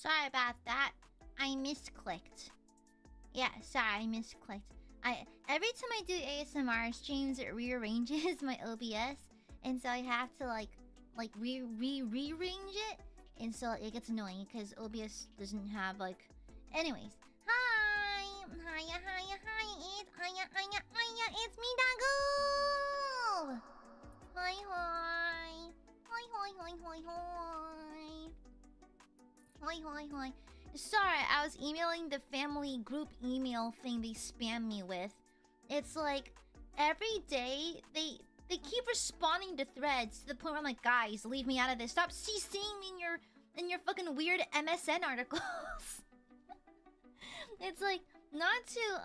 sorry about that. I misclicked. Yeah, sorry, I misclicked. Every time I do ASMR streams, it rearranges my OBS, and so I have to like rearrange it, and so it gets annoying because OBS doesn't have like. Anyways, hi, it's me, Dago. Hi. Sorry, I was emailing the family group email thing they spam me with. It's like every day they keep responding to threads to the point where I'm like, guys, leave me out of this. Stop CCing me in your fucking weird MSN articles. It's like not to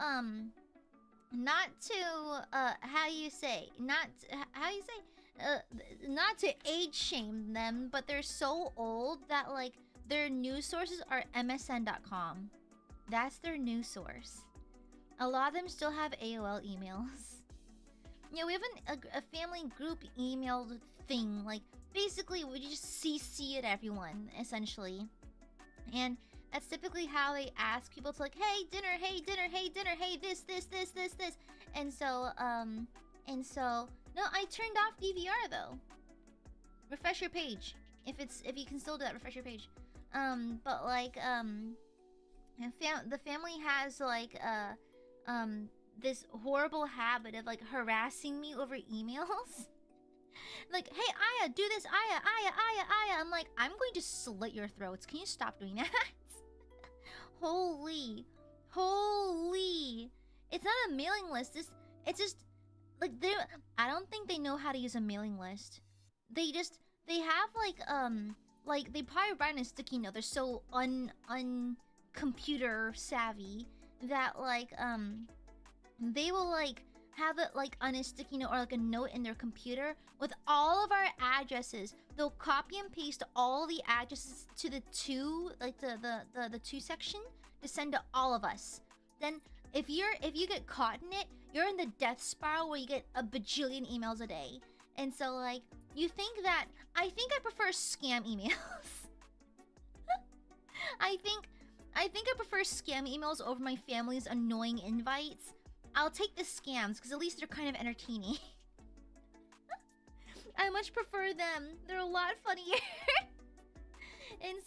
not to age shame them, but they're so old that like their news sources are msn.com. That's their news source. A lot of them still have AOL emails. Yeah, we have a family group email thing. Like, basically, we just CC it everyone, essentially. And that's typically how they ask people to like, hey, dinner, hey, this. And so, no, I turned off DVR, though. Refresh your page. If you can still do that, refresh your page. But like, the family has like, this horrible habit of like harassing me over emails. Like, hey, Aya, do this, Aya. I'm like, I'm going to slit your throats. Can you stop doing that? Holy. It's not a mailing list. It's just like I don't think they know how to use a mailing list. They have like they probably write in a sticky note. They're so computer savvy that like they will like have it like on a sticky note or like a note in their computer with all of our addresses. They'll copy and paste all the addresses to the two, like the two section to send to all of us. Then if you get caught in it, you're in the death spiral where you get a bajillion emails a day. And so like you think that I prefer scam emails. I think I prefer scam emails over my family's annoying invites. I'll take the scams because at least they're kind of entertaining. I much prefer them. They're a lot funnier. And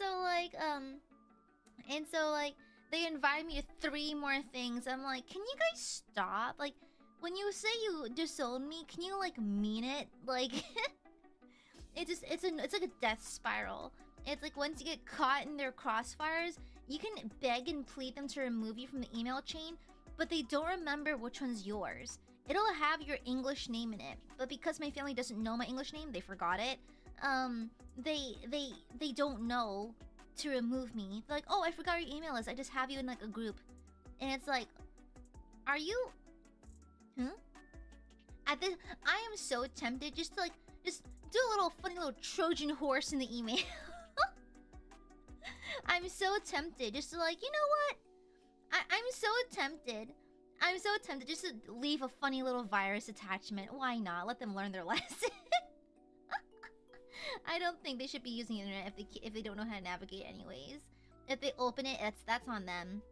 so like they invited me to 3 more things. I'm like, can you guys stop? Like, when you say you disown me, can you like mean it? Like, it's like a death spiral. It's like once you get caught in their crossfires, you can beg and plead them to remove you from the email chain, but they don't remember which one's yours. It'll have your English name in it, but because my family doesn't know my English name, they forgot it. They don't know to remove me. They're like, oh, I forgot your email list. I just have you in like a group, and it's like, are you? At this, I am so tempted just to like just do a little funny little Trojan horse in the email. I'm so tempted just to like, you know what? I'm so tempted just to leave a funny little virus attachment. Why not? Let them learn their lesson. I don't think they should be using the internet if they don't know how to navigate anyways. If they open it, that's on them.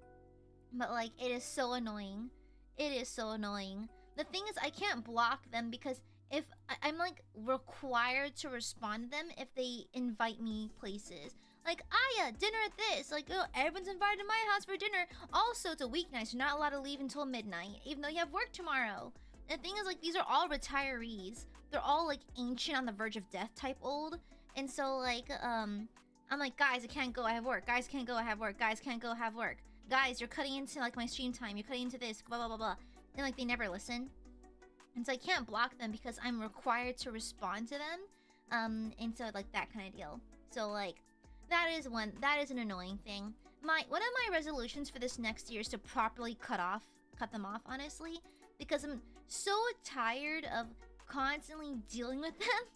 But like, it is so annoying. It is so annoying. The thing is, I can't block them because if I'm like required to respond to them if they invite me places. Like, Aya, dinner at this. Like, oh, everyone's invited to my house for dinner. Also, it's a weeknight, so you're not allowed to leave until midnight, even though you have work tomorrow. And the thing is, like, these are all retirees. They're all like ancient, on the verge of death type old. And so like, I'm like, guys, I can't go, I have work. Guys can't go, I have work. Guys can't go, I have work. Guys, you're cutting into like my stream time. You're cutting into this, blah blah blah. And like, they never listen. And so I can't block them because I'm required to respond to them. And so like that kind of deal. So like, that is an annoying thing. One of my resolutions for this next year is to properly cut them off, honestly, because I'm so tired of constantly dealing with them.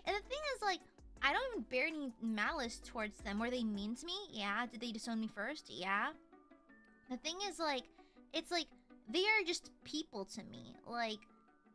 And the thing is, like, I don't even bear any malice towards them. Were they mean to me? Yeah. Did they disown me first? Yeah. The thing is, like, it's like they are just people to me. Like,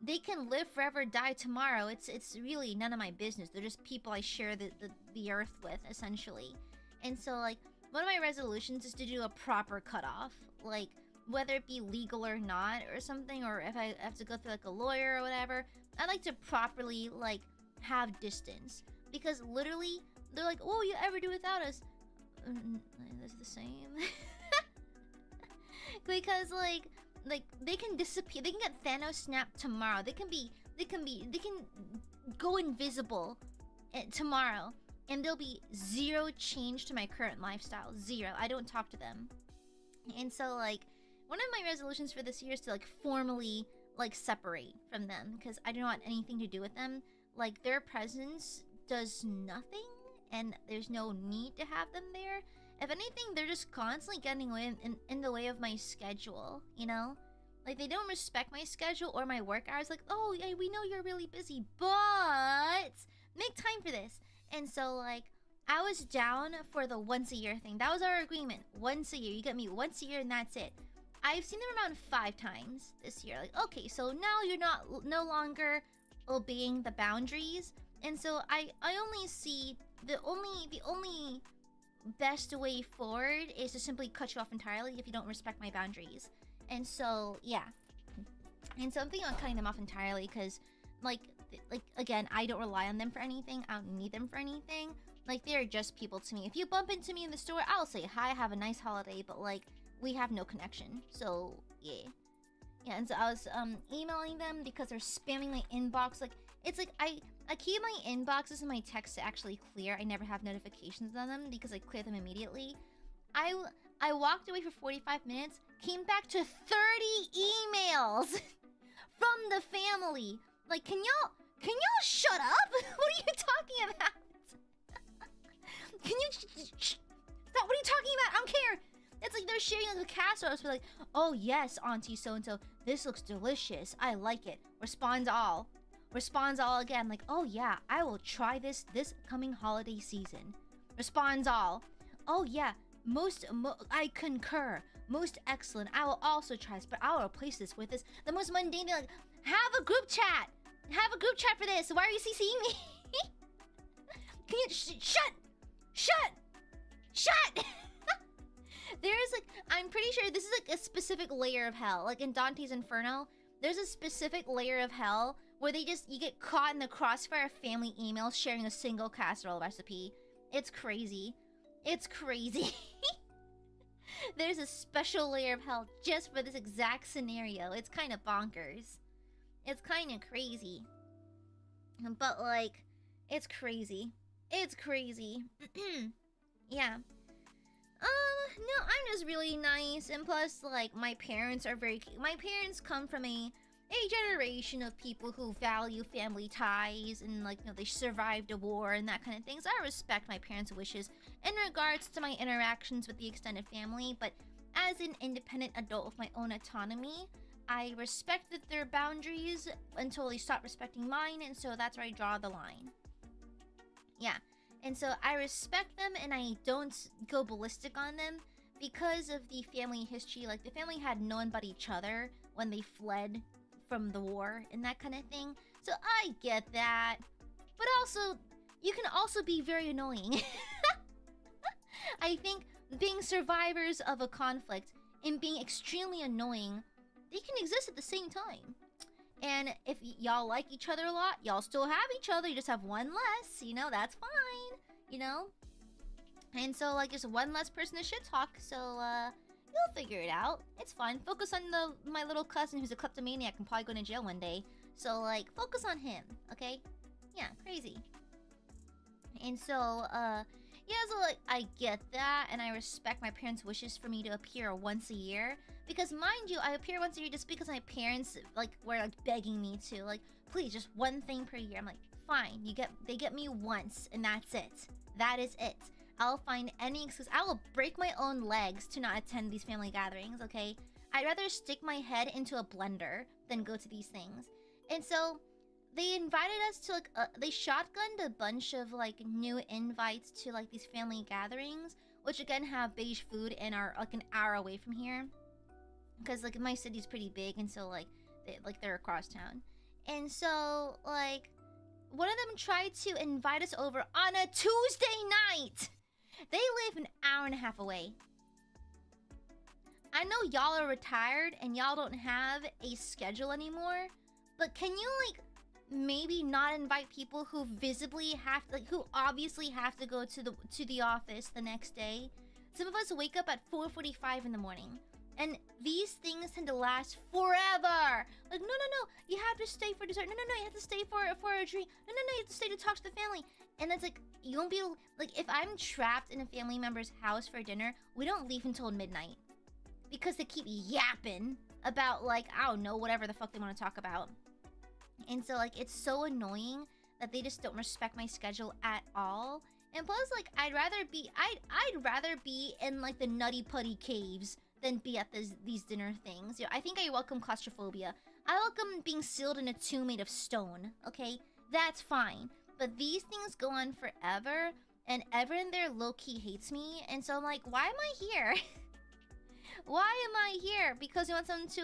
they can live forever, die tomorrow. It's really none of my business. They're just people I share the earth with, essentially. And so like, one of my resolutions is to do a proper cutoff, like whether it be legal or not or something, or if I have to go through like a lawyer or whatever. I like to properly like have distance, because literally they're like, "Oh, you ever do without us?" That's the same. Because like they can disappear. They can get Thanos snapped tomorrow. They can go invisible tomorrow, and there'll be zero change to my current lifestyle. Zero. I don't talk to them. And so like one of my resolutions for this year is to like formally like separate from them, because I don't want anything to do with them. Like their presence does nothing, and there's no need to have them there. If anything, they're just constantly getting in the way of my schedule, you know? Like, they don't respect my schedule or my work hours. Like, oh, yeah, we know you're really busy, but make time for this. And so, like, I was down for the once a year thing. That was our agreement. Once a year. You get me once a year and that's it. I've seen them around 5 times this year. Like, okay, so now you're no longer obeying the boundaries. And so I only see the only best way forward is to simply cut you off entirely if you don't respect my boundaries. And so yeah, and so I'm thinking on cutting them off entirely, because like again, I don't rely on them for anything. I don't need them for anything. Like, they're just people to me. If you bump into me in the store, I'll say hi, have a nice holiday, but like we have no connection. So yeah. And so I was emailing them because they're spamming my inbox. Like, it's like I keep my inboxes and my texts actually clear. I never have notifications on them because I clear them immediately. I walked away for 45 minutes, came back to 30 emails from the family. Like, can y'all shut up? What are you talking about? Can you stop? What are you talking about? I don't care. It's like they're sharing like a casserole. So like, oh yes, Auntie so-and-so, this looks delicious. I like it. Responds all again. Like, oh yeah, I will try this coming holiday season. Responds all. Oh yeah, I concur. Most excellent. I will also try this, but I will replace this with this. The most mundane thing, like, have a group chat. Have a group chat for this. Why are you CCing me? Can you shut? There's like, I'm pretty sure this is like a specific layer of hell. Like in Dante's Inferno, there's a specific layer of hell where you get caught in the crossfire of family emails sharing a single casserole recipe. It's crazy. It's crazy. There's a special layer of hell just for this exact scenario. It's kind of bonkers. It's kind of crazy. But like, it's crazy. It's crazy. Yeah. No, I'm just really nice, and plus, like, my parents are my parents come from a generation of people who value family ties, and like, you know, they survived a war and that kind of thing. So I respect my parents' wishes in regards to my interactions with the extended family, but as an independent adult with my own autonomy, I respected their boundaries until they stopped respecting mine, and so that's where I draw the line. Yeah. And so I respect them, and I don't go ballistic on them because of the family history. Like, the family had known but each other when they fled from the war and that kind of thing. So I get that. But also, you can also be very annoying. I think being survivors of a conflict and being extremely annoying, they can exist at the same time. And if y'all like each other a lot, y'all still have each other. You just have one less, you know, that's fine, you know? And so, like, just one less person to shit talk, so, you'll figure it out. It's fine. Focus on my little cousin who's a kleptomaniac and probably going to jail one day. So, like, focus on him, okay? Yeah, crazy. And so, yeah, so, like, I get that, and I respect my parents' wishes for me to appear once a year. Because, mind you, I appear once a year just because my parents, like, were, like, begging me to. Like, please, just one thing per year. I'm like, fine, they get me once, and that's it. That is it. I'll find any excuse. I will break my own legs to not attend these family gatherings, okay? I'd rather stick my head into a blender than go to these things. And so, they invited us to, like, they shotgunned a bunch of, like, new invites to, like, these family gatherings, which, again, have beige food and are, like, an hour away from here. Because, like, my city's pretty big, and so, like, they're across town. And so, like, one of them tried to invite us over on a Tuesday night! They live an hour and a half away. I know y'all are retired and y'all don't have a schedule anymore, but can you like maybe not invite people who visibly have like who obviously have to go to the office the next day? Some of us wake up at 4:45 in the morning, and these things tend to last forever. Like no, you have to stay for dessert. No, you have to stay for a drink. No, you have to stay to talk to the family. And it's like you won't be like if I'm trapped in a family member's house for dinner, we don't leave until midnight. Because they keep yapping about, like, I don't know, whatever the fuck they want to talk about. And so, like, it's so annoying that they just don't respect my schedule at all. And plus, like, I'd rather be in, like, the Nutty Putty caves than be at these dinner things. You know, I think I welcome claustrophobia. I welcome being sealed in a tomb made of stone, okay? That's fine. But these things go on forever, and everyone there low-key hates me. And so I'm like, why am I here? Why am I here? Because you want someone to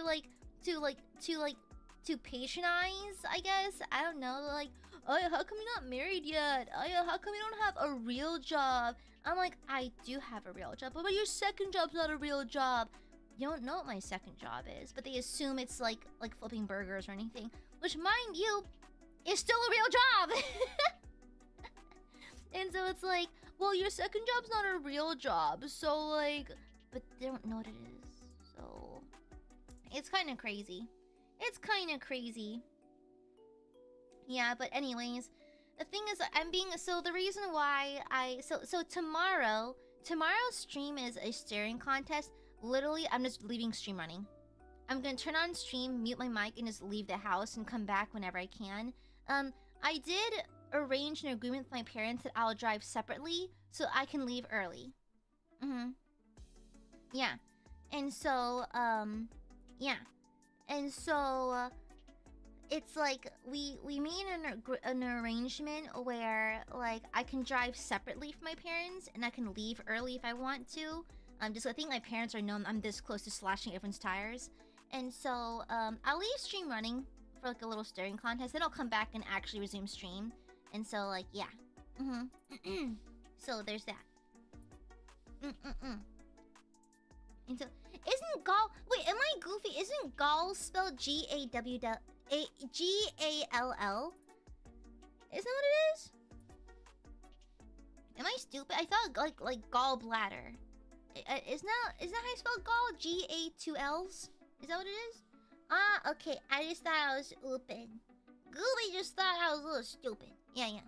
patronize, I guess? I don't know, like, oh, how come you're not married yet? Oh, yeah, how come you don't have a real job? I'm like, I do have a real job, but your second job's not a real job. You don't know what my second job is, but they assume it's like flipping burgers or anything, which, mind you, is still a real job. And so it's like, well, your second job's not a real job, so like... But they don't know what it is, so... It's kind of crazy. It's kind of crazy. Yeah, but anyways, the thing is, I'm being... So the reason why So tomorrow's stream is a staring contest. Literally, I'm just leaving stream running. I'm gonna turn on stream, mute my mic, and just leave the house and come back whenever I can. I did arrange an agreement with my parents that I'll drive separately, so I can leave early. Yeah, and so, yeah, and so, it's like, we made an arrangement where, like, I can drive separately from my parents, and I can leave early if I want to, just, I think my parents are known I'm this close to slashing everyone's tires, and so, I'll leave stream running for, like, a little staring contest, then I'll come back and actually resume stream, and so, like, yeah, so, there's that. And so, isn't Gall... Wait, am I goofy? Isn't Gall spelled G-A-W-G-A-L-L? Isn't that what it is? Am I stupid? I thought like gallbladder. Isn't that how you spell Gall? G-A-2-L's? Is that what it is? Ah, okay. I just thought I was stupid. Goofy just thought I was a little stupid. Yeah.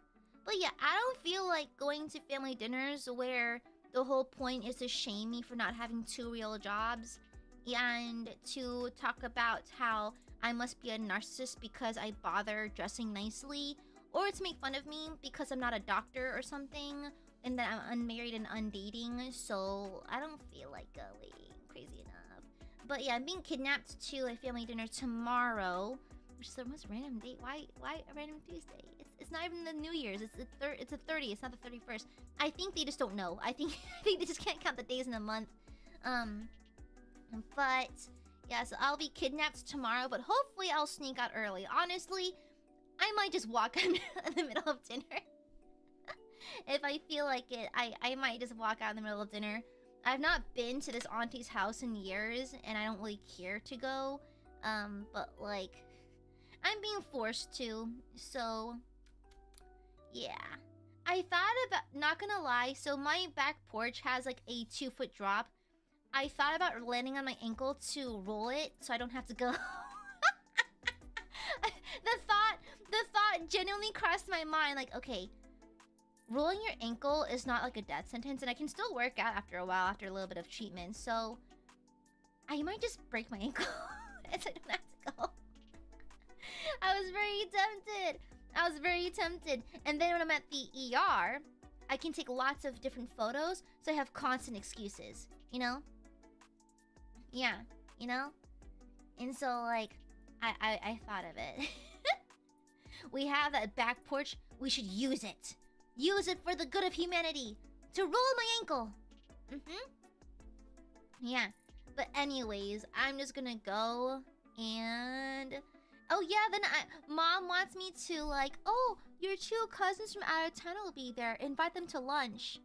But yeah, I don't feel like going to family dinners where... The whole point is to shame me for not having 2 real jobs and to talk about how I must be a narcissist because I bother dressing nicely, or to make fun of me because I'm not a doctor or something and that I'm unmarried and undating, so I don't feel like going crazy enough. But yeah, I'm being kidnapped to a family dinner tomorrow, which is the most random date. Why a random Tuesday? It's not even the New Year's. It's the 30th. It's not the 31st. I think they just don't know. I think they just can't count the days in a month. But yeah, so I'll be kidnapped tomorrow, but hopefully I'll sneak out early. Honestly, I might just walk out in the middle of dinner. If I feel like it, I might just walk out in the middle of dinner. I've not been to this auntie's house in years, and I don't really care to go. But like, I'm being forced to, so... Yeah. I thought about, not gonna lie, so my back porch has like a 2-foot drop. I thought about landing on my ankle to roll it so I don't have to go. The thought genuinely crossed my mind, like, okay, rolling your ankle is not like a death sentence, and I can still work out after a while, after a little bit of treatment, so I might just break my ankle so I don't have to go. I was very tempted. And then when I'm at the ER, I can take lots of different photos, so I have constant excuses, you know? Yeah, you know? And so, like, I thought of it. We have that back porch, we should use it. Use it for the good of humanity. To roll my ankle. Yeah. But anyways, I'm just gonna go and... Oh yeah, then Mom wants me to like, oh, your 2 cousins from out of town will be there. Invite them to lunch.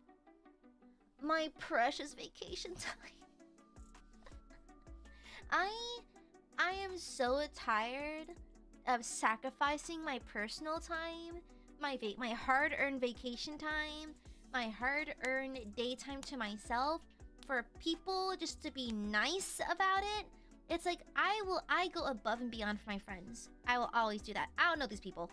My precious vacation time. I am so tired of sacrificing my personal time, my hard-earned vacation time, my hard-earned daytime to myself for people just to be nice about it. It's like I go above and beyond for my friends. I will always do that. I don't know these people.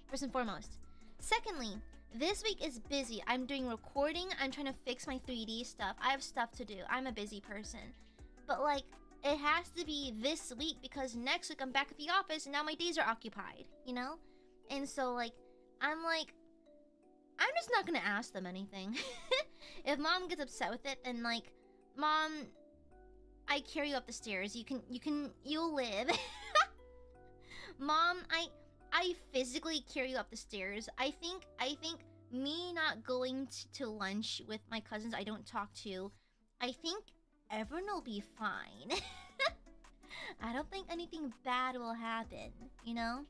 First and foremost. Secondly, this week is busy. I'm doing recording. I'm trying to fix my 3D stuff. I have stuff to do. I'm a busy person. But like, it has to be this week because next week I'm back at the office and now my days are occupied, you know? And so like, I'm just not gonna ask them anything. If mom gets upset with it, then like, Mom, I carry you up the stairs. You'll live. Mom, I physically carry you up the stairs. I think me not going to lunch with my cousins I don't talk to, I think everyone will be fine. I don't think anything bad will happen, you know?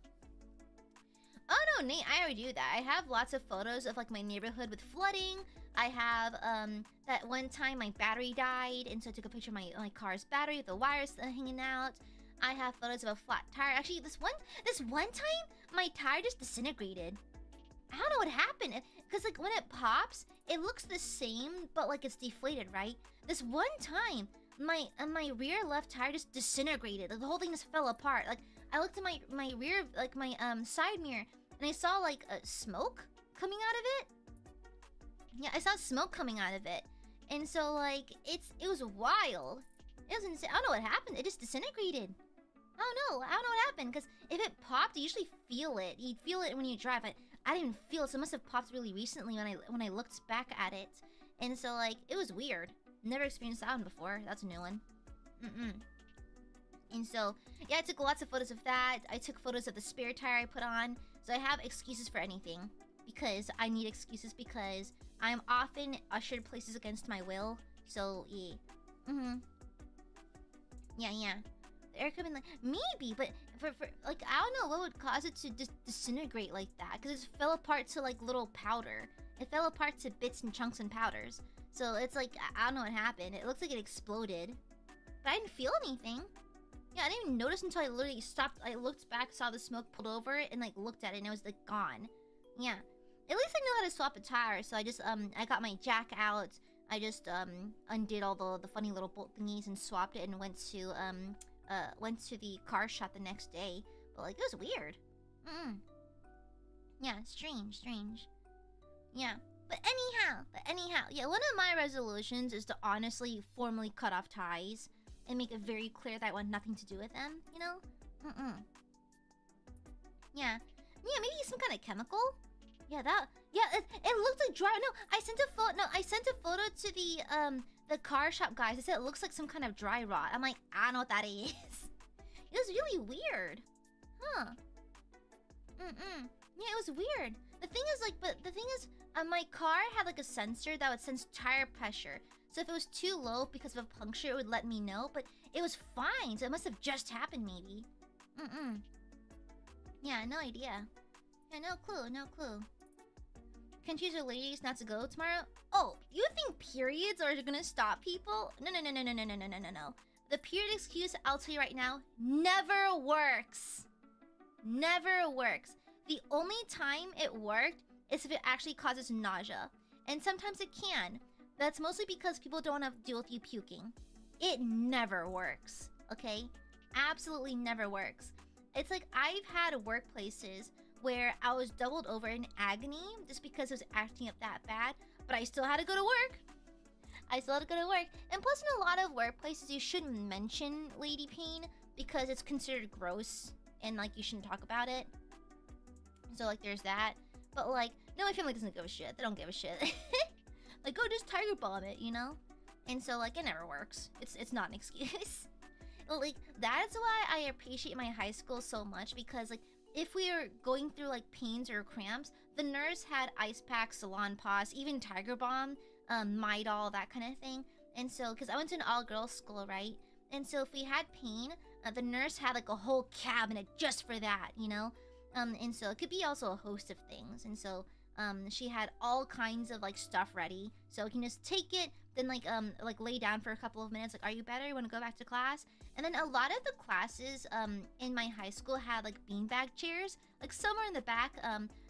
Oh no, Nate, I already do that. I have lots of photos of like my neighborhood with flooding. I have that one time my battery died, and so I took a picture of my car's battery with the wires hanging out. I have photos of a flat tire. Actually, this one time my tire just disintegrated. I don't know what happened. Because like when it pops, it looks the same, but like it's deflated, right? This one time, my rear left tire just disintegrated. Like, the whole thing just fell apart. Like I looked at my rear, like my side mirror, and I saw like smoke coming out of it. Yeah, I saw smoke coming out of it, and so like it was wild. It was insane. I don't know what happened. It just disintegrated. I don't know what happened. Because if it popped, you usually feel it. You'd feel it when you drive. I didn't feel it, so it must have popped really recently when I looked back at it. And so like it was weird. Never experienced that one before. That's a new one. And so yeah, I took lots of photos of that. I took photos of the spare tire I put on. So I have excuses for anything. Because I need excuses because I'm often ushered places against my will. So yeah. Yeah. The air could have been like, maybe, but for like, I don't know what would cause it to disintegrate like that. Because it fell apart to like little powder. It fell apart to bits and chunks and powders. So it's like, I don't know what happened. It looks like it exploded. But I didn't feel anything. Yeah, I didn't even notice until I literally stopped. I looked back, saw the smoke, pulled over it, and like looked at it, and it was like gone. Yeah. At least I knew how to swap a tire. So I just, I got my jack out. I just undid all the funny little bolt thingies and swapped it and went to the car shop the next day. But like it was weird. Yeah, strange. Yeah. But anyhow, yeah, one of my resolutions is to honestly formally cut off ties and make it very clear that I want nothing to do with them, you know? Yeah, maybe some kind of chemical? Yeah, it looked like dry. No, I sent a photo to the car shop guys. I said it looks like some kind of dry rot. I'm like, I don't know what that is. It was really weird. Huh. Yeah, it was weird. The thing is, my car had like a sensor that would sense tire pressure. So if it was too low because of a puncture, it would let me know. But it was fine, so it must have just happened maybe. Yeah, no idea. Yeah, no clue. Can't you tell ladies not to go tomorrow? Oh, you think periods are gonna stop people? No. The period excuse, I'll tell you right now, never works. Never works. The only time it worked is if it actually causes nausea. And sometimes it can. That's mostly because people don't have to deal with you puking. It never works, okay? Absolutely never works. It's like I've had workplaces where I was doubled over in agony just because it was acting up that bad, but I still had to go to work. And plus in a lot of workplaces, you shouldn't mention lady pain because it's considered gross and like you shouldn't talk about it. So like there's that. But like, no, my family doesn't give a shit. They don't give a shit. Like, go just tiger bomb it, you know? And so like, it never works. It's not an excuse. Like, that's why I appreciate my high school so much because like, if we were going through like pains or cramps, the nurse had ice packs, Salon Paws, even Tiger Balm, Midol, that kind of thing. And so, because I went to an all-girls school, right? And so if we had pain, the nurse had like a whole cabinet just for that, you know? And so it could be also a host of things. And so she had all kinds of like stuff ready, so you can just take it, then like lay down for a couple of minutes. Like, are you better? You want to go back to class? And then a lot of the classes in my high school had like beanbag chairs, like somewhere in the back.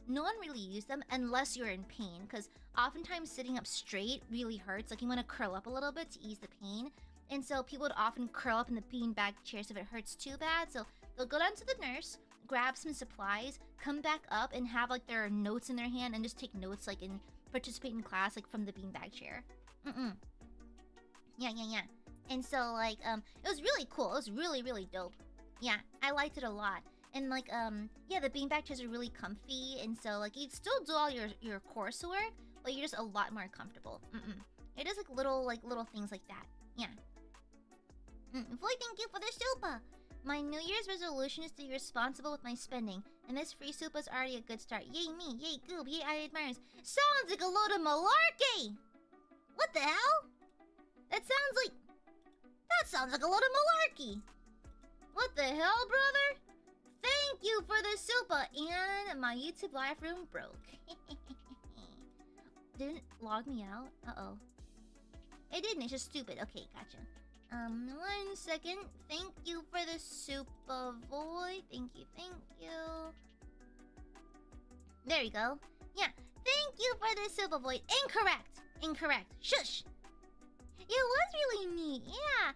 No one really used them unless you're in pain, because oftentimes sitting up straight really hurts. Like, you want to curl up a little bit to ease the pain, and so people would often curl up in the beanbag chairs if it hurts too bad. So they'll go down to the nurse, grab some supplies, come back up, and have like their notes in their hand and just take notes, like, and participate in class like from the beanbag chair. Yeah. And so like it was really cool. It was really dope. Yeah, I liked it a lot. And like yeah, the beanbag chairs are really comfy, and so like you'd still do all your coursework, but you're just a lot more comfortable. It is like little things like that. Yeah. Boy, thank you for the super. My New Year's resolution is to be responsible with my spending, and this free soup is already a good start. Yay me, yay Goob, yay Aiadmirers. Sounds like a load of malarkey! What the hell? That sounds like a load of malarkey! What the hell, brother? Thank you for the super, and my YouTube live room broke. Didn't it log me out? Uh-oh. It didn't, it's just stupid. Okay, gotcha. 1 second. Thank you for the super void. Thank you. There you go. Yeah. Thank you for the super void. Incorrect. Shush. It was really neat. Yeah.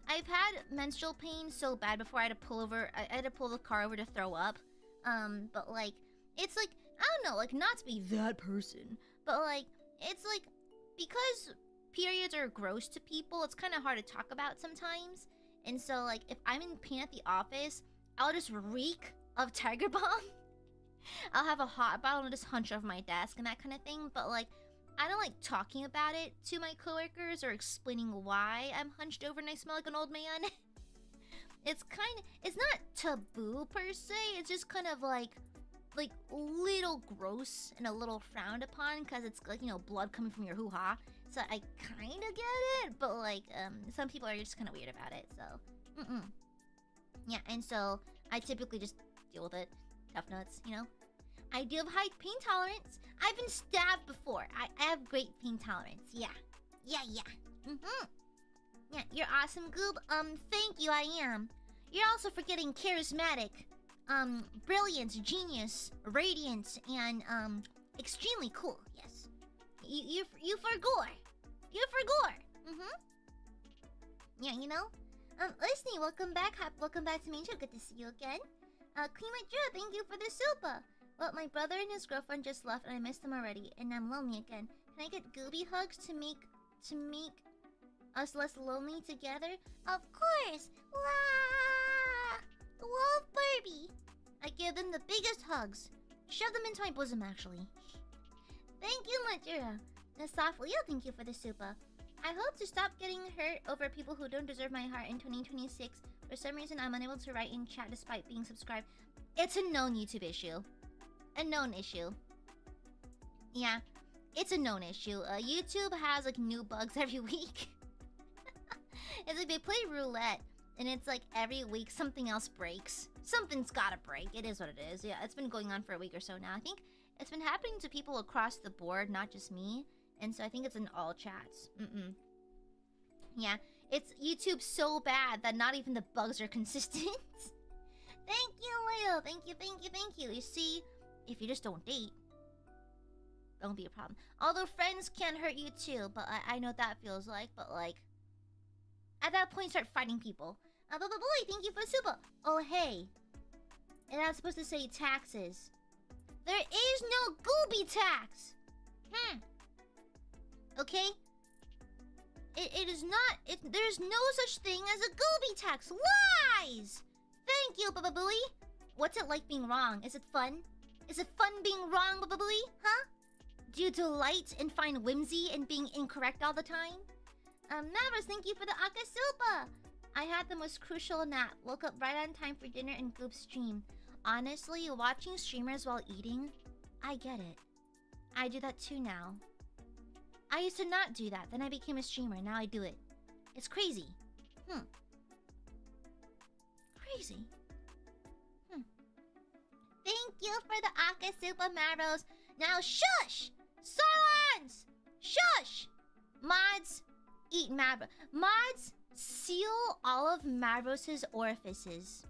I've had menstrual pain so bad before. I had to pull the car over to throw up. But like, it's like, I don't know, like, not to be that person, but like, it's like, because periods are gross to people, it's kind of hard to talk about sometimes. And so like, if I'm in pain at the office, I'll just reek of Tiger Balm. I'll have a hot bottle and just hunch over my desk and that kind of thing. But like, I don't like talking about it to my coworkers or explaining why I'm hunched over and I smell like an old man. It's not taboo per se. It's just kind of like little gross and a little frowned upon, because it's like, you know, blood coming from your hoo-ha. So I kind of get it, but like some people are just kind of weird about it. So yeah, and so I typically just deal with it. Tough nuts, you know. I do have high pain tolerance. I've been stabbed before. I have great pain tolerance. Yeah. Yeah. You're awesome, Goob. Thank you, I am. You're also forgetting charismatic, brilliance, genius, radiance, and extremely cool. Yes. You forgot. You forgot. Yeah, you know. Listening, welcome back. Welcome back to main show. Good to see you again. Queen Madra, thank you for the super. Well, my brother and his girlfriend just left, and I missed them already, and I'm lonely again. Can I get Gooby hugs to make us less lonely together? Of course. Wow. Love Barbie. I give them the biggest hugs. Shove them into my bosom, actually. Thank you, Madra. Leo, thank you for the super. I hope to stop getting hurt over people who don't deserve my heart in 2026. For some reason, I'm unable to write in chat despite being subscribed. It's a known YouTube issue. A known issue. Yeah, it's a known issue. YouTube has like new bugs every week. It's like they play roulette, and it's like every week something else breaks. Something's gotta break. It is what it is. Yeah, it's been going on for a week or so now. I think it's been happening to people across the board, not just me. And so I think it's in all chats. Yeah, it's YouTube so bad that not even the bugs are consistent. Thank you, Leo. Thank you. You see, if you just don't date, don't be a problem. Although friends can hurt you too, but I know what that feels like. But like, at that point, start fighting people. But boy, thank you for super. Oh hey, and I'm supposed to say taxes. There is no Gooby tax. Okay? It is not. There's no such thing as a Gooby tax. Lies! Thank you, Baba-Booey. What's it like being wrong? Is it fun? Is it fun being wrong, Baba-Booey? Huh? Do you delight and find whimsy in being incorrect all the time? Mavers, thank you for the Akasupa. I had the most crucial nap. Woke up right on time for dinner and Goop stream. Honestly, watching streamers while eating, I get it. I do that too now. I used to not do that. Then I became a streamer. Now I do it. It's crazy. Crazy. Thank you, you for the Akasupa Maros. Now shush! Silence! Shush! Mods, eat Mavros. Mods, seal all of Mavros' orifices.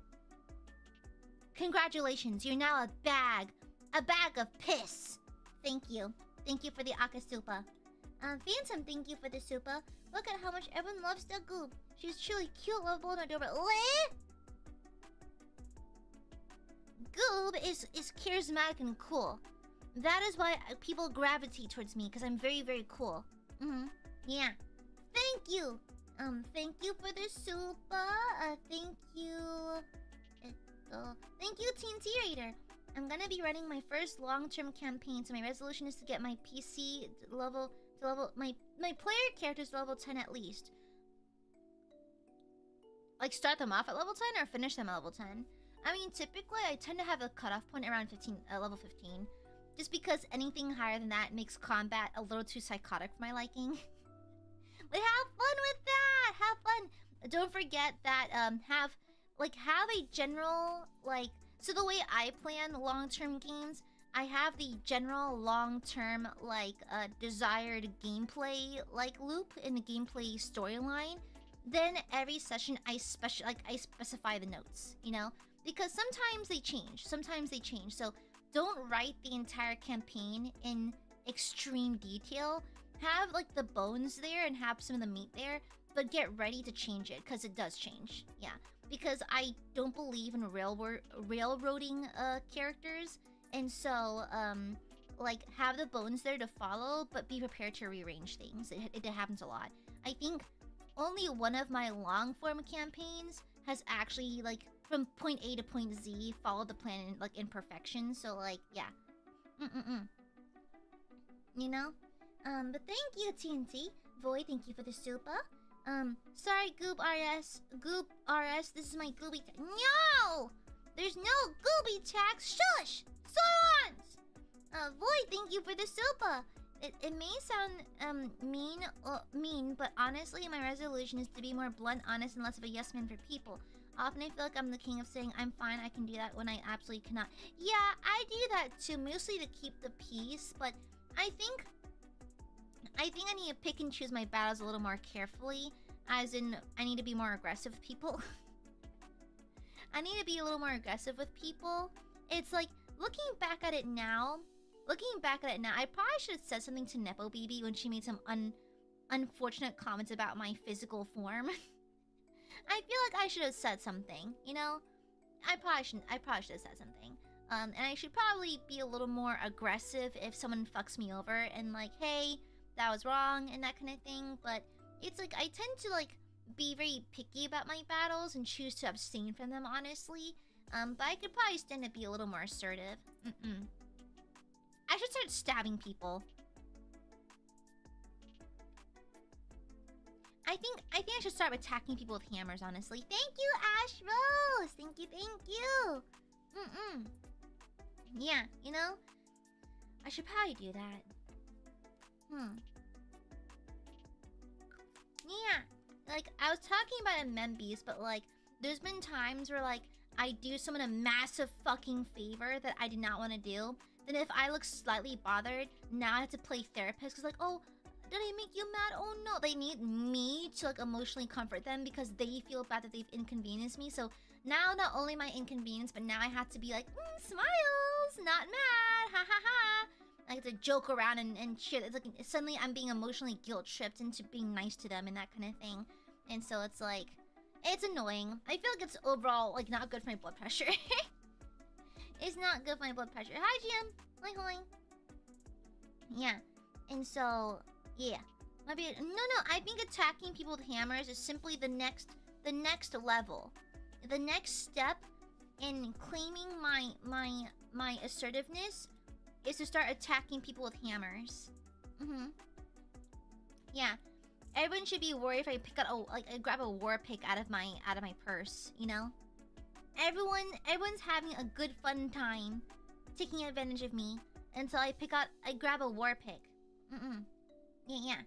Congratulations, you're now a bag of piss. Thank you. Thank you for the Akasupa. Phantom, thank you for the super. Look at how much everyone loves the Goob. She's truly cute, lovable, and adorable. Goob is charismatic and cool. That is why people gravitate towards me, because I'm very, very cool. Yeah. Thank you. Thank you for the super. Thank you. Thank you, Teen T-Rater. I'm gonna be running my first long-term campaign, so my resolution is to get my PC level my player characters to level 10 at least. Like start them off at level 10 or finish them at level 10. I mean, typically I tend to have a cutoff point around level 15. Just because anything higher than that makes combat a little too psychotic for my liking. But have fun with that! Have fun! Don't forget that, have a general, so the way I plan long-term games, I have the general long-term, desired gameplay, loop in the gameplay storyline. Then every session I specify the notes, you know? Because sometimes they change. So don't write the entire campaign in extreme detail. Have, the bones there and have some of the meat there, but get ready to change it, because it does change. Yeah. Because I don't believe in railroading characters. And so, have the bones there to follow, but be prepared to rearrange things. It happens a lot. I think only one of my long-form campaigns has actually, from point A to point Z, followed the plan in perfection. So, yeah. You know? But thank you, TNT. Void, thank you for the super. Sorry, Goob RS, this is my Gooby tag. No! There's no Gooby tags. Shush! Silence! Void, thank you for the super. It may sound, mean, but honestly, my resolution is to be more blunt, honest, and less of a yes man for people. Often I feel like I'm the king of saying, I'm fine, I can do that, when I absolutely cannot. Yeah, I do that too, mostly to keep the peace, but I think I need to pick and choose my battles a little more carefully. As in, I need to be more aggressive with people. I need to be a little more aggressive with people. It's looking back at it now, I probably should have said something to Nepo BB when she made some unfortunate comments about my physical form. I feel like I should have said something, you know? I probably should have said something. And I should probably be a little more aggressive if someone fucks me over and hey, that was wrong and that kind of thing. But it's I tend to be very picky about my battles and choose to abstain from them, honestly. But I could probably stand to be a little more assertive. I should start stabbing people. I think I should start attacking people with hammers, honestly. Thank you, Ash Rose! Thank you. Yeah, you know? I should probably do that. Yeah. I was talking about it in Membies, but there's been times where I do someone a massive fucking favor that I did not want to do. Then if I look slightly bothered, now I have to play therapist because oh, did I make you mad? Oh no, they need me to emotionally comfort them because they feel bad that they've inconvenienced me. So now not only am I inconvenienced, but now I have to be smiles, not mad, ha ha ha. I get to joke around and shit. It's suddenly I'm being emotionally guilt tripped into being nice to them and that kind of thing. And so it's it's annoying. I feel like it's overall not good for my blood pressure. It's not good for my blood pressure. Hi, Jim. Hoi. Yeah. And so, yeah. Maybe no. I think attacking people with hammers is simply the next level. The next step in claiming my assertiveness is to start attacking people with hammers. Yeah. Everyone should be worried if I pick out I grab a war pick out of my purse, you know? Everyone's having a good fun time taking advantage of me until I grab a war pick. Yeah.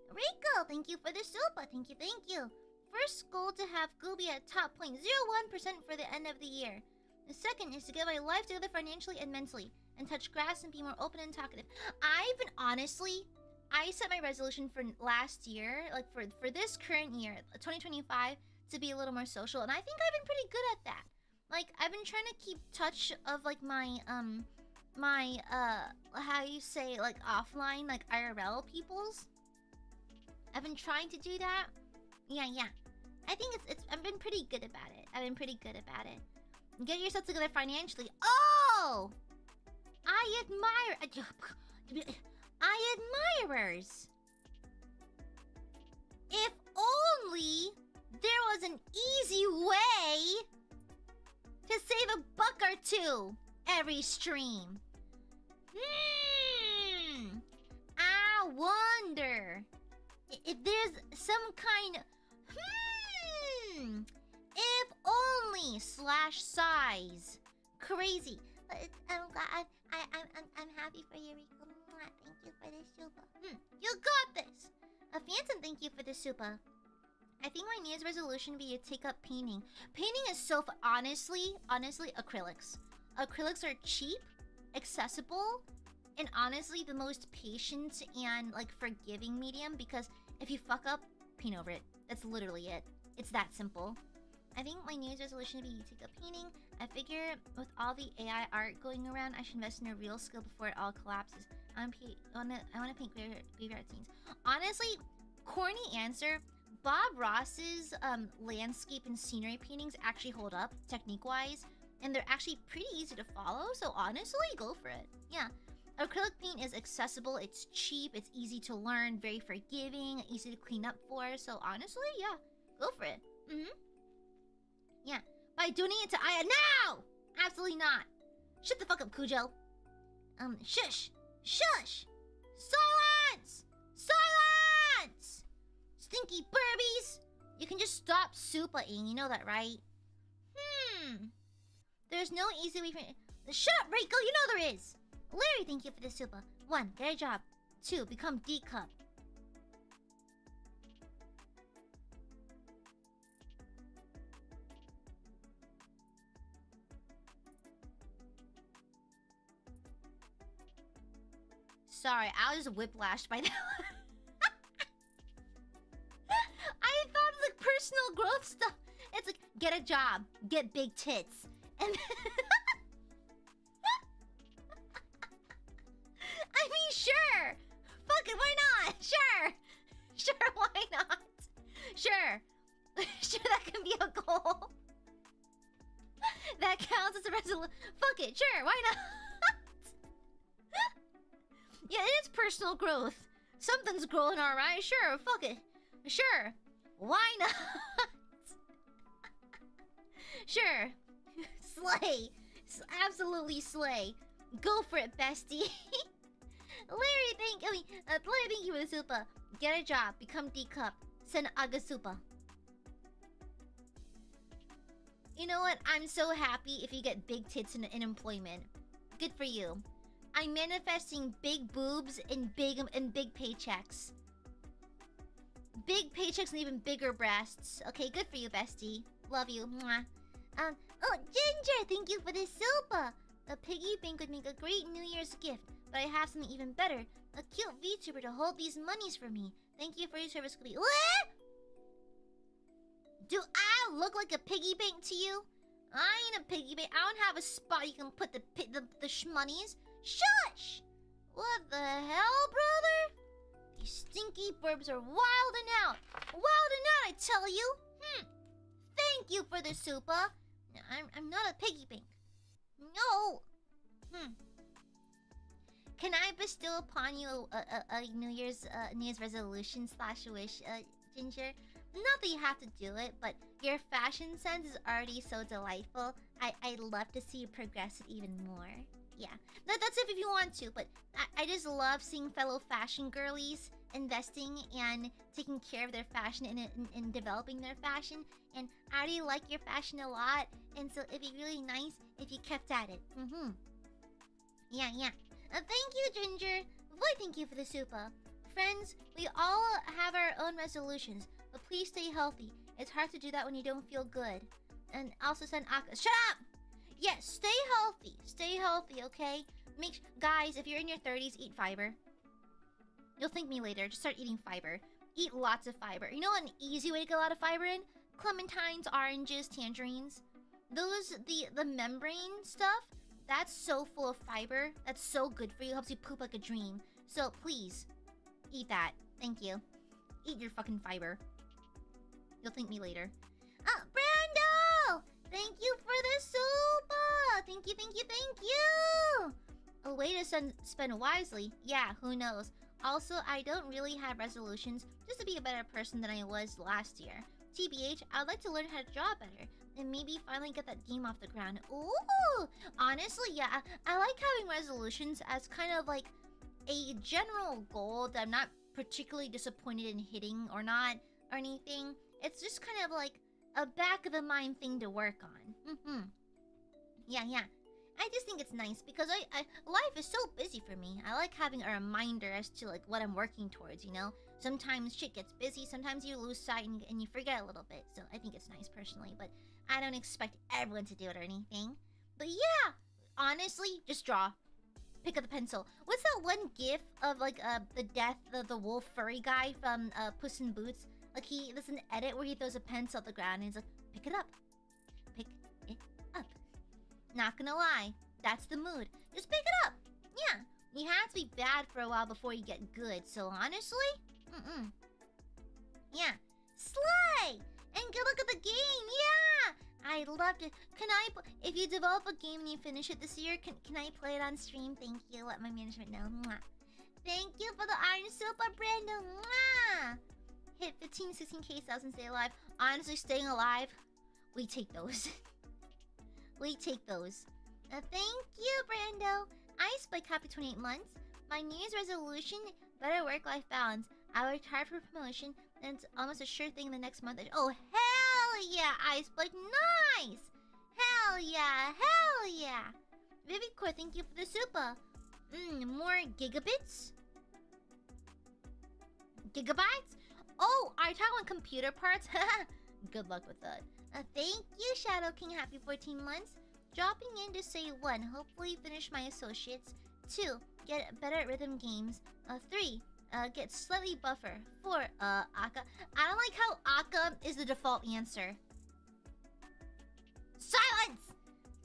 Rico, thank you for the super. Thank you. First goal to have Gooby at top 0.01% for the end of the year. The second is to get my life together financially and mentally, and touch grass and be more open and talkative. I've been honestly, I set my resolution for last year, like for this current year, 2025, to be a little more social, and I think I've been pretty good at that. Like, I've been trying to keep touch of like my how you say, like offline, like IRL peoples. I've been trying to do that. Yeah. I think I've been pretty good about it. Get yourself together financially. Oh! AiadMirers. If only there was an easy way to save a buck or two every stream. I wonder if there's some kind of... If only /size. Crazy. I'm happy for you, Rico. Thank you for the super. You got this. Phantom, thank you for the super. I think my New Year's resolution would be to take up painting. Painting is so honestly, acrylics. Acrylics are cheap, accessible, and honestly the most patient and like forgiving medium, because if you fuck up, paint over it. That's literally it. It's that simple. I think my New Year's resolution would be to take up painting. I figure with all the AI art going around, I should invest in a real skill before it all collapses. I want to paint graveyard scenes. Honestly, corny answer. Bob Ross's landscape and scenery paintings actually hold up technique-wise, and they're actually pretty easy to follow. So honestly, go for it. Yeah, acrylic paint is accessible. It's cheap. It's easy to learn. Very forgiving. Easy to clean up for. So honestly, yeah, go for it. Yeah. By donating it to Aya now! Absolutely not. Shut the fuck up, Cujo. Shush. Silence! Stinky burbies! You can just stop super-ing, you know that, right? There's no easy way for... Shut up, Rico, you know there is! Larry, thank you for the super. 1, get a job. 2, become D-cup. Sorry, I was whiplashed by that. I thought it was like personal growth stuff. It's like, get a job, get big tits. And I mean, sure. Fuck it, why not? Sure, why not? Sure, that can be a goal. That counts as a resolution. Fuck it, sure, why not? Yeah, it is personal growth. Something's growing, alright. Sure, fuck it. Sure. Why not? Sure. Slay. Absolutely slay. Go for it, bestie. Larry, thank you for the super. Get a job. Become D-cup. Send Aga super. You know what? I'm so happy if you get big tits in employment. Good for you. I'm manifesting big boobs and big paychecks. Big paychecks and even bigger breasts. Okay, good for you, bestie. Love you. Mwah. Oh, Ginger, thank you for the super. A piggy bank would make a great New Year's gift, but I have something even better. A cute VTuber to hold these monies for me. Thank you for your service, Scooby. What? Do I look like a piggy bank to you? I ain't a piggy bank. I don't have a spot you can put the shmonies. Shush! What the hell, brother? These stinky burbs are wildin' out. I tell you. Thank you for the super. I'm not a piggy bank. No. Can I bestow upon you a New Year's resolution / wish, Ginger? Not that you have to do it, but your fashion sense is already so delightful. I'd love to see you progress it even more. Yeah, that's if you want to, but I just love seeing fellow fashion girlies investing and taking care of their fashion and developing their fashion. And I already like your fashion a lot, and so it'd be really nice if you kept at it. Yeah. Thank you, Ginger. Boy, thank you for the super. Friends, we all have our own resolutions, but please stay healthy. It's hard to do that when you don't feel good. And also send Aka. Shut up! Yes, stay healthy. Stay healthy, okay? Guys, if you're in your 30s, eat fiber. You'll thank me later. Just start eating fiber. Eat lots of fiber. You know an easy way to get a lot of fiber in? Clementines, oranges, tangerines. The membrane stuff, that's so full of fiber. That's so good for you. Helps you poop like a dream. So please, eat that. Thank you. Eat your fucking fiber. You'll thank me later. Brando! Thank you for the super! Thank you, thank you, thank you! A way to spend wisely. Yeah, who knows? Also, I don't really have resolutions, just to be a better person than I was last year. TBH, I'd like to learn how to draw better, and maybe finally get that game off the ground. Ooh! Honestly, yeah, I like having resolutions as kind of like a general goal that I'm not particularly disappointed in hitting or not, or anything. It's just kind of like a back of the mind thing to work on. Yeah. I just think it's nice because life is so busy for me. I like having a reminder as to like what I'm working towards, you know? Sometimes shit gets busy, sometimes you lose sight and you forget a little bit. So I think it's nice personally, but I don't expect everyone to do it or anything. But yeah, honestly, just draw. Pick up the pencil. What's that one gif of like the wolf furry guy from Puss in Boots? Like there's an edit where he throws a pencil at the ground and he's like, pick it up. Pick it up. Not gonna lie, that's the mood. Just pick it up. Yeah, you have to be bad for a while before you get good. So honestly, yeah, slay and good luck at the game. Yeah, I loved it. If you develop a game and you finish it this year, can I play it on stream? Thank you. Let my management know. Mwah. Thank you for the iron super, Brandon. Mwah. Hit 15, 16K subs and stay alive. Honestly, staying alive, we take those. We take those. Thank you, Brando. Ice Spike, happy 28 months. My New Year's resolution, better work-life balance. I worked hard for promotion, and it's almost a sure thing in the next month. Oh, hell yeah, Ice Spike, nice! Hell yeah, hell yeah! Vivicore, thank you for the super. More gigabits? Gigabytes? Oh, are you talking about computer parts? Good luck with that. Thank you, Shadow King. Happy 14 months. Dropping in to say 1. Hopefully finish my associates. 2. Get better at rhythm games. 3. Get slightly buffer. 4. Akka. I don't like how Akka is the default answer. Silence!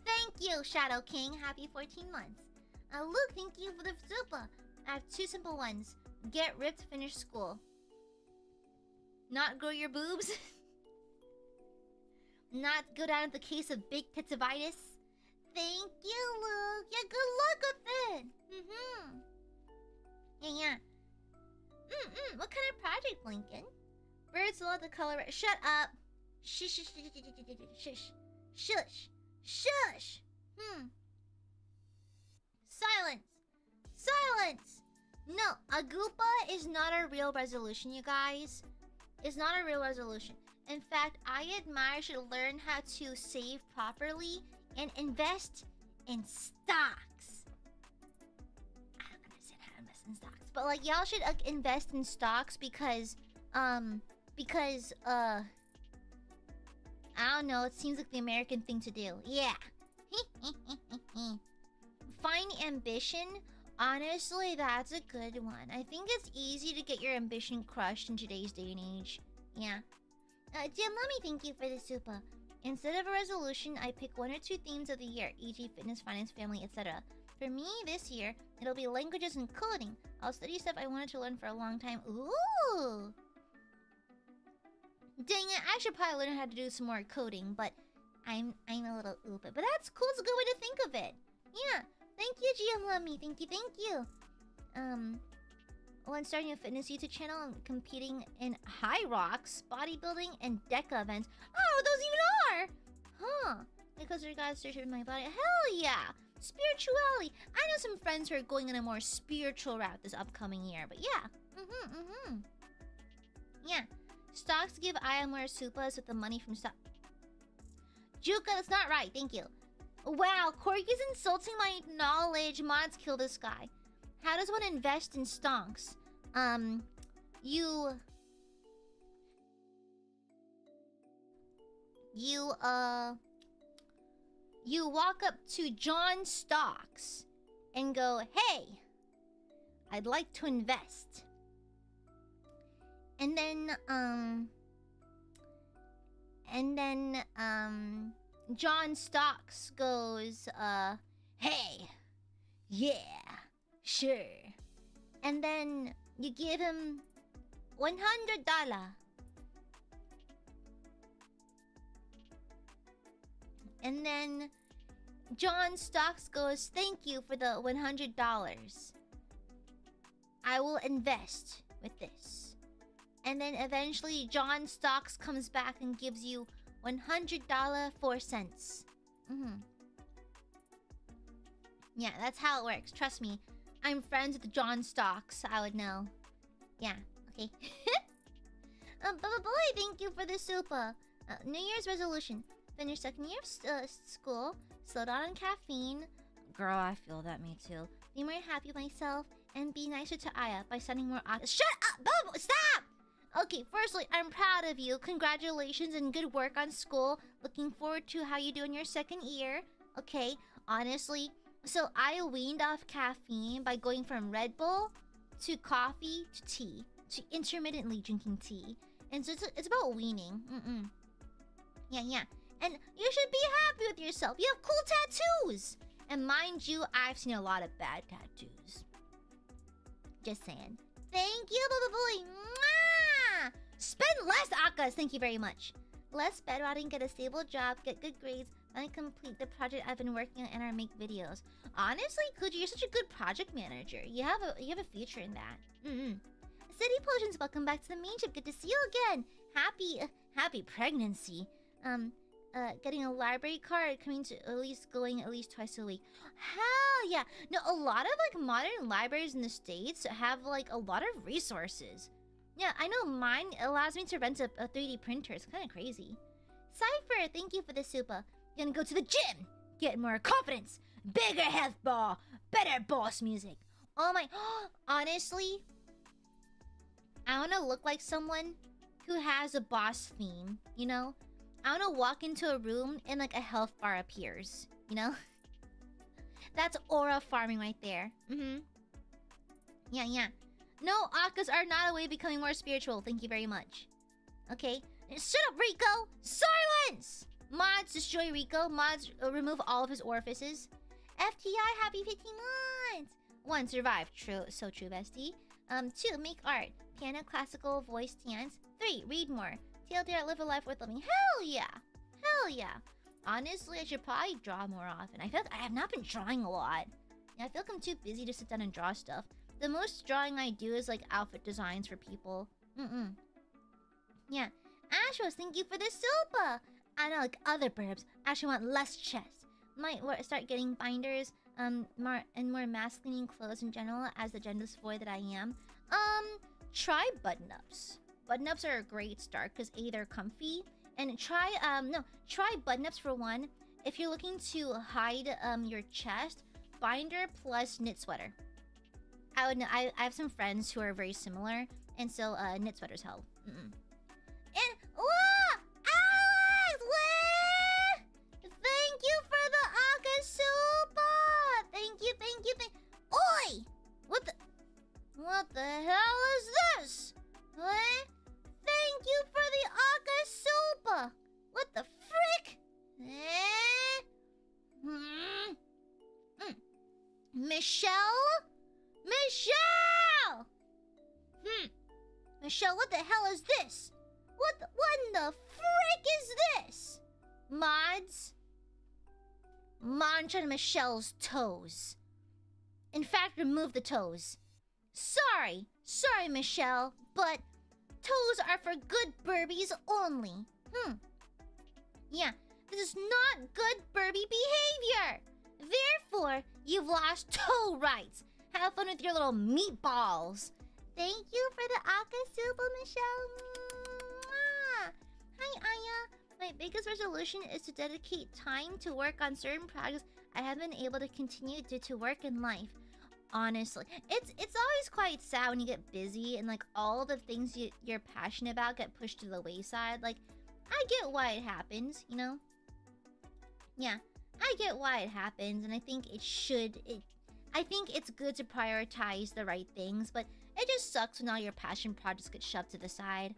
Thank you, Shadow King. Happy 14 months. Luke, thank you for the super. I have 2 simple ones. Get ripped, finish school. Not grow your boobs. Not go down in the case of big titivitis. Thank you, Luke. Yeah, good luck with it. Yeah. What kind of project, Lincoln? Birds love the color. Shut up. Shush. Silence. No, a Goopa is not a real resolution, you guys. It's not a real resolution. In fact, Aiadmirers should learn how to save properly and invest in stocks. I don't understand how to invest in stocks, but like y'all should invest in stocks because I don't know, it seems like the American thing to do. Yeah. Find ambition. Honestly, that's a good one. I think it's easy to get your ambition crushed in today's day and age. Yeah. Jim, let me thank you for the super. Instead of a resolution, I pick 1 or 2 themes of the year, e.g. fitness, finance, family, etc. For me, this year, it'll be languages and coding. I'll study stuff I wanted to learn for a long time. Ooh! Dang it, I should probably learn how to do some more coding, but I'm a little ooped. But that's cool, it's a good way to think of it. Yeah. Thank you, GM Lummy. Thank you. When starting a fitness YouTube channel, I'm competing in high rocks, bodybuilding, and DECA events. Oh, those even are! Huh. Because your guys search my body. Hell yeah! Spirituality. I know some friends who are going in a more spiritual route this upcoming year, but yeah. Yeah. Stocks give AiaAmareLIVE supas with the money from stock. Juka, that's not right. Thank you. Wow, Corky's insulting my knowledge. Mods, kill this guy. How does one invest in stonks? You you walk up to John Stocks and go, "Hey, I'd like to invest." And then John Stocks goes, "Hey, yeah, sure." And then you give him $100. And then John Stocks goes, "Thank you for the $100. I will invest with this." And then eventually John Stocks comes back and gives you $100 4 cents. Yeah, that's how it works. Trust me. I'm friends with John Stocks. I would know. Yeah, okay. Boy, thank you for the super. New Year's resolution. Finish second year of school. Slow down on caffeine. Girl, I feel that, me too. Be more happy with myself. And be nicer to Aya by sending more... Shut up! Bobo, stop! Okay, firstly, I'm proud of you. Congratulations and good work on school. Looking forward to how you do in your second year. Okay, honestly. So I weaned off caffeine by going from Red Bull to coffee to tea. To intermittently drinking tea. And so it's about weaning. Yeah. And you should be happy with yourself. You have cool tattoos. And mind you, I've seen a lot of bad tattoos. Just saying. Thank you, boy. Mwah! Spend less Akkas. Thank you very much. Less bedrotting, get a stable job, get good grades, and complete the project I've been working on and make videos. Honestly, Kuji, you're such a good project manager. You have a future in that. City Potions, welcome back to the main ship. Good to see you again. Happy pregnancy. Getting a library card, going at least twice a week. Hell yeah! No, a lot of like modern libraries in the States have like a lot of resources. Yeah, I know mine allows me to rent a 3D printer. It's kind of crazy. Cypher, thank you for the super. Gonna go to the gym, get more confidence, bigger health ball, better boss music. Oh my, honestly, I want to look like someone who has a boss theme, you know? I want to walk into a room and like a health bar appears, you know? That's aura farming right there. Yeah. No, Akkas are not a way of becoming more spiritual. Thank you very much. Okay. Shut up, Rico! Silence! Mods destroy Rico. Mods remove all of his orifices. FTI, happy 15 months! 1. Survive. True. So true, bestie. 2. Make art. Piano, classical, voice, dance. 3. Read more. TLDR, live a life worth living. Hell yeah! Honestly, I should probably draw more often. I feel like I have not been drawing a lot. Yeah, I feel like I'm too busy to sit down and draw stuff. The most drawing I do is like outfit designs for people. Yeah. Ashros, thank you for the sopa! I know, like other burbs actually want less chest. Might start getting binders, more masculine clothes in general as the genderless boy that I am. Try button-ups. Button-ups are a great start because A, they're comfy. And try button-ups for one. If you're looking to hide your chest, binder plus knit sweater. I have some friends who are very similar, and so knit sweaters help. And Alex! Thank you for the Akasupa! Thank you. Oi! What the hell is this? What? Thank you for the Akasupa! What the frick? Michelle? Michelle, what the hell is this? What in the frick is this? Mods? Munch on Michelle's toes. In fact, remove the toes. Sorry, Michelle, but toes are for good burbies only. Yeah, this is not good Burby behavior. Therefore, you've lost toe rights. Have fun with your little meatballs. Thank you for the Akasupa, Michelle. Mwah. Hi, Aya. My biggest resolution is to dedicate time to work on certain projects I haven't been able to continue due to work and life. Honestly, it's always quite sad when you get busy and like all the things you're passionate about get pushed to the wayside. Like, I get why it happens, you know? Yeah. I get why it happens, and I think it should. I think it's good to prioritize the right things, but it just sucks when all your passion projects get shoved to the side.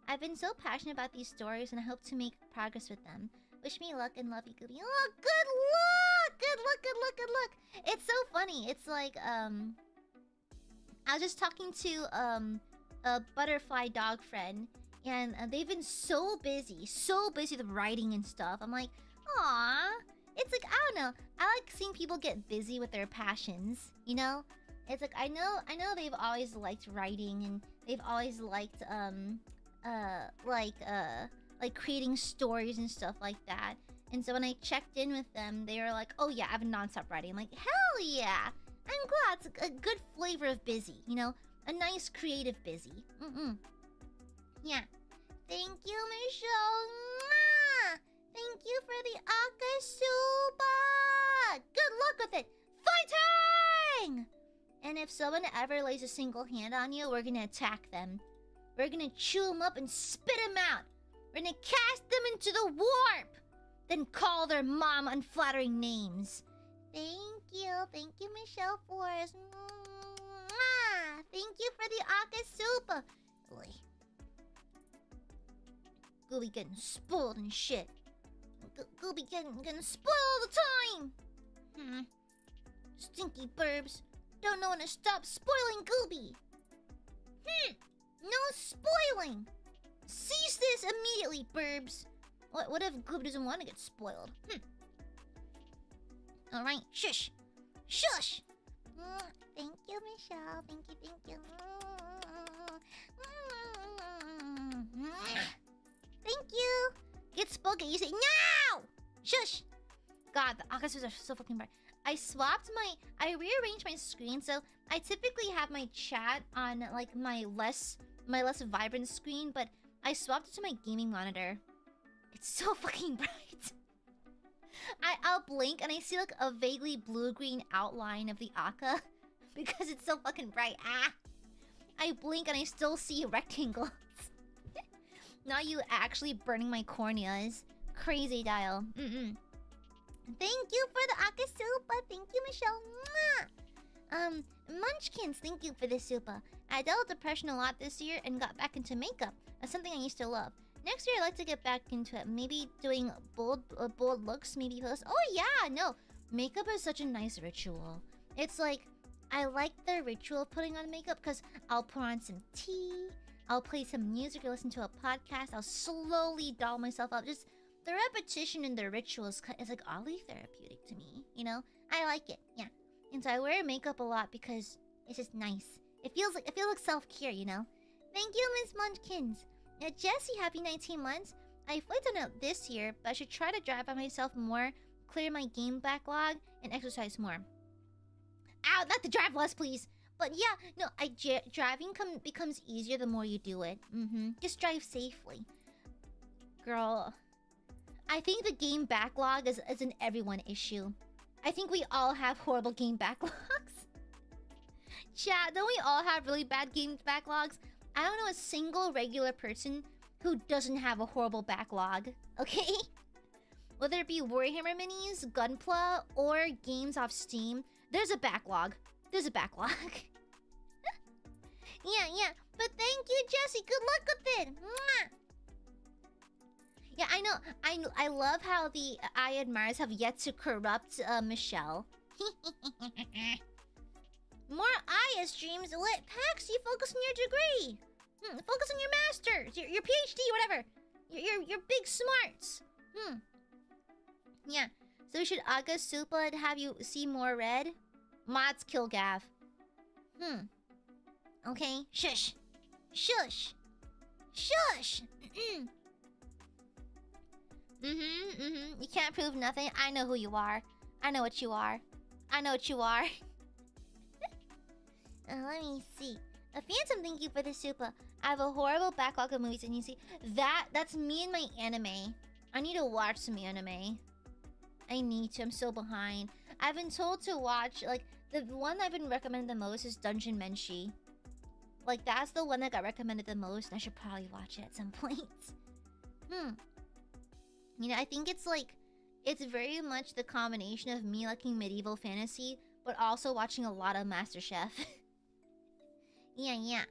I've been so passionate about these stories, and I hope to make progress with them. Wish me luck and love you, Gooby. Oh, good luck! Good luck, good luck, good luck! It's so funny. It's like, I was just talking to, a butterfly dog friend, and they've been so busy with writing and stuff. I'm like, aw. It's like, I don't know. I like seeing people get busy with their passions, you know? It's like, I know they've always liked writing, and they've always liked, like creating stories and stuff like that. And so when I checked in with them, they were like, oh yeah, I've been nonstop writing. I'm like, hell yeah! I'm glad. It's a good flavor of busy, you know? A nice creative busy. Yeah. Thank you, Michelle. Mwah! Thank you for the Akasuba! Good luck with it! Fighting! And if someone ever lays a single hand on you, we're gonna attack them. We're gonna chew them up and spit them out. We're gonna cast them into the warp! Then call their mom unflattering names. Thank you, Michelle Forrest. Mwah! Thank you for the Akasuba. Oy. Gooby getting spoiled and shit. Gooby getting spoiled all the time. Stinky burbs. Don't know when to stop spoiling Gooby. No spoiling. Cease this immediately, burbs. What if Gooby doesn't want to get spoiled? Alright, shush. Shush. Thank you, Michelle. Thank you. Thank you. Get spoiled, you say no! Shush! God, the Akasus are so fucking bright. I rearranged my screen, so I typically have my chat on like my less vibrant screen, but I swapped it to my gaming monitor. It's so fucking bright. I'll blink and I see like a vaguely blue-green outline of the Aka because it's so fucking bright. I blink and I still see rectangles. Now you actually burning my corneas. Crazy dial. Thank you for the Akasupa. Thank you, Michelle. Mwah! Munchkins, thank you for the super. I dealt with depression a lot this year and got back into makeup. That's something I used to love. Next year, I'd like to get back into it. Maybe doing bold looks, maybe post. Oh yeah, no. Makeup is such a nice ritual. It's like, I like the ritual of putting on makeup because I'll pour on some tea. I'll play some music or listen to a podcast. I'll slowly doll myself up. Just the repetition in the rituals is like oddly therapeutic to me, you know? I like it, yeah. And so I wear makeup a lot because it's just nice. It feels like self-care, you know? Thank you, Miss Munchkins. Jessie, happy 19 months. I flipped on it this year, but I should try to drive by myself more, clear my game backlog, and exercise more. Ow, not to drive less, please. But yeah, no, driving becomes easier the more you do it. Just drive safely. Girl, I think the game backlog is an everyone issue. I think we all have horrible game backlogs. Chat, don't we all have really bad game backlogs? I don't know a single regular person who doesn't have a horrible backlog, okay? Whether it be Warhammer Minis, Gunpla, or games off Steam, there's a backlog. There's a backlog. Yeah. But thank you, Jessie. Good luck with it. Mwah! Yeah, I know. I love how the Aiadmirers have yet to corrupt Michelle. More Aya streams. Let Pax, you focus on your degree. Focus on your masters, your PhD, whatever. Your big smarts. Yeah. So we should Aga Supa and have you see more red? Mods kill Gav. Okay. Shush. Shush. Shush. You can't prove nothing. I know who you are. I know what you are. I know what you are. Let me see. A Phantom, thank you for the super. I have a horrible backlog of movies, and you see that's me and my anime. I need to watch some anime. I need to. I'm so behind. I've been told to watch, like, the one I've been recommended the most is Dungeon Menshi. Like, that's the one that got recommended the most, and I should probably watch it at some point. You know, I think it's like, It's very much the combination of me liking medieval fantasy, but also watching a lot of MasterChef. Yeah.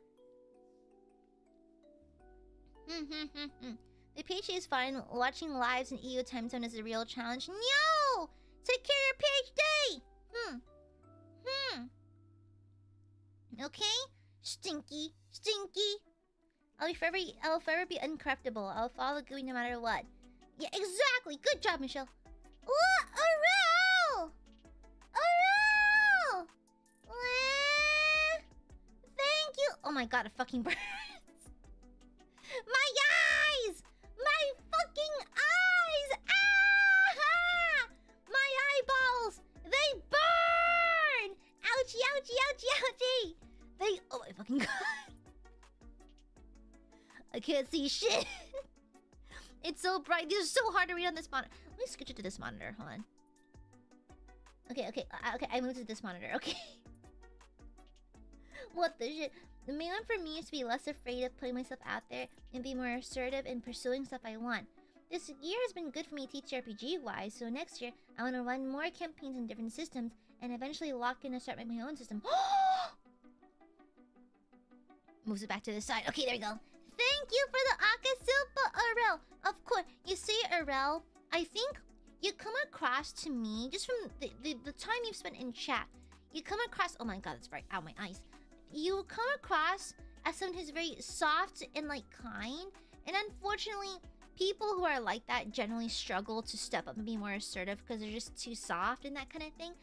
The PhD is fine. Watching lives in EU time zone is a real challenge. No! Take care of your PhD! Okay? Stinky. I'll forever be uncorruptible. I'll follow Gooey no matter what. Yeah, exactly! Good job, Michelle! Aurel! Thank you! Oh my god, a fucking bird. My eyes! My fucking eyes! Ah! My eyeballs! They burn! Ouchie! Oh my fucking god. I can't see shit. It's so bright. These are so hard to read on this monitor. Let me switch it to this monitor. Hold on. Okay. I moved to this monitor. Okay. What the shit? The main one for me is to be less afraid of putting myself out there and be more assertive in pursuing stuff I want. This year has been good for me TTRPG-wise, so next year I want to run more campaigns in different systems and eventually lock in and start my own system. Moves it back to the side. Okay, there we go. Thank you for the Akasupa, Aurel. Of course. You see, Aurel, I think you come across to me, just from the time you've spent in chat, you come across... Oh my god, that's bright. Ow, my eyes. You come across as someone who's very soft and, like, kind. And unfortunately, people who are like that generally struggle to step up and be more assertive because they're just too soft and that kind of thing.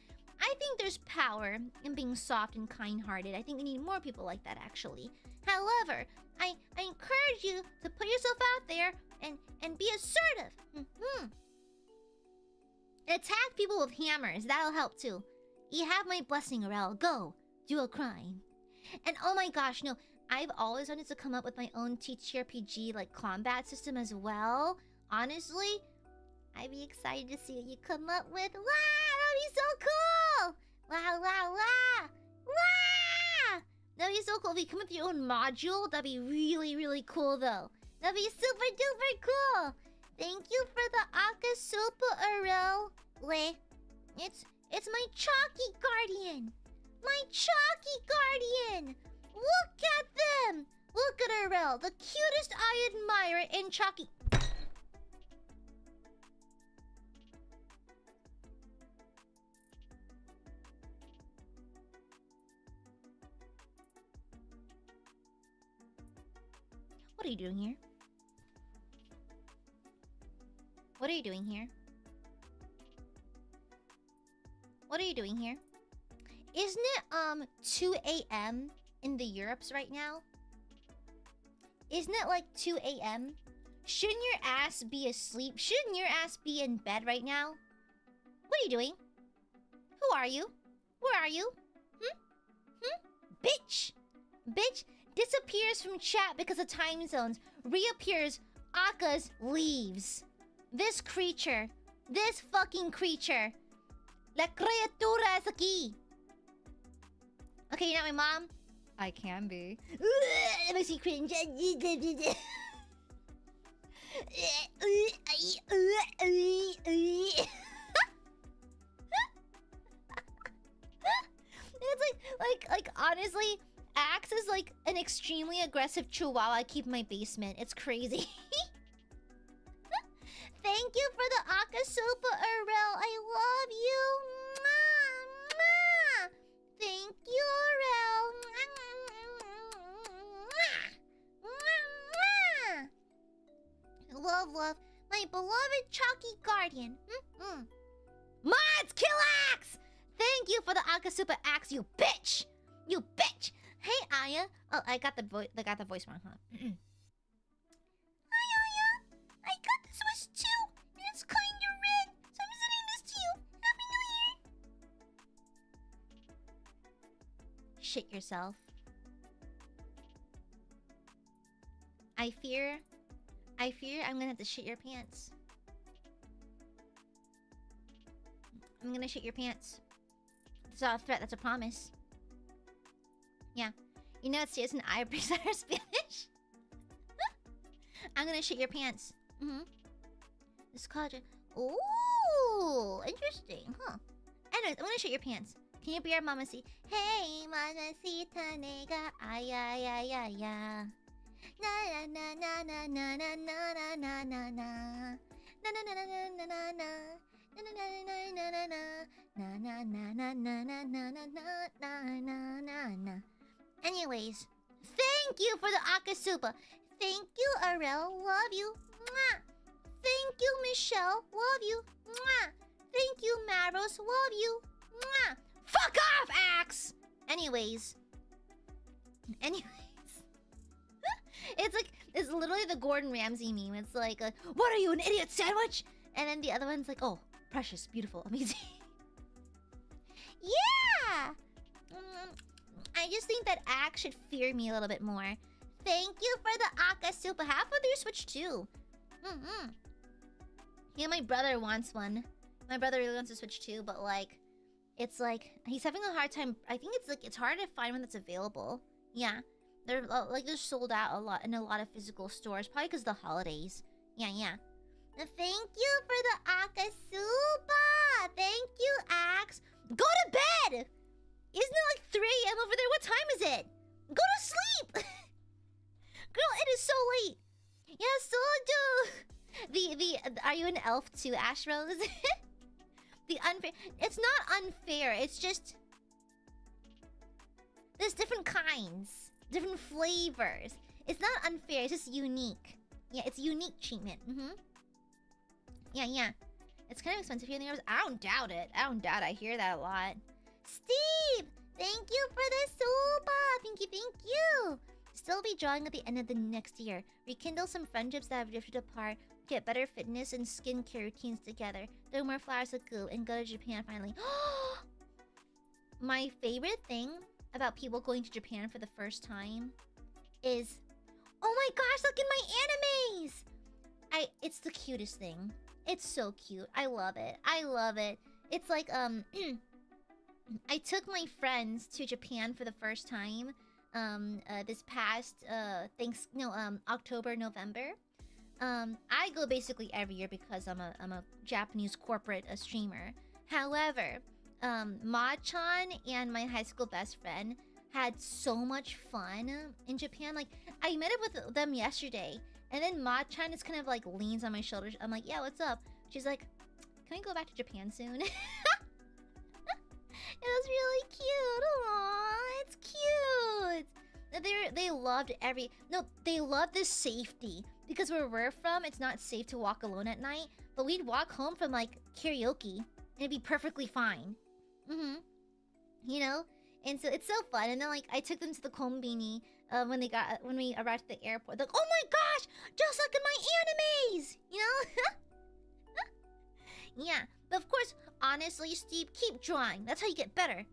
I think there's power in being soft and kind-hearted. I think we need more people like that, actually. However, I encourage you to put yourself out there and be assertive. Attack people with hammers. That'll help, too. You have my blessing, Aurel. Go. Do a crime. And oh my gosh, no. I've always wanted to come up with my own TTRPG, like, combat system as well. Honestly, I'd be excited to see what you come up with. Wow, that'd be so cool! Wow! That'd be so cool. If you come up with your own module, that'd be really, really cool, though. That'd be super duper cool. Thank you for the Akasupa, Aurel. It's my Chalky Guardian. My Chalky Guardian. Look at them. Look at Aurel, the cutest Aiadmirer in Chalky. What are you doing here? What are you doing here? What are you doing here? Isn't it 2 a.m. in the Europes right now? Isn't it like 2 a.m.? Shouldn't your ass be asleep? Shouldn't your ass be in bed right now? What are you doing? Who are you? Where are you? Bitch! Bitch disappears from chat because of time zones. Reappears. Aka's leaves. This creature. This fucking creature. La criatura es aquí. Okay, you're not my mom? I can be. That makes me cringe. It's like honestly, Axe is like an extremely aggressive chihuahua I keep in my basement. It's crazy. Thank you for the Akasupa, Aurel. I love you. Mwah, mwah. Thank you, Aurel. Mwah, mwah, mwah. Love. My beloved Chalky Guardian. Mods, kill Axe! Thank you for the Akasupa, Axe, you bitch! You bitch! Hey, Aya. Oh, I got the voice wrong, huh? Hi, Aya. I got this wish too, and it's kinda red, so I'm sending this to you. Happy New Year! Shit yourself. I fear I'm gonna have to shit your pants. I'm gonna shit your pants. It's not a threat, that's a promise. Yeah. You know it's just an eye breather Spanish. I'm gonna shit your pants. This cauldron. Ooh! Ooh, interesting, huh? Anyways, I'm gonna show your pants. Can you be our mamacita? Hey, mamacita, nega, ay, ay, ay, ay, ay. Na na na na na na na na na na na. Na na na na na na na na. Na na na na na na na. Na na na na na na na na na na na na. Anyways, thank you for the akasupa. Thank you, Arel. Love you. Mwah. Thank you, Michelle. Love you. Mwah. Thank you, Maros. Love you. Mwah. Fuck off, Axe! Anyways. It's like, it's literally the Gordon Ramsay meme. It's like, what are you, an idiot sandwich? And then the other one's like, oh, precious, beautiful, amazing. Yeah! I just think that Axe should fear me a little bit more. Thank you for the akasupa. Half of your Switch too. Yeah, my brother wants one. My brother really wants a Switch too, but like, it's like he's having a hard time. I think it's like it's hard to find one that's available. Yeah, they're sold out a lot in a lot of physical stores, probably because of the holidays. Yeah. And thank you for the akasupa. Thank you, Axe. Go to bed. Isn't it like 3 a.m. over there? What time is it? Go to sleep. Girl, it is so late. Yeah, so do. Are you an elf too, Ash Rose? The unfair. It's not unfair. It's just there's different kinds, different flavors. It's not unfair. It's just unique. Yeah, it's unique treatment. Yeah. It's kind of expensive here in the US. I don't doubt it. I hear that a lot. Steve, thank you for the soba. Thank you. Still be drawing at the end of the next year. Rekindle some friendships that have drifted apart. Get better fitness and skincare routines together. Throw more flowers at Goo and go to Japan finally. My favorite thing about people going to Japan for the first time is, oh my gosh, look at my animes! It's the cutest thing. It's so cute. I love it. It's like I took my friends to Japan for the first time this past October, November. I go basically every year because I'm a Japanese corporate streamer. However, Ma-chan and my high school best friend had so much fun in Japan. Like, I met up with them yesterday, and then Ma-chan just kind of like leans on my shoulders. I'm like, yeah, what's up? She's like, can we go back to Japan soon? It was really cute. Aww, it's cute. They loved they loved the safety. Because where we're from, it's not safe to walk alone at night. But we'd walk home from like karaoke and it'd be perfectly fine. You know? And so it's so fun. And then like I took them to the Konbini when we arrived at the airport. Like, oh my gosh, just look at my animes! You know? Yeah. But of course, honestly, Steve, keep drawing. That's how you get better.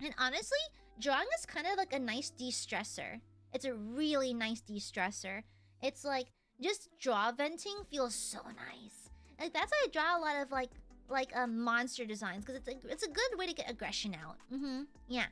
And honestly, drawing is kind of like a nice de-stressor. It's a really nice de-stressor. It's like, just draw venting feels so nice. Like, that's why I draw a lot of like monster designs, because it's a good way to get aggression out. Yeah.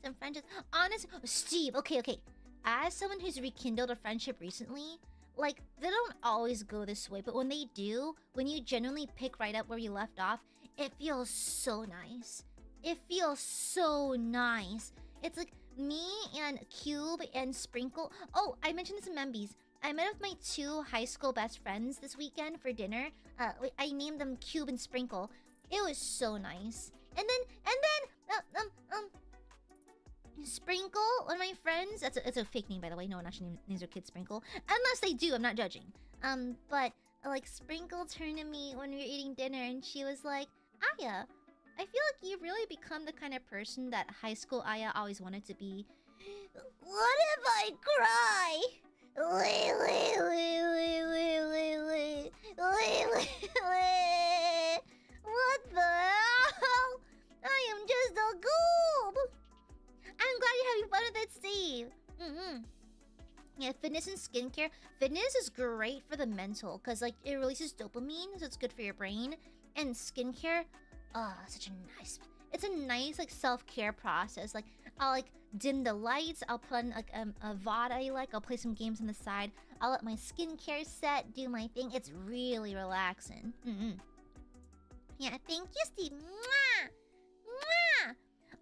Some friendships. Honest, Steve. Okay. As someone who's rekindled a friendship recently, like, they don't always go this way, but when they do, when you genuinely pick right up where you left off, it feels so nice. It feels so nice. It's like me and Cube and Sprinkle. Oh, I mentioned this in Membies. I met with my 2 high school best friends this weekend for dinner. I named them Cube and Sprinkle. It was so nice. And then Sprinkle, one of my friends. It's a fake name, by the way. No one actually names their kid Sprinkle, unless they do. I'm not judging. But like Sprinkle turned to me when we were eating dinner, and she was like, "Aya, I feel like you've really become the kind of person that high school Aya always wanted to be." What if I cry? What the hell? I am just a goob. I'm glad you're having fun with it, Steve. Yeah, fitness and skincare. Fitness is great for the mental, because like it releases dopamine, so it's good for your brain. And skincare, it's a nice like self-care process. Like, I'll like dim the lights, I'll put on like a VOD I like, I'll play some games on the side, I'll let my skincare set, do my thing. It's really relaxing. Yeah, thank you, Steve. Mwah! Mwah!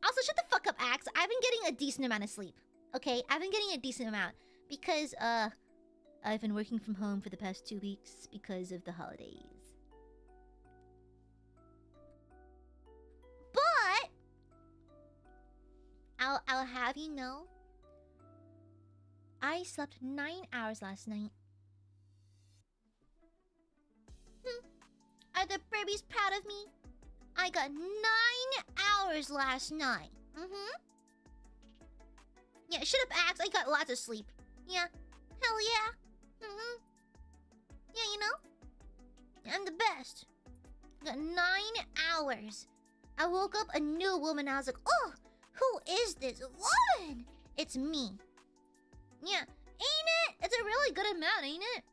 Also, shut the fuck up, Axe. I've been getting a decent amount of sleep. Okay, I've been getting a decent amount because I've been working from home for the past 2 weeks because of the holidays. But I'll have you know, I slept 9 hours last night. Are the Burbies proud of me? I got 9 hours last night. Yeah, shut up, Axe. I got lots of sleep. Yeah. Hell yeah. Yeah, you know? I'm the best. Got 9 hours. I woke up a new woman. I was like, oh, who is this woman? It's me. Yeah. Ain't it? It's a really good amount, ain't it?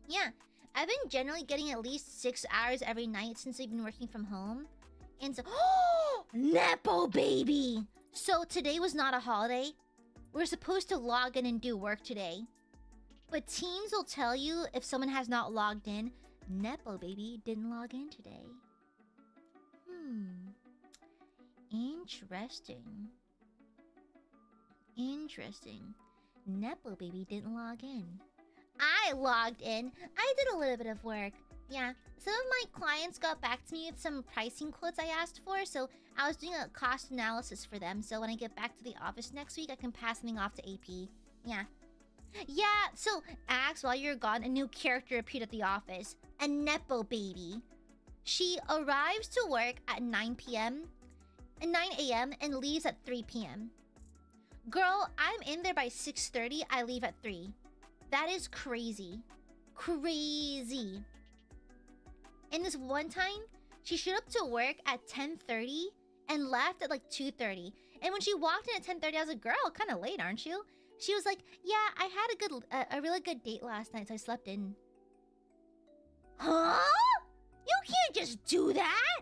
Yeah. I've been generally getting at least 6 hours every night since I've been working from home. And so, oh, Nepo baby! So today was not a holiday. We're supposed to log in and do work today. But teams will tell you if someone has not logged in, Nepo baby didn't log in today. Interesting. Interesting. Nepo baby didn't log in. I logged in. I did a little bit of work. Yeah. Some of my clients got back to me with some pricing quotes I asked for, so I was doing a cost analysis for them, so when I get back to the office next week, I can pass something off to AP. Yeah. Yeah, so, Axe, while you're gone, a new character appeared at the office. A Nepo baby. She arrives to work at 9 p.m. and 9 a.m. and leaves at 3 p.m. Girl, I'm in there by 6:30, I leave at 3. That is crazy. Crazy. And this one time, she showed up to work at 10:30 and left at like 2:30. And when she walked in at 10:30, I was like, girl, kind of late, aren't you? She was like, yeah, I had a really good date last night, so I slept in. Huh? You can't just do that!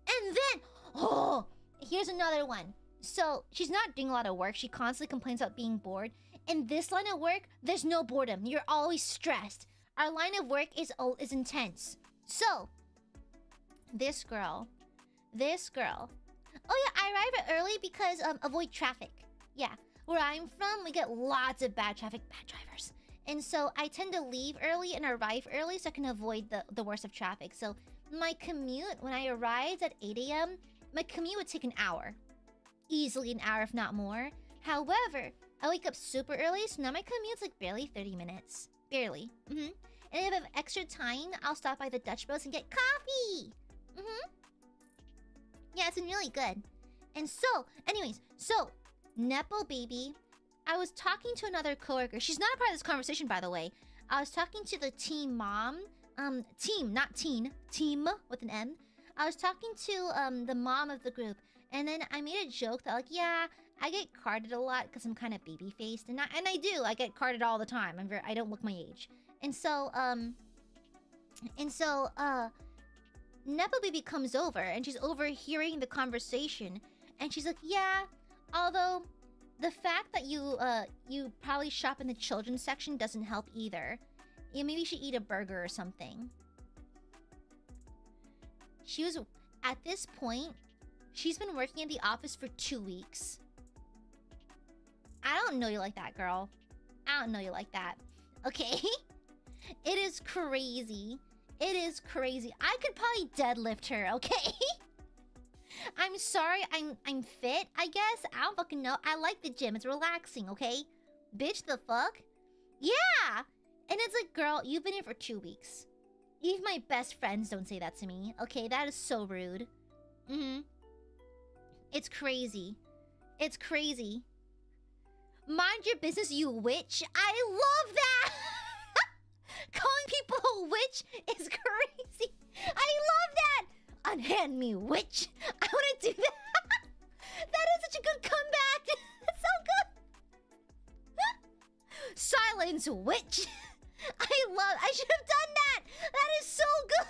And then, oh, here's another one. So, she's not doing a lot of work. She constantly complains about being bored. In this line of work, there's no boredom. You're always stressed. Our line of work is intense. So, this girl. Oh yeah, I arrive early because avoid traffic. Yeah, where I'm from, we get lots of bad traffic, bad drivers. And so I tend to leave early and arrive early so I can avoid the worst of traffic. So my commute, when I arrived at 8 a.m., my commute would take an hour. Easily an hour, if not more. However, I wake up super early, so now my commute's like barely 30 minutes. Barely. And if I have extra time, I'll stop by the Dutch Bros and get coffee. Yeah, it's been really good. And so, anyways, Nepo baby, I was talking to another coworker. She's not a part of this conversation, by the way. I was talking to the team mom. Team, not teen. Team with an M. I was talking to the mom of the group. And then I made a joke that, like, yeah, I get carded a lot because I'm kind of baby-faced. And I do. I get carded all the time. I don't look my age. And so, Nepo baby comes over and she's overhearing the conversation. And she's like, yeah, although the fact that you probably shop in the children's section doesn't help either. Yeah, maybe you should eat a burger or something. She was, at this point, she's been working at the office for 2 weeks. I don't know you like that, girl. I don't know you like that. Okay? It is crazy. It is crazy. I could probably deadlift her, okay? I'm sorry, I'm fit, I guess. I don't fucking know. I like the gym. It's relaxing, okay? Bitch, the fuck? Yeah! And it's like, girl, you've been here for 2 weeks. Even my best friends don't say that to me. Okay, that is so rude. It's crazy. It's crazy. Mind your business, you witch. I love that! Calling people a witch is crazy. I love that! Unhand me, witch. I want to do that. That is such a good comeback. That's so good. Silence, witch. I should have done that. That is so good.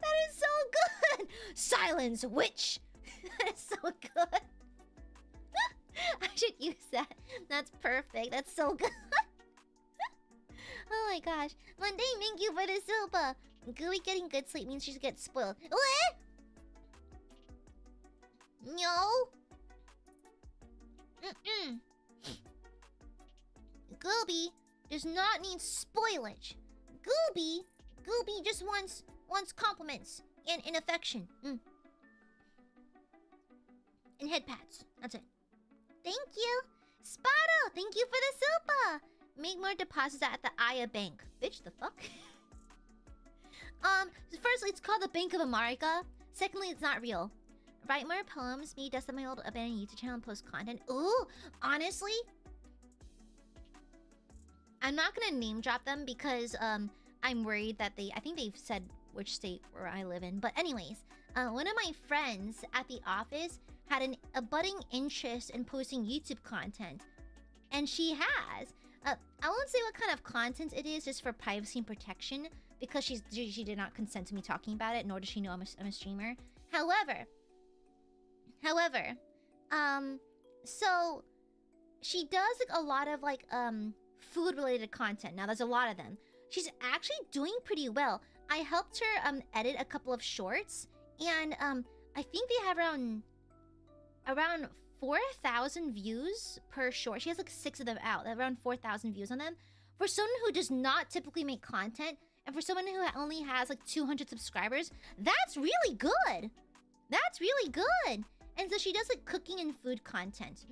That is so good. Silence, witch. That is so good. I should use that. That's perfect. That's so good. Oh my gosh. Mundane, thank you for the silver. Gooey getting good sleep means she gets spoiled. What? No. Gooby does not need spoilage. Gooby just wants compliments and affection. And head pats. That's it. Thank you. Spado, thank you for the super. Make more deposits at the Aya Bank. Bitch, the fuck? Firstly, it's called the Bank of America. Secondly, it's not real. Write more poems. Me dust up my old abandoned YouTube channel and post content. Ooh, honestly, I'm not gonna name drop them because I'm worried that I think they've said which state where I live in. But anyways, one of my friends at the office had a budding interest in posting YouTube content, and she has. I won't say what kind of content it is, just for privacy and protection, because she did not consent to me talking about it, nor does she know I'm a streamer. However, so she does like a lot of like food related content. Now there's a lot of them. She's actually doing pretty well. I helped her edit a couple of shorts, and I think they have around 4,000 views per short. She has like 6 of them out. Around 4,000 views on them. For someone who does not typically make content, and for someone who only has like 200 subscribers, that's really good. That's really good. And so she does like cooking and food content.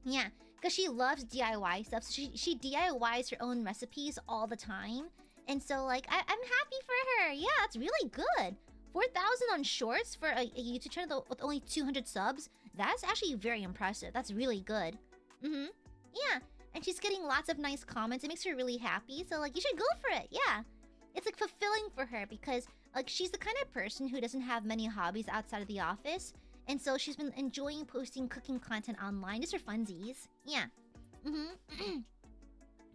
Yeah, because she loves DIY stuff. So she DIYs her own recipes all the time. And so like I'm happy for her. Yeah, it's really good. 4,000 on shorts for a YouTube channel with only 200 subs. That's actually very impressive. That's really good. Yeah, and she's getting lots of nice comments. It makes her really happy. So like you should go for it. Yeah, it's like fulfilling for her because like she's the kind of person who doesn't have many hobbies outside of the office. And so she's been enjoying posting cooking content online just for funsies. Yeah.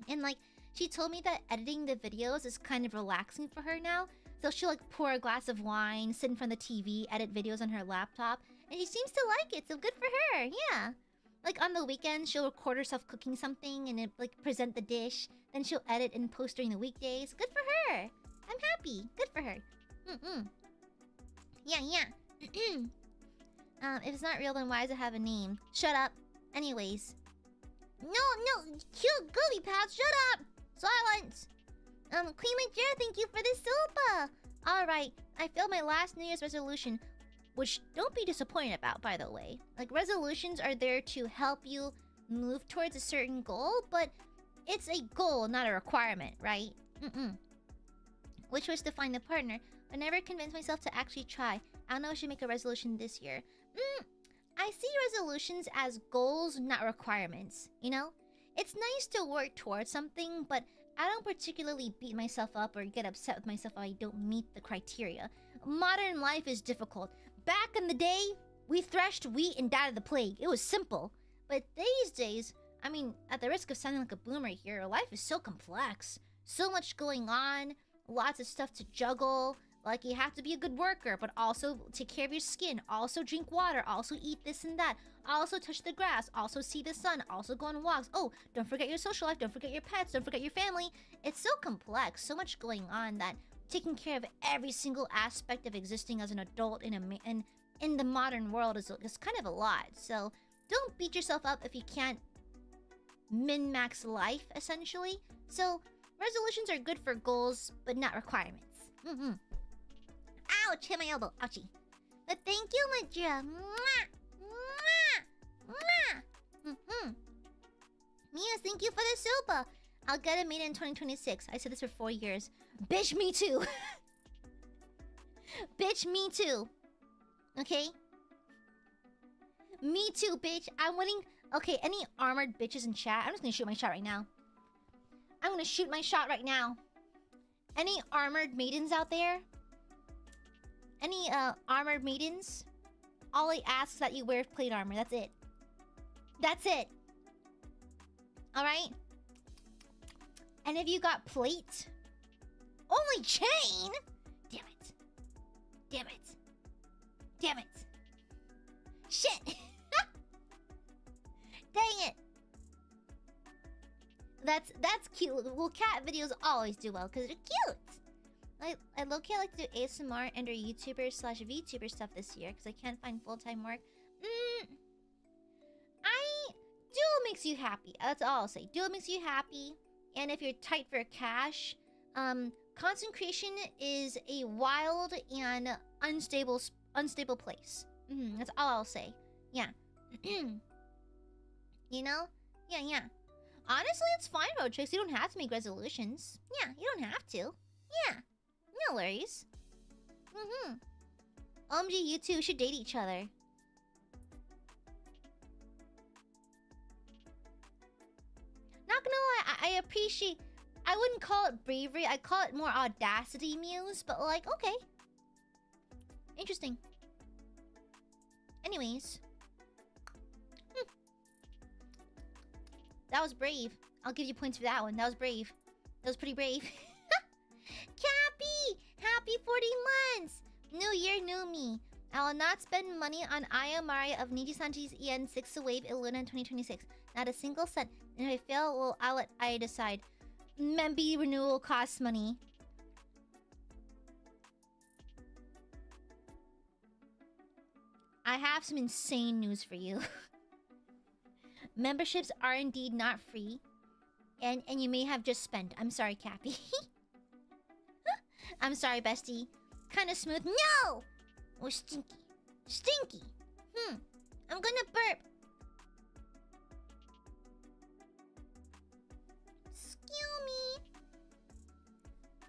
And like she told me that editing the videos is kind of relaxing for her now. So she'll like pour a glass of wine, sit in front of the TV, edit videos on her laptop, and she seems to like it. So good for her. Yeah. Like on the weekends, she'll record herself cooking something and it, like present the dish. Then she'll edit and post during the weekdays. Good for her. I'm happy. Good for her. Yeah. If it's not real, then why does it have a name? Shut up. Anyways. No. Cute Gooby Pals, shut up. Silence. Queen Major, thank you for the super. Alright, I failed my last New Year's resolution, which don't be disappointed about, by the way. Like, resolutions are there to help you move towards a certain goal, but it's a goal, not a requirement, right? Which was to find a partner, but never convinced myself to actually try. I don't know if I should make a resolution this year. I see resolutions as goals, not requirements, you know? It's nice to work towards something, but I don't particularly beat myself up or get upset with myself if I don't meet the criteria. Modern life is difficult. Back in the day, we threshed wheat and died of the plague. It was simple. But these days, I mean, at the risk of sounding like a boomer here, life is so complex. So much going on, lots of stuff to juggle. Like, you have to be a good worker, but also take care of your skin. Also drink water. Also eat this and that. Also touch the grass. Also see the sun. Also go on walks. Oh, don't forget your social life. Don't forget your pets. Don't forget your family. It's so complex. So much going on that taking care of every single aspect of existing as an adult in the modern world is kind of a lot. So don't beat yourself up if you can't min-max life, essentially. So resolutions are good for goals, but not requirements. Ouch! Hit my elbow. Ouchie. But thank you, Madra. Mias, thank you for the super. I'll get it made in 2026. I said this for 4 years. Bitch, me too. Bitch, me too. Okay? Me too, bitch. I'm winning. Okay, any armored bitches in chat? I'm just gonna shoot my shot right now. I'm gonna shoot my shot right now. Any armored maidens out there? Any armored maidens? All I ask is that you wear plate armor. That's it. That's it. Alright? And if you got plate... Only chain? Damn it. Damn it. Damn it. Shit! Dang it. That's cute. Well, cat videos always do well because they're cute. I low-key like to do ASMR and or YouTuber/VTuber stuff this year because I can't find full-time work. Duo makes you happy. That's all I'll say. Duo makes you happy, and if you're tight for cash, content creation is a wild and unstable place. That's all I'll say. Yeah. You know? Yeah. Honestly, it's fine, road tricks. You don't have to make resolutions. Yeah, you don't have to. Yeah. No worries. OMG, you two should date each other. Not gonna lie, I appreciate... I wouldn't call it bravery. I'd call it more audacity, Muse. But like, okay. Interesting. Anyways. That was brave. I'll give you points for that one. That was brave. That was pretty brave. Cappy! Happy 40 months! New year, new me. I will not spend money on AiaAmare of Nijisanji's EN6 to wave ILUNA in 2026. Not a single cent. And if I fail, well, I'll let Aya decide. Memby renewal costs money. I have some insane news for you. Memberships are indeed not free. And you may have just spent. I'm sorry, Cappy. I'm sorry, bestie. Kinda smooth. No! Oh, stinky. Stinky. I'm gonna burp. Excuse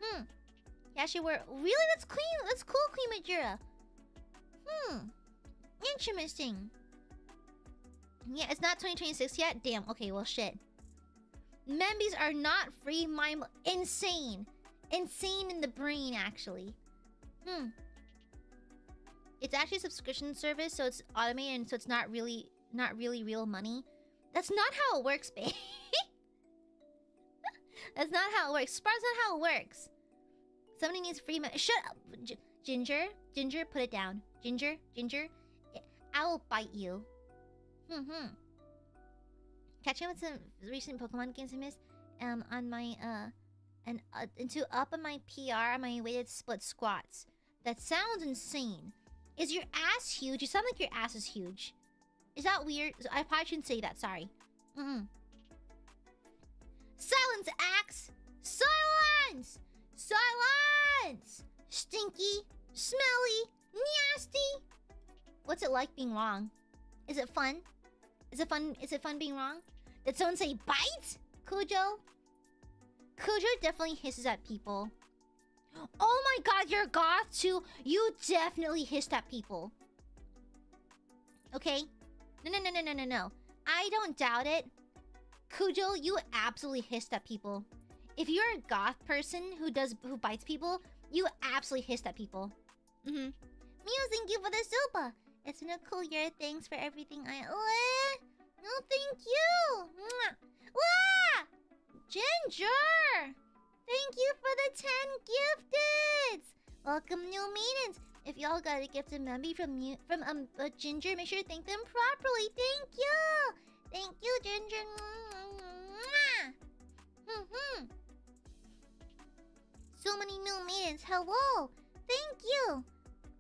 me. Yeah, she were... Really? That's clean. That's cool, Queen Majura. Interesting. Yeah, it's not 2026 yet? Damn. Okay, well, shit. Membies are not free. Insane. Insane in the brain, actually. It's actually a subscription service, so it's automated, and so it's not really real money. That's not how it works, babe. That's not how it works. Spar's not how it works. Somebody needs free money. Shut up, Ginger. Ginger, put it down. Ginger. I will bite you. Catching up with some recent Pokemon games I missed. On my and to up on my PR on my weighted split squats. That sounds insane. Is your ass huge? You sound like your ass is huge. Is that weird? I probably shouldn't say that. Sorry. Silence, Axe! Silence! Silence! Stinky, smelly, nasty. What's it like being wrong? Is it fun? Is it fun being wrong? Did someone say bite? Cujo? Cujo definitely hisses at people. Oh my god, you're goth too? You definitely hissed at people. Okay? No. I don't doubt it. Cujo, you absolutely hissed at people. If you're a goth person who bites people, you absolutely hissed at people. Mew, thank you for the super. It's been a cool year. Thanks for everything. No, thank you. Wah! Ginger! Thank you for the 10 gifteds. Welcome, new maidens. If y'all got a gifted memby from Ginger, make sure to thank them properly. Thank you. Thank you, Ginger. So many new maidens. Hello. Thank you.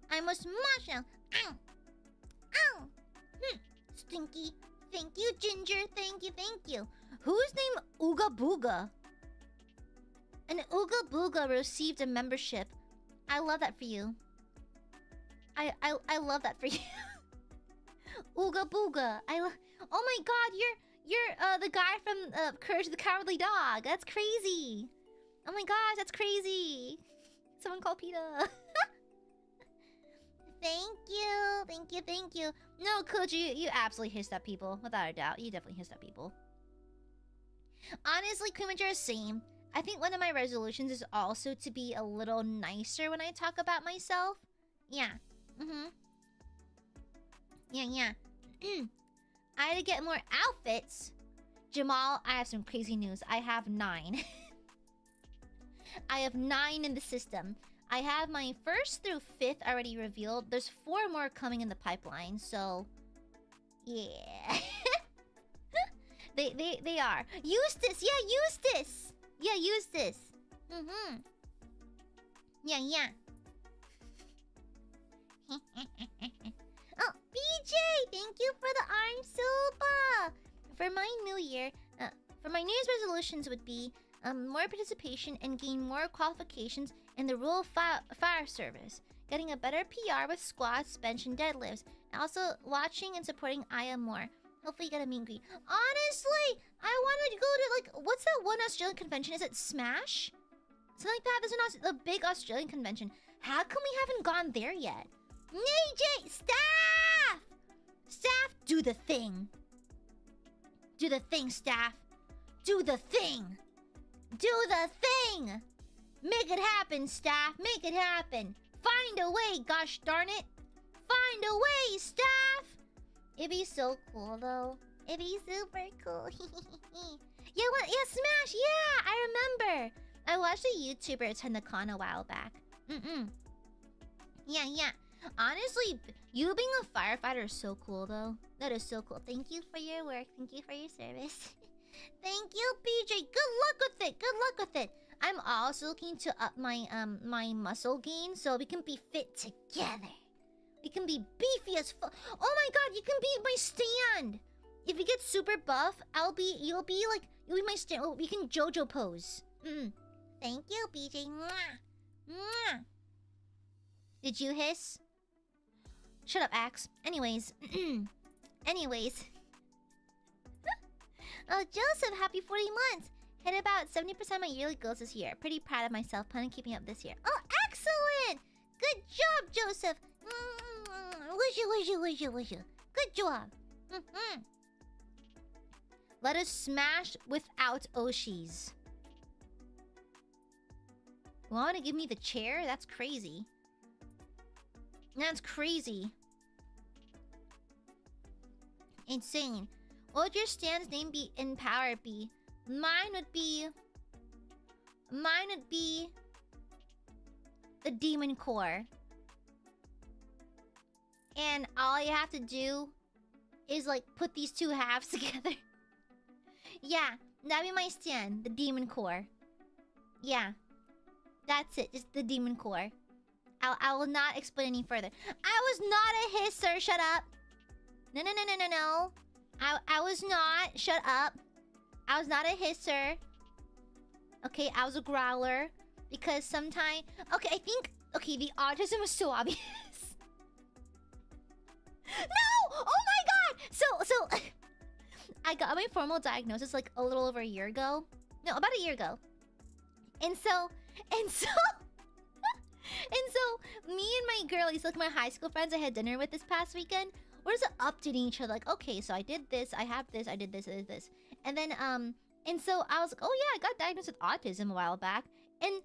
I must smash now. Ow. Ow. Stinky. Thank you, Ginger. Thank you. Who's named Ooga Booga? And Ooga Booga received a membership. I love that for you. I love that for you. Ooga Booga. Oh my god, you're the guy from Courage the Cowardly Dog. That's crazy. Oh my gosh, that's crazy. Someone called PETA. Thank you. No, Koji, you absolutely hissed at people. Without a doubt. You definitely hissed at people. Honestly, Kumager, same. I think one of my resolutions is also to be a little nicer when I talk about myself. Yeah. Yeah. I had to get more outfits. Jamal, I have some crazy news. I have 9. I have 9 in the system. I have my 1st through 5th already revealed. There's 4 more coming in the pipeline, so... Yeah. They are. Use this. Yeah, use this. Yeah, use this. Yeah, yeah. Oh, BJ, thank you for the arm super. For my New Year's resolutions would be more participation and gain more qualifications in the rural fire service, getting a better PR with squats, bench, and deadlifts, and also watching and supporting Aya more. Hopefully you get a meet and greet. Honestly, I wanted to go to, like, what's that one Australian convention? Is it Smash? Something like that. There's a big Australian convention. How come we haven't gone there yet? NJ, staff! Staff, do the thing. Do the thing, staff. Do the thing. Do the thing. Make it happen, staff. Make it happen. Find a way, gosh darn it. Find a way, staff. It'd be so cool, though. It'd be super cool. Yeah, what? Yeah, Smash. Yeah, I remember. I watched a YouTuber attend the con a while back. Yeah, yeah. Honestly, you being a firefighter is so cool, though. That is so cool. Thank you for your work. Thank you for your service. Thank you, BJ. Good luck with it. Good luck with it. I'm also looking to up my my muscle gain so we can be fit together. We can be beefy as fuck. Oh my god, you can be my stand. If you get super buff, you'll be my stand. We can JoJo pose. Thank you, BJ. Mwah. Mwah. Did you hiss? Shut up, Axe. Anyways. Anyways. Oh, Joseph, happy 40 months. Hit about 70% of my yearly goals this year. Pretty proud of myself. Plan on keeping up this year. Oh, excellent! Good job, Joseph. Wish you. Good job. Let us smash without Oshis. Want to give me the chair? That's crazy. That's crazy. Insane. What would your stand's name be in power be? Mine would be the Demon Core. And all you have to do is like put these two halves together. Yeah, that'd be my stand, the Demon Core. Yeah. That's it, just the Demon Core. I will not explain any further. I was not a hisser, shut up. No. I was not, shut up. I was not a hisser. Okay, I was a growler. Because sometimes... Okay, I think... Okay, the autism was so obvious. No! Oh my god! So... I got my formal diagnosis like a little over a year ago. No, about a year ago. And so... me and my girlies, like my high school friends I had dinner with this past weekend, we're just updating each other like, okay, so I did this, I have this, I did this, I did this. And then, and so I was like, oh yeah, I got diagnosed with autism a while back. And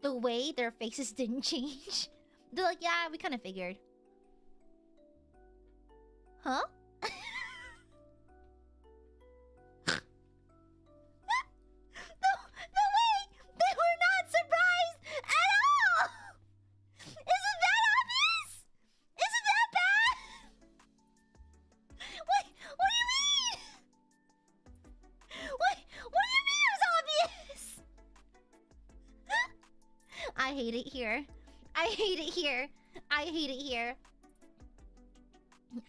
the way their faces didn't change. They're like, yeah, we kind of figured. Huh? No way! They were not surprised at all! Isn't that obvious? Isn't that bad? Wait, what do you mean? Wait, what do you mean it was obvious? I hate it here. I hate it here. I hate it here.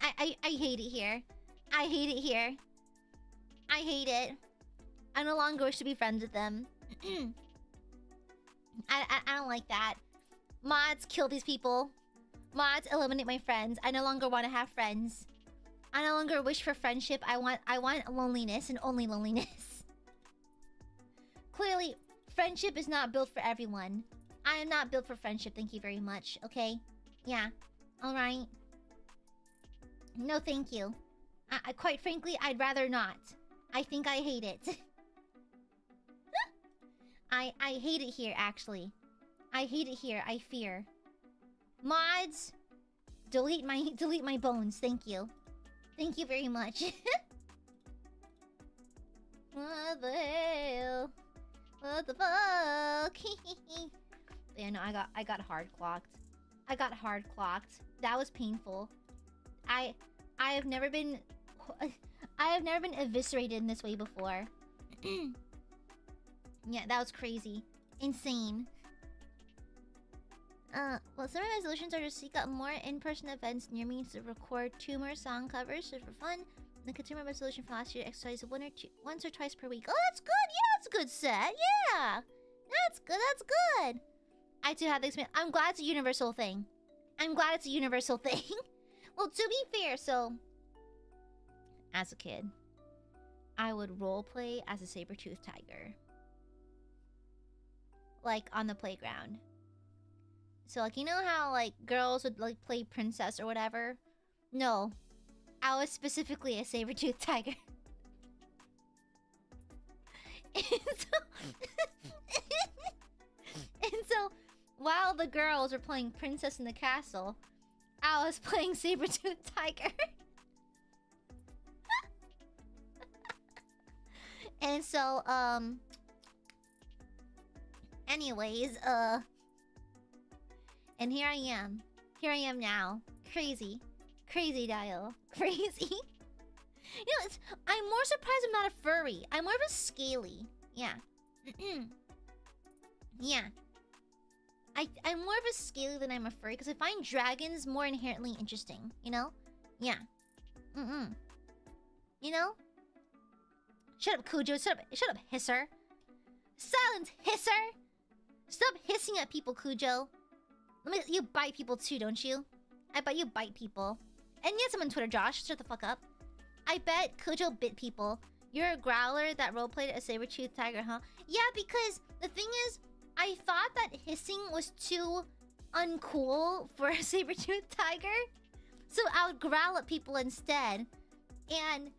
I hate it here. I hate it here. I hate it. I no longer wish to be friends with them. I don't like that. Mods, kill these people. Mods, eliminate my friends. I no longer want to have friends. I no longer wish for friendship. I want loneliness and only loneliness. Clearly, friendship is not built for everyone. I am not built for friendship, thank you very much, okay? Yeah. Alright. No, thank you. I quite frankly, I'd rather not. I think I hate it. I hate it here, actually. I hate it here, I fear. Mods, delete my bones, thank you. Thank you very much. What the hell? What the fuck? Yeah, no, I got hard clocked. I got hard clocked. That was painful. I have never been I have never been eviscerated in this way before. Yeah, that was crazy. Insane. Well, some of my resolutions are to seek out more in-person events near me to record 2 more song covers just for fun. And continue my resolution from last year to exercise once or twice per week. Oh, that's good! Yeah, that's a good set! Yeah! That's good, that's good! I too have the experience. I'm glad it's a universal thing. I'm glad it's a universal thing. Well, to be fair, so... As a kid, I would roleplay as a saber-toothed tiger. Like, on the playground. So, like, you know how, like, girls would, like, play princess or whatever? No. I was specifically a saber-toothed tiger. And so, while the girls were playing Princess in the Castle, I was playing saber-toothed tiger. And so, anyways, and here I am. Here I am now. Crazy. Crazy dial. Crazy. You know, I'm more surprised I'm not a furry. I'm more of a scaly. Yeah. Yeah. I'm more of a scaly than I'm a furry, because I find dragons more inherently interesting, you know? Yeah. You know? Shut up, Cujo. Shut up, Hisser. Silence, Hisser! Stop hissing at people, Cujo. You bite people too, don't you? I bet you bite people. And yes, I'm on Twitter, Josh. Shut the fuck up. I bet Cujo bit people. You're a growler that roleplayed a saber-toothed tiger, huh? Yeah, because the thing is, I thought that hissing was too uncool for a saber-toothed tiger. So I would growl at people instead. And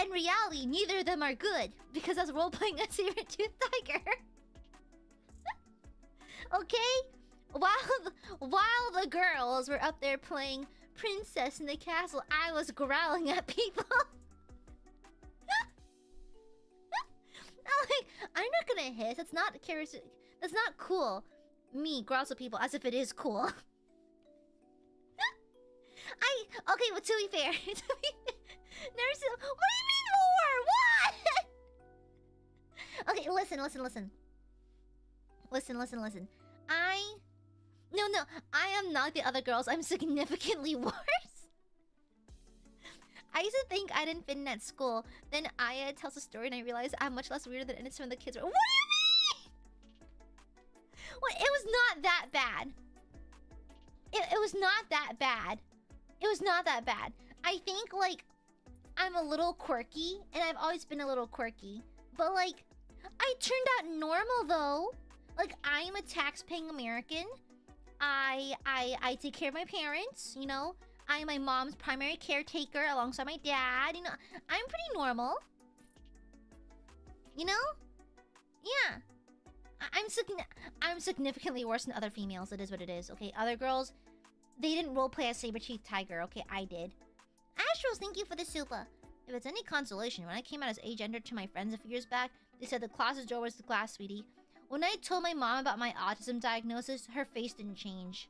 in reality, neither of them are good, because I was roleplaying a saber-toothed tiger. Okay? While the girls were up there playing Princess in the Castle, I was growling at people. I'm not gonna hiss. That's not characteristic. That's not cool. Me growls at people as if it is cool. Okay, but to be fair, never seen. What do you mean more? What? Okay, listen. Listen. No, I am not the other girls. I'm significantly worse. I used to think I didn't fit in at school. Then Aya tells a story and I realized I'm much less weirder than some of the kids were. What do you mean? What? It was not that bad. It was not that bad. It was not that bad. I think, like, I'm a little quirky, and I've always been a little quirky. But, like, I turned out normal, though. Like, I'm a tax-paying American. I take care of my parents, you know? I'm my mom's primary caretaker alongside my dad, you know? I'm pretty normal. You know? Yeah. I'm significantly worse than other females. It is what it is, okay? Other girls, they didn't roleplay as saber-toothed tiger, okay? I did. Astros, thank you for the super. If it's any consolation, when I came out as agender to my friends a few years back, they said the class's door was the glass, sweetie. When I told my mom about my autism diagnosis, her face didn't change.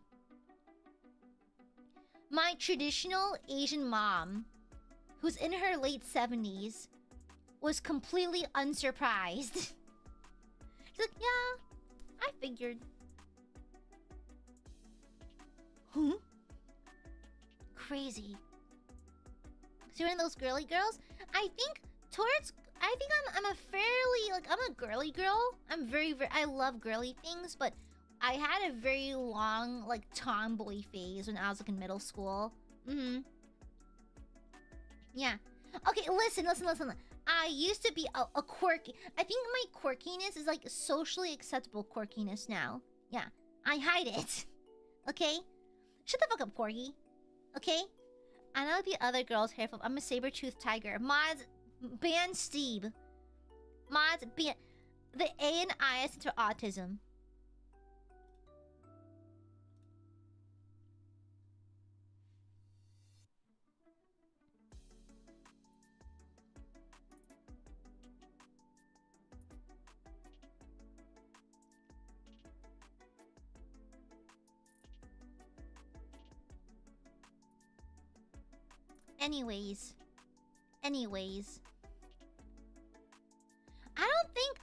My traditional Asian mom, who's in her late 70s, was completely unsurprised. She's like, yeah, I figured. Huh? Crazy. So you're one of those girly girls? I think I'm a fairly, like, I'm a girly girl. I'm very, I love girly things, but I had a very long, like, tomboy phase when I was, like, in middle school. Yeah. Okay, listen. I used to be a quirky... I think my quirkiness is, like, socially acceptable quirkiness now. Yeah. I hide it. Okay? Shut the fuck up, Corgi. Okay? I know the other girls hair flip. I'm a saber-toothed tiger. Mods, ban Steve. Mods, ban... The A and I is into autism. Anyways. I don't think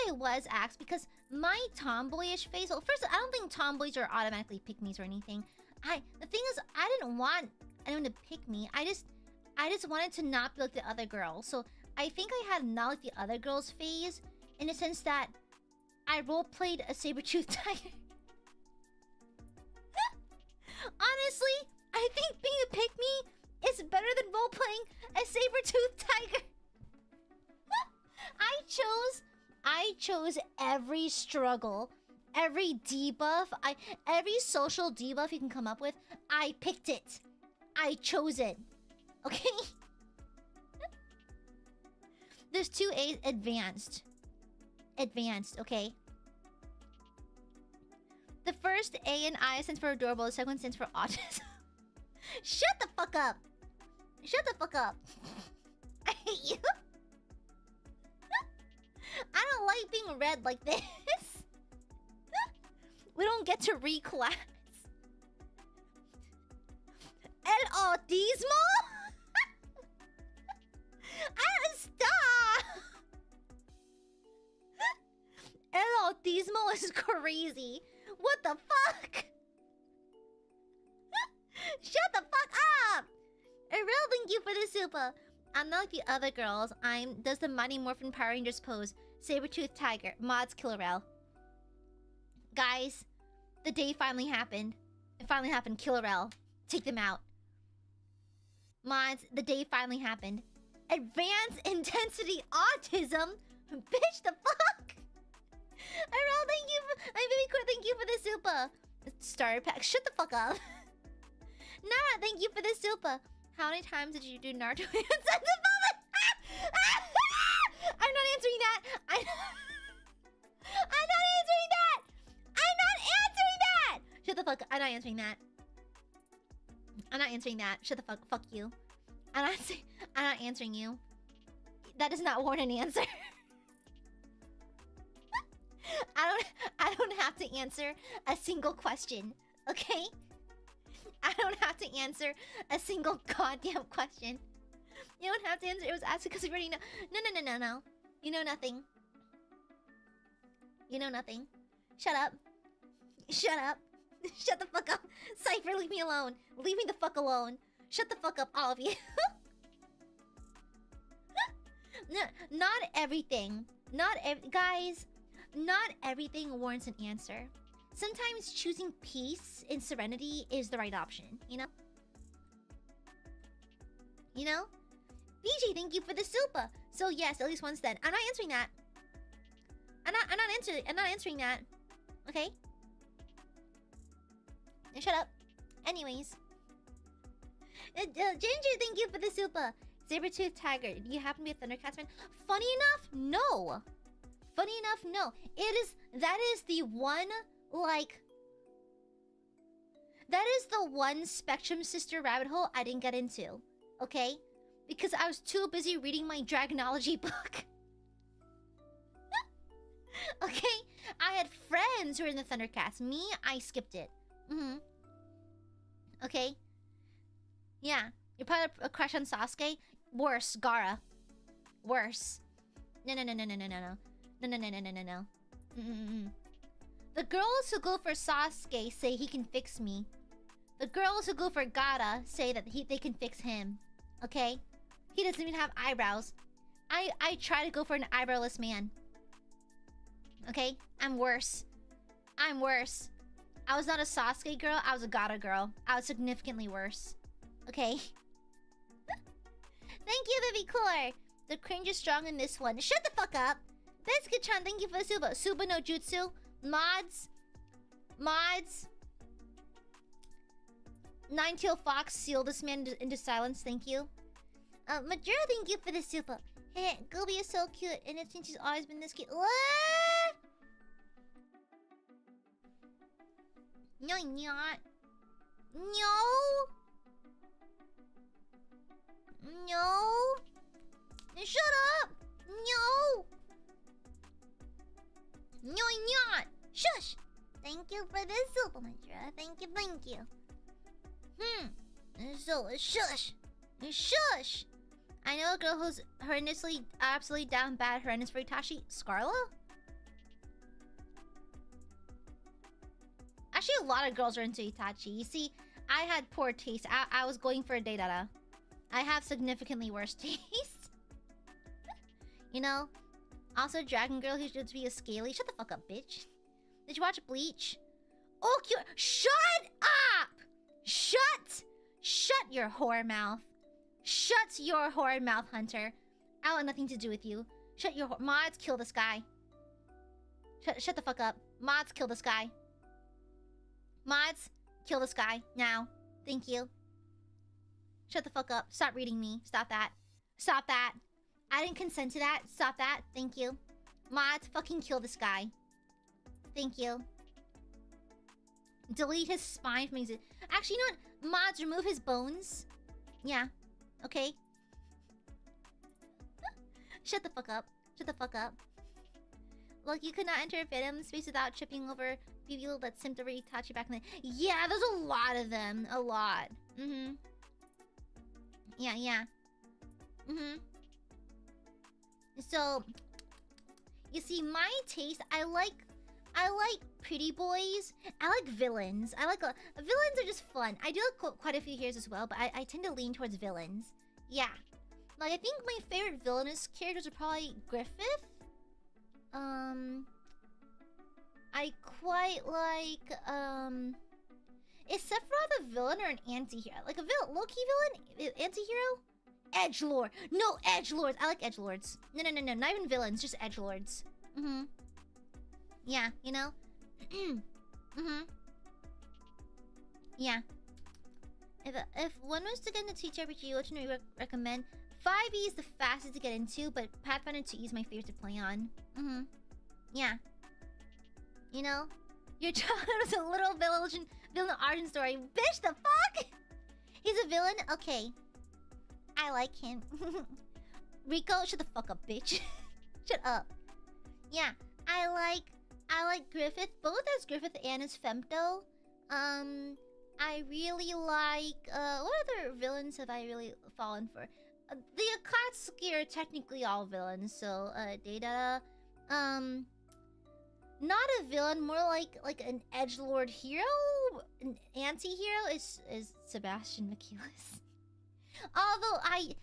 I was asked because my tomboyish face. Well, first, I don't think tomboys are automatically pick-me's or anything. The thing is, I didn't want anyone to pick me. I just wanted to not be like the other girls. So I think I had not like the other girls phase in the sense that I role-played a saber-toothed tiger. Honestly, I think being a pick-me is better than role-playing a saber-toothed tiger. I chose every struggle, every debuff, every social debuff you can come up with. I picked it. I chose it. Okay? There's two A's. Advanced. Advanced, okay? The first A and I stands for adorable, the second one stands for autism. Shut the fuck up! Shut the fuck up! I hate you! I don't like being read like this. We don't get to reclass. El autismo? Stop! El autismo is crazy. What the fuck? Shut the fuck up! A real thank you for the super. I'm not like the other girls. Does the Mighty Morphin Power Rangers pose. Saber-toothed tiger. Mods Killerell. Guys, the day finally happened. It finally happened. Killerell. Take them out. Mods, the day finally happened. Advanced intensity autism? Bitch, the fuck? Arel, thank you for... baby Core, thank you for the super. Starter pack. Shut the fuck up. Nah, thank you for the super. How many times did you do Naruto inside the moment? I'm not answering that. I'm not answering that. I'm not answering that. Shut the fuck. I'm not answering that. I'm not answering that. Shut the fuck. Fuck you. I'm not answering you. That does not warrant an answer. I don't have to answer a single question. Okay? I don't have to answer a single goddamn question. You don't have to answer. It was asked because we already know. No. You know nothing. You know nothing. Shut up. Shut up. Shut the fuck up. Cypher, leave me alone. Leave me the fuck alone. Shut the fuck up, all of you. No, not everything. Guys, not everything warrants an answer. Sometimes choosing peace and serenity is the right option, you know? You know? BJ, thank you for the super. So yes, at least once then. I'm not answering that. I'm not answering that. Okay? Now shut up. Anyways. Ginger, thank you for the super. Saber-toothed tiger. Do you happen to be a Thundercats fan? Funny enough, no. Funny enough, no. That is the one, like... That is the one Spectrum Sister rabbit hole I didn't get into. Okay? Because I was too busy reading my Dragonology book. Okay? I had friends who were in the Thundercats. Me, I skipped it. Okay? Yeah. You're probably a crush on Sasuke? Worse, Gaara. Worse. No. The girls who go for Sasuke say he can fix me. The girls who go for Gaara say that they can fix him. Okay? He doesn't even have eyebrows. I try to go for an eyebrowless man. Okay? I'm worse. I'm worse. I was not a Sasuke girl, I was a Gaara girl. I was significantly worse. Okay? Thank you, Vivi Core. The cringe is strong in this one. Shut the fuck up. Biscuit-chan, thank you for the Suba. Suba no Jutsu. Mods. Nine-tailed fox, seal this man into silence, thank you. Majora, thank you for the super. Hey, Gobi is so cute, and it seems she's always been this cute. What? No. Shut up! No. Shush! Thank you for this super, Majora. Thank you. So, shush! Shush! I know a girl who's horrendously, absolutely down bad, horrendous for Itachi. Scarla? Actually, a lot of girls are into Itachi. You see, I had poor taste. I was going for a Deidara. I have significantly worse taste. You know? Also, Dragon Girl who should be a scaly. Shut the fuck up, bitch. Did you watch Bleach? Oh, cute. Shut up! Shut your whore mouth. Shut your whore mouth, Hunter. I want nothing to do with you. Shut your mods, kill this guy. Shut the fuck up. Mods, kill this guy. Mods, kill this guy. Now. Thank you. Shut the fuck up. Stop reading me. Stop that. Stop that. I didn't consent to that. Stop that. Thank you. Mods, fucking kill this guy. Thank you. Delete his spine from his... Actually, you know what? Mods, remove his bones. Yeah. Okay. Shut the fuck up. Shut the fuck up. Look, you could not enter Venom space without tripping over people that simped over Itachi back in the... Yeah, there's a lot of them. A lot. Mm-hmm. Yeah. Mm-hmm. So, you see, my taste, I like pretty boys. I like villains. Villains are just fun. I do like quite a few heroes as well, but I tend to lean towards villains. Yeah. Like, I think my favorite villainous characters are probably Griffith. I quite like, is Sephiroth a villain or an anti-hero? Like a low-key villain? Anti-hero? Edgelord. No, edgelords. I like edgelords. No. Not even villains, just edgelords. Mm-hmm. Yeah, you know? Mm-hmm. Yeah. If one was to get into TTRPG, what would you recommend? 5e is the fastest to get into, but Pathfinder 2e is my favorite to play on. Mm-hmm. Yeah. You know? Your childhood was a little villain origin story. Bitch, the fuck? He's a villain? Okay. I like him. Rico, shut the fuck up, bitch. Shut up. Yeah, I like Griffith, both as Griffith and as Femto. I really like what other villains have I really fallen for? The Akatsuki are technically all villains, so Data, not a villain, more like an edgelord hero, an anti-hero is Sebastian Michaelis. Although I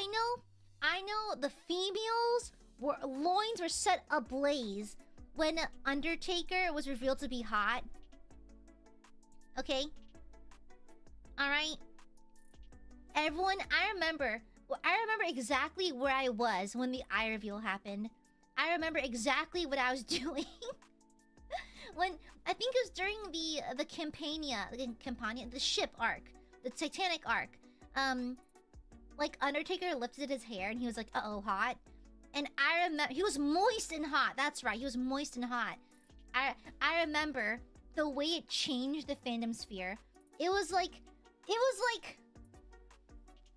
know the females loins were set ablaze when Undertaker was revealed to be hot. Okay? Alright? Everyone, I remember exactly where I was when the eye reveal happened. I remember exactly what I was doing. When, I think it was during the Campania, the ship arc. The Titanic arc. Like, Undertaker lifted his hair and he was like, uh-oh, hot. And I remember... He was moist and hot. That's right. He was moist and hot. I remember the way it changed the fandom sphere. It was like...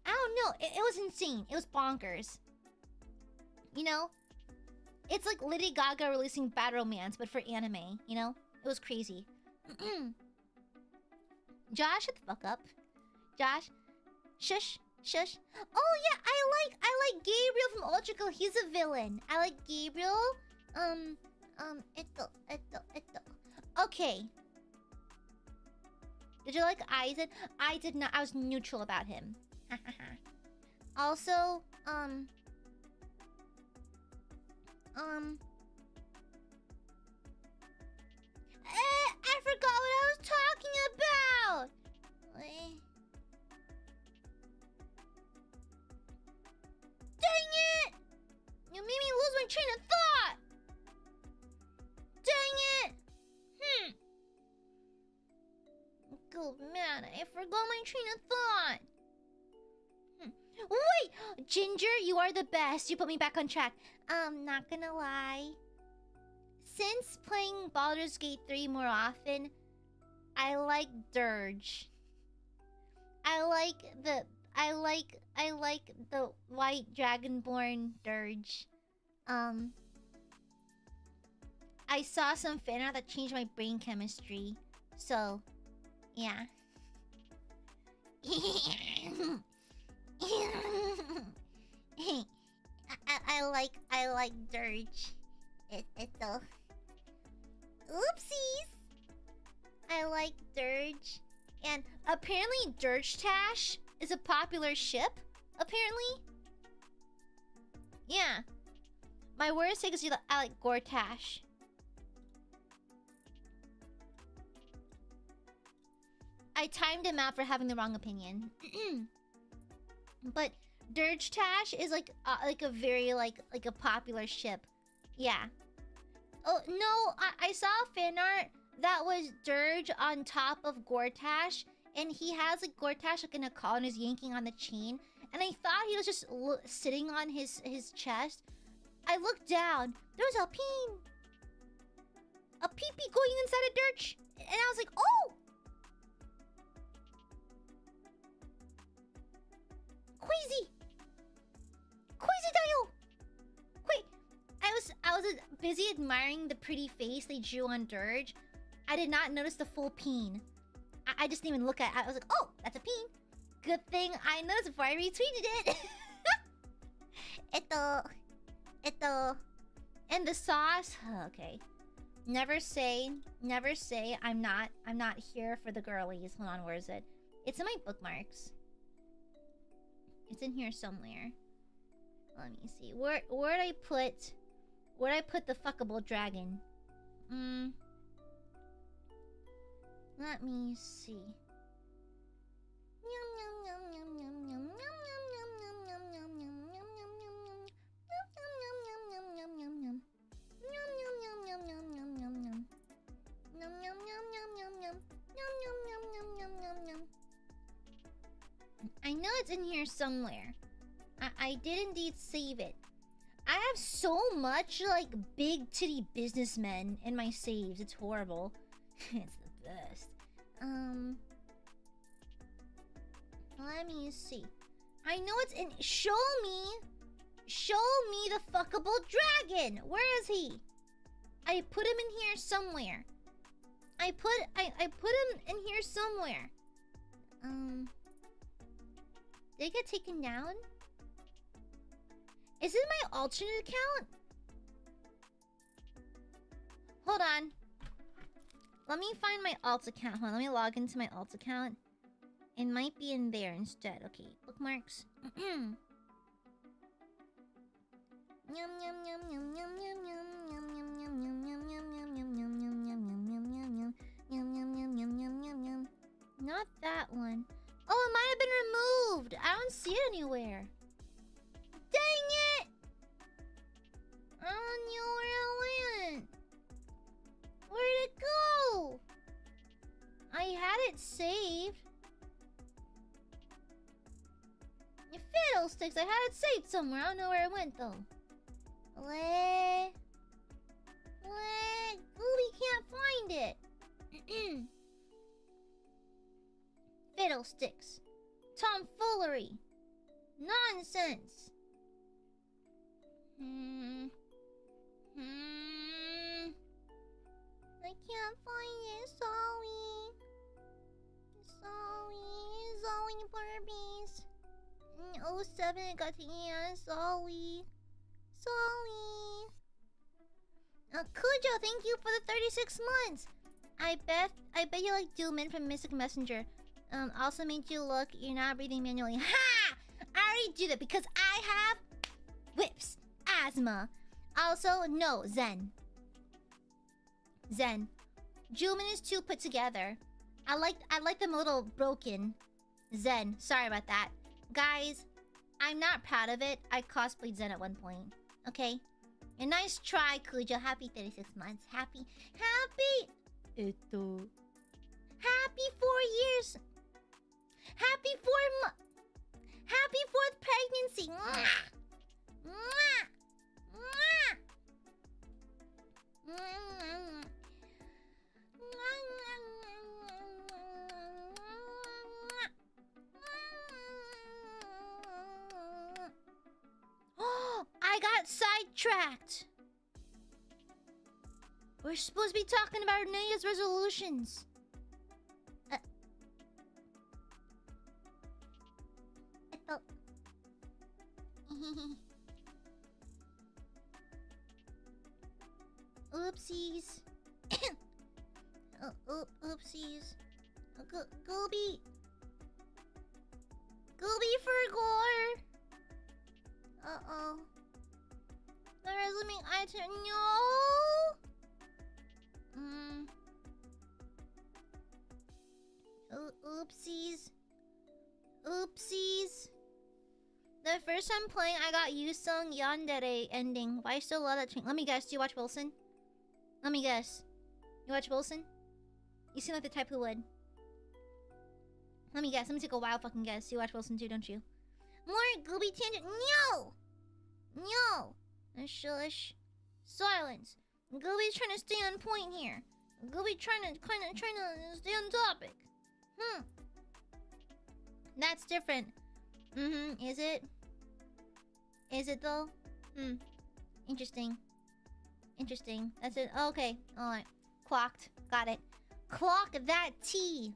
I don't know. It was insane. It was bonkers. You know? It's like Lady Gaga releasing Bad Romance, but for anime. You know? It was crazy. Josh, shut the fuck up. Josh. Shush. Shush. Oh yeah, I like Gabriel from Ultra. He's a villain. I like Gabriel. Okay. Did you like Aizen? I did not. I was neutral about him. Also, I forgot what I was talking about. Dang it! You made me lose my train of thought! Dang it! Oh man, I forgot my train of thought. Wait! Ginger, you are the best. You put me back on track. Not gonna lie. Since playing Baldur's Gate 3 more often, I like Dirge. I like the white dragonborn Dirge. I saw some fan art that changed my brain chemistry. So, yeah. I like Dirge. Ito. Oopsies. I like Dirge. And apparently Dirge Tash is a popular ship. Apparently. Yeah. My worst take is I like Gortash. I timed him out for having the wrong opinion. But Dirge Tash is like a very like a popular ship. Yeah. Oh no, I saw fan art that was Dirge on top of Gortash, and he has like Gortash like in a collar and is yanking on the chain, and I thought he was just sitting on his chest. I looked down. There was a pee-pee going inside a Dirge, and I was like, oh. Queasy! Queasy Dayo! Wait, I was busy admiring the pretty face they drew on Dirge. I did not notice the full peen. I just didn't even look at it. I was like, oh, that's a peen. Good thing I noticed before I retweeted it. Ito. And the sauce. Okay. Never say I'm not here for the girlies. Hold on, where is it? It's in my bookmarks. It's in here somewhere. Let me see. Where'd I put the fuckable dragon? Let me see. I know it's in here somewhere. I did indeed save it. I have so much like big titty businessmen in my saves. It's horrible. It's the best. Let me see. I know it's in. Show me the fuckable dragon. Where is he? I put him in here somewhere. I put him in here somewhere. Did it get taken down? Is it my alternate account? Hold on. Let me find my alt account. Hold on, let me log into my alt account. It might be in there instead. Okay, bookmarks. Yum yum yum yum yum yum yum yum yum yum yum yum yum yum yum yum yum. Not that one. Oh, it might have been removed. I don't see it anywhere. Dang it! I don't know where it went. Where'd it go? I had it saved. You fiddlesticks, I had it saved somewhere. I don't know where it went though. What? Gooby can't find it. Fiddlesticks. Tomfoolery. Nonsense. I can't find it. Sorry, Barbies. 07 I got to end. Sorry. Kujo, thank you for the 36 months. I bet you like Doomman from Mystic Messenger. Also made you look. You're not breathing manually. Ha! I already do that because I have whips, asthma. Also, no, Zen. Juman is too put together. I like them a little broken. Zen. Sorry about that. Guys, I'm not proud of it. I cosplayed Zen at one point. Okay? A nice try, Kujo. Happy 36 months. Happy. Happy 4 years. Happy 4th pregnancy. Mwah. Mwah. Mwah. Oh, I got sidetracked. We're supposed to be talking about New Year's resolutions. Oopsies. Oopsies. Gooby. Gooby for gore. Uh-oh. The resuming item. No. Oopsies. Oopsies. The first time playing, I got Yusung Yandere ending. But I still love that train. Let me guess. Do you watch Wilson? Let me guess. You watch Wilson? You seem like the type who would. Let me guess. Let me take a wild fucking guess. You watch Wilson too, don't you? More Gooby tangent. No! No! Shush. Silence. Gooby's trying to stay on point here. Gooby trying to stay on topic. That's different. Is it? Is it though? Interesting. Interesting. That's it. Okay. Alright. Clocked. Got it. Clock that T.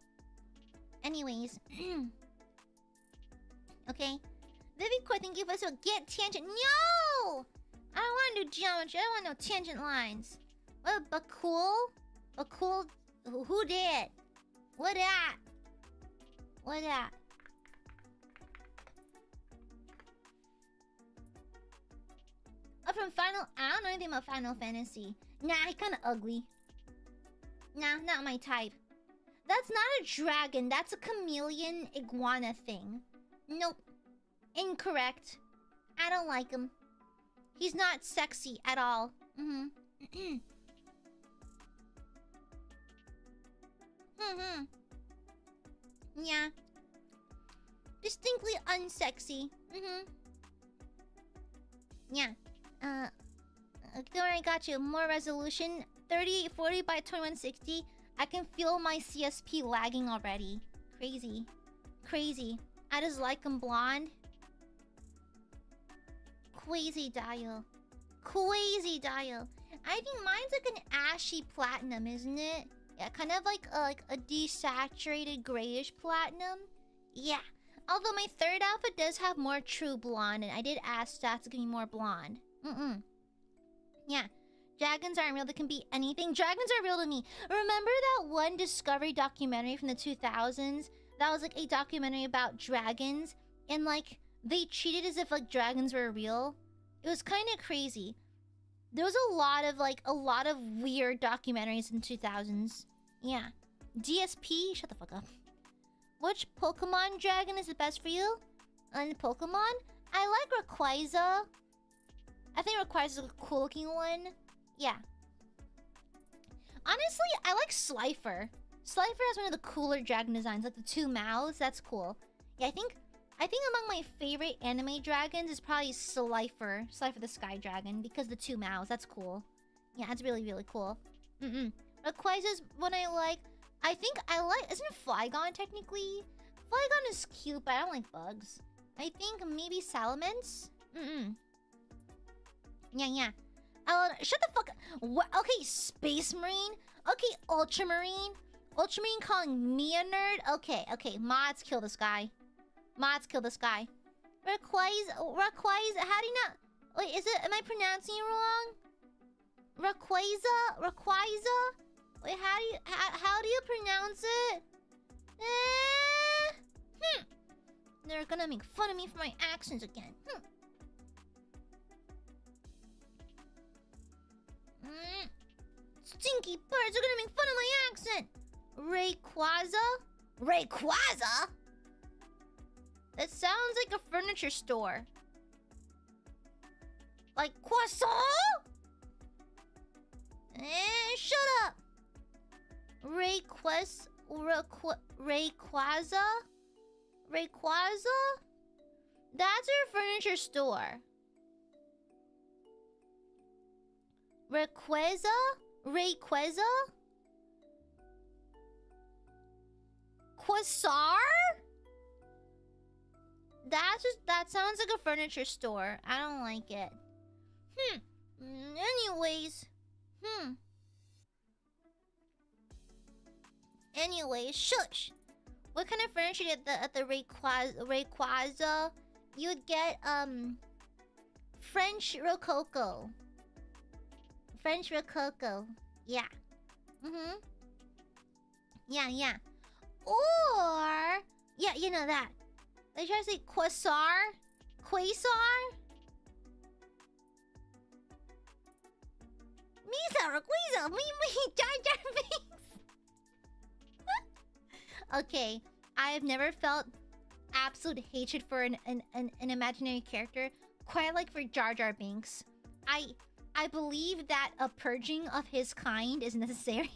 Anyways. Okay. Vivicore, thank you for so get tangent. No! I don't want to do geometry. I don't want no tangent lines. What? But cool? But cool? Who did? What at? What at? Oh, from Final... I don't know anything about Final Fantasy. Nah, he's kind of ugly. Nah, not my type. That's not a dragon. That's a chameleon iguana thing. Nope. Incorrect. I don't like him. He's not sexy at all. Yeah. Distinctly unsexy. Yeah. Don't worry, I got you. More resolution. 3040 by 2160. I can feel my CSP lagging already. Crazy. Crazy. I just like him blonde. Quasi dial. Quasi dial. I think mine's like an ashy platinum, isn't it? Yeah, kind of like a desaturated grayish platinum. Yeah. Although my third outfit does have more true blonde, and I did ask stats to give me more blonde. Yeah. Dragons aren't real. They can be anything. Dragons are real to me. Remember that one Discovery documentary from the 2000s? That was like a documentary about dragons, and like they treated as if like dragons were real. It was kind of crazy. There was a lot of weird documentaries in the 2000s. Yeah. DSP, shut the fuck up. Which Pokemon dragon is the best for you? And Pokemon? I like Rayquaza. I think Rayquaza is a cool looking one. Yeah. Honestly, I like Slifer. Slifer has one of the cooler dragon designs, like the two mouths. That's cool. Yeah, I think among my favorite anime dragons is probably Slifer. Slifer the Sky Dragon, because the two mouths. That's cool. Yeah, that's really, really cool. Rayquaza is one I like. I think I like... Isn't Flygon technically? Flygon is cute, but I don't like bugs. I think maybe Salamence? Yeah. Shut the fuck up. What? Okay, Space Marine. Okay, Ultramarine. Ultramarine calling me a nerd? Okay. Mods kill this guy. Mods kill this guy. Rayquaza, how do you not... Wait, is it... Am I pronouncing it wrong? Rayquaza? Wait, how do you pronounce it? They're gonna make fun of me for my accents again. Stinky birds are gonna make fun of my accent. Rayquaza? That sounds like a furniture store. Like croissant? Shut up. Rayquaza? That's her furniture store. Rayquaza? Quasar? That sounds like a furniture store. I don't like it. Anyways, shush. What kind of furniture at the Rayquaza? You'd get French Rococo. French Rococo. Yeah. Mm-hmm. Yeah, yeah. Or... Yeah, you know that. They try to say quasar? Quasar? Misa or Quasar? Me, Jar Jar Binks. Okay, I've never felt absolute hatred for an imaginary character quite like for Jar Jar Binks. I believe that a purging of his kind is necessary.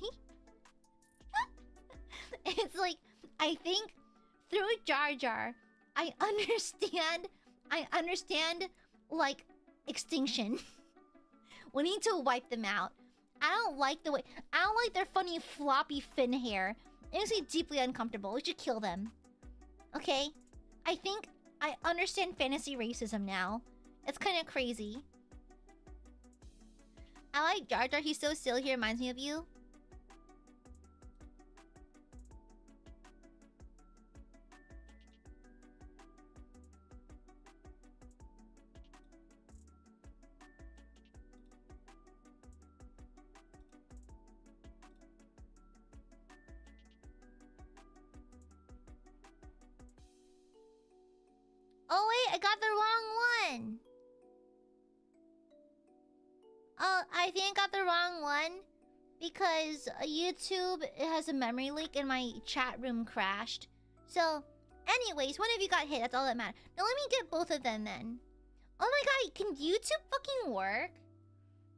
It's like, I think through Jar Jar, I understand like extinction. We need to wipe them out. I don't like their funny floppy fin hair. It makes me deeply uncomfortable. We should kill them. Okay? I think I understand fantasy racism now. It's kind of crazy. I like Jar Jar. He's so silly. He reminds me of you. Oh wait, I got the wrong one. Oh, I think I got the wrong one because YouTube has a memory leak and my chat room crashed. So, anyways, one of you got hit. That's all that matters. Now let me get both of them then. Oh my god, can YouTube fucking work?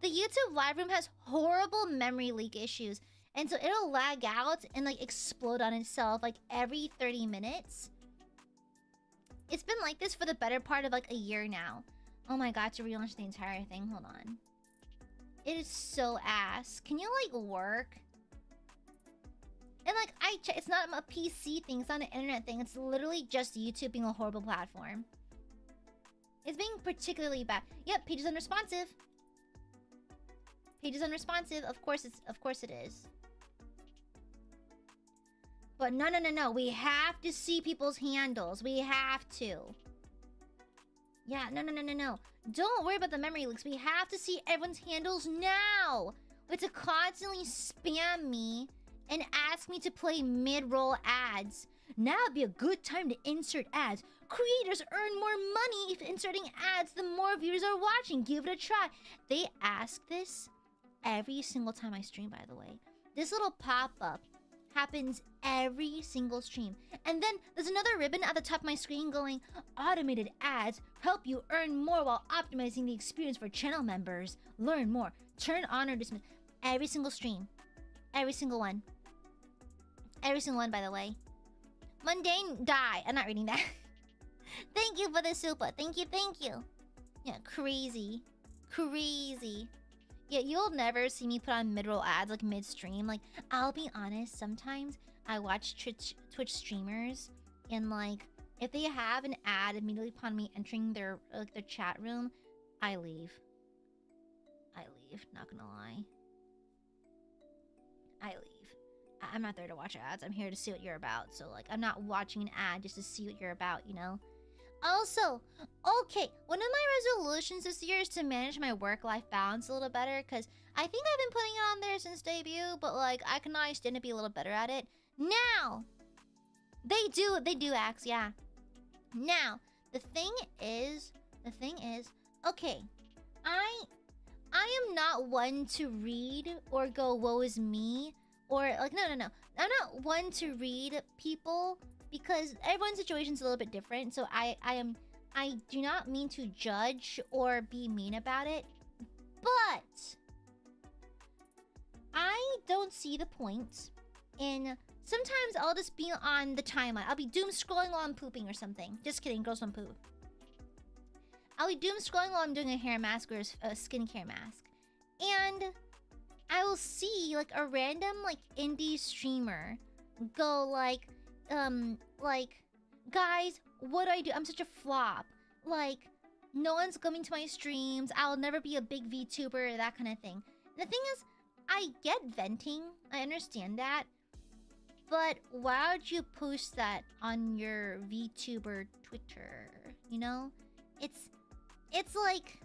The YouTube live room has horrible memory leak issues, and so it'll lag out and like explode on itself like every 30 minutes. It's been like this for the better part of like a year now. Oh my god, to relaunch the entire thing. Hold on. It is so ass. Can you like work? And like it's not a PC thing, it's not an internet thing. It's literally just YouTube being a horrible platform. It's being particularly bad. Yep, page is unresponsive. Page is unresponsive. Of course it is. But no. We have to see people's handles. We have to. Yeah, no. Don't worry about the memory leaks. We have to see everyone's handles now. We have to constantly spam me and ask me to play mid-roll ads. Now would be a good time to insert ads. Creators earn more money if inserting ads, the more viewers are watching. Give it a try. They ask this every single time I stream, by the way. This little pop-up happens every single stream. And then there's another ribbon at the top of my screen going, automated ads help you earn more while optimizing the experience for channel members. Learn more. Turn on or dismiss. Every single stream. Every single one. Every single one, by the way. Mundane, die. I'm not reading that. Thank you for the super. Thank you. Yeah, crazy. Yeah, you'll never see me put on mid-roll ads like mid-stream. Like, I'll be honest, sometimes I watch Twitch streamers and like, if they have an ad immediately upon me entering their chat room, I leave. Not gonna lie. I leave. I'm not there to watch ads. I'm here to see what you're about. So like, I'm not watching an ad just to see what you're about, you know? Also, okay, one of my resolutions this year is to manage my work-life balance a little better, because I think I've been putting it on there since debut, but like, I can always stand to be a little better at it. Now! They do, Axe, yeah. Now, the thing is, okay, I am not one to read or go, woe is me, or like, no. I'm not one to read people because everyone's situation is a little bit different. So I do not mean to judge or be mean about it, but I don't see the point in. Sometimes I'll just be on the timeline. I'll be doom scrolling while I'm pooping or something. Just kidding, girls don't poop. I'll be doom scrolling while I'm doing a hair mask or a skincare mask, and I will see like a random like indie streamer go like, guys, what do? I'm such a flop. Like, no one's coming to my streams. I'll never be a big VTuber, that kind of thing. And the thing is, I get venting. I understand that. But why would you post that on your VTuber Twitter? You know? It's like,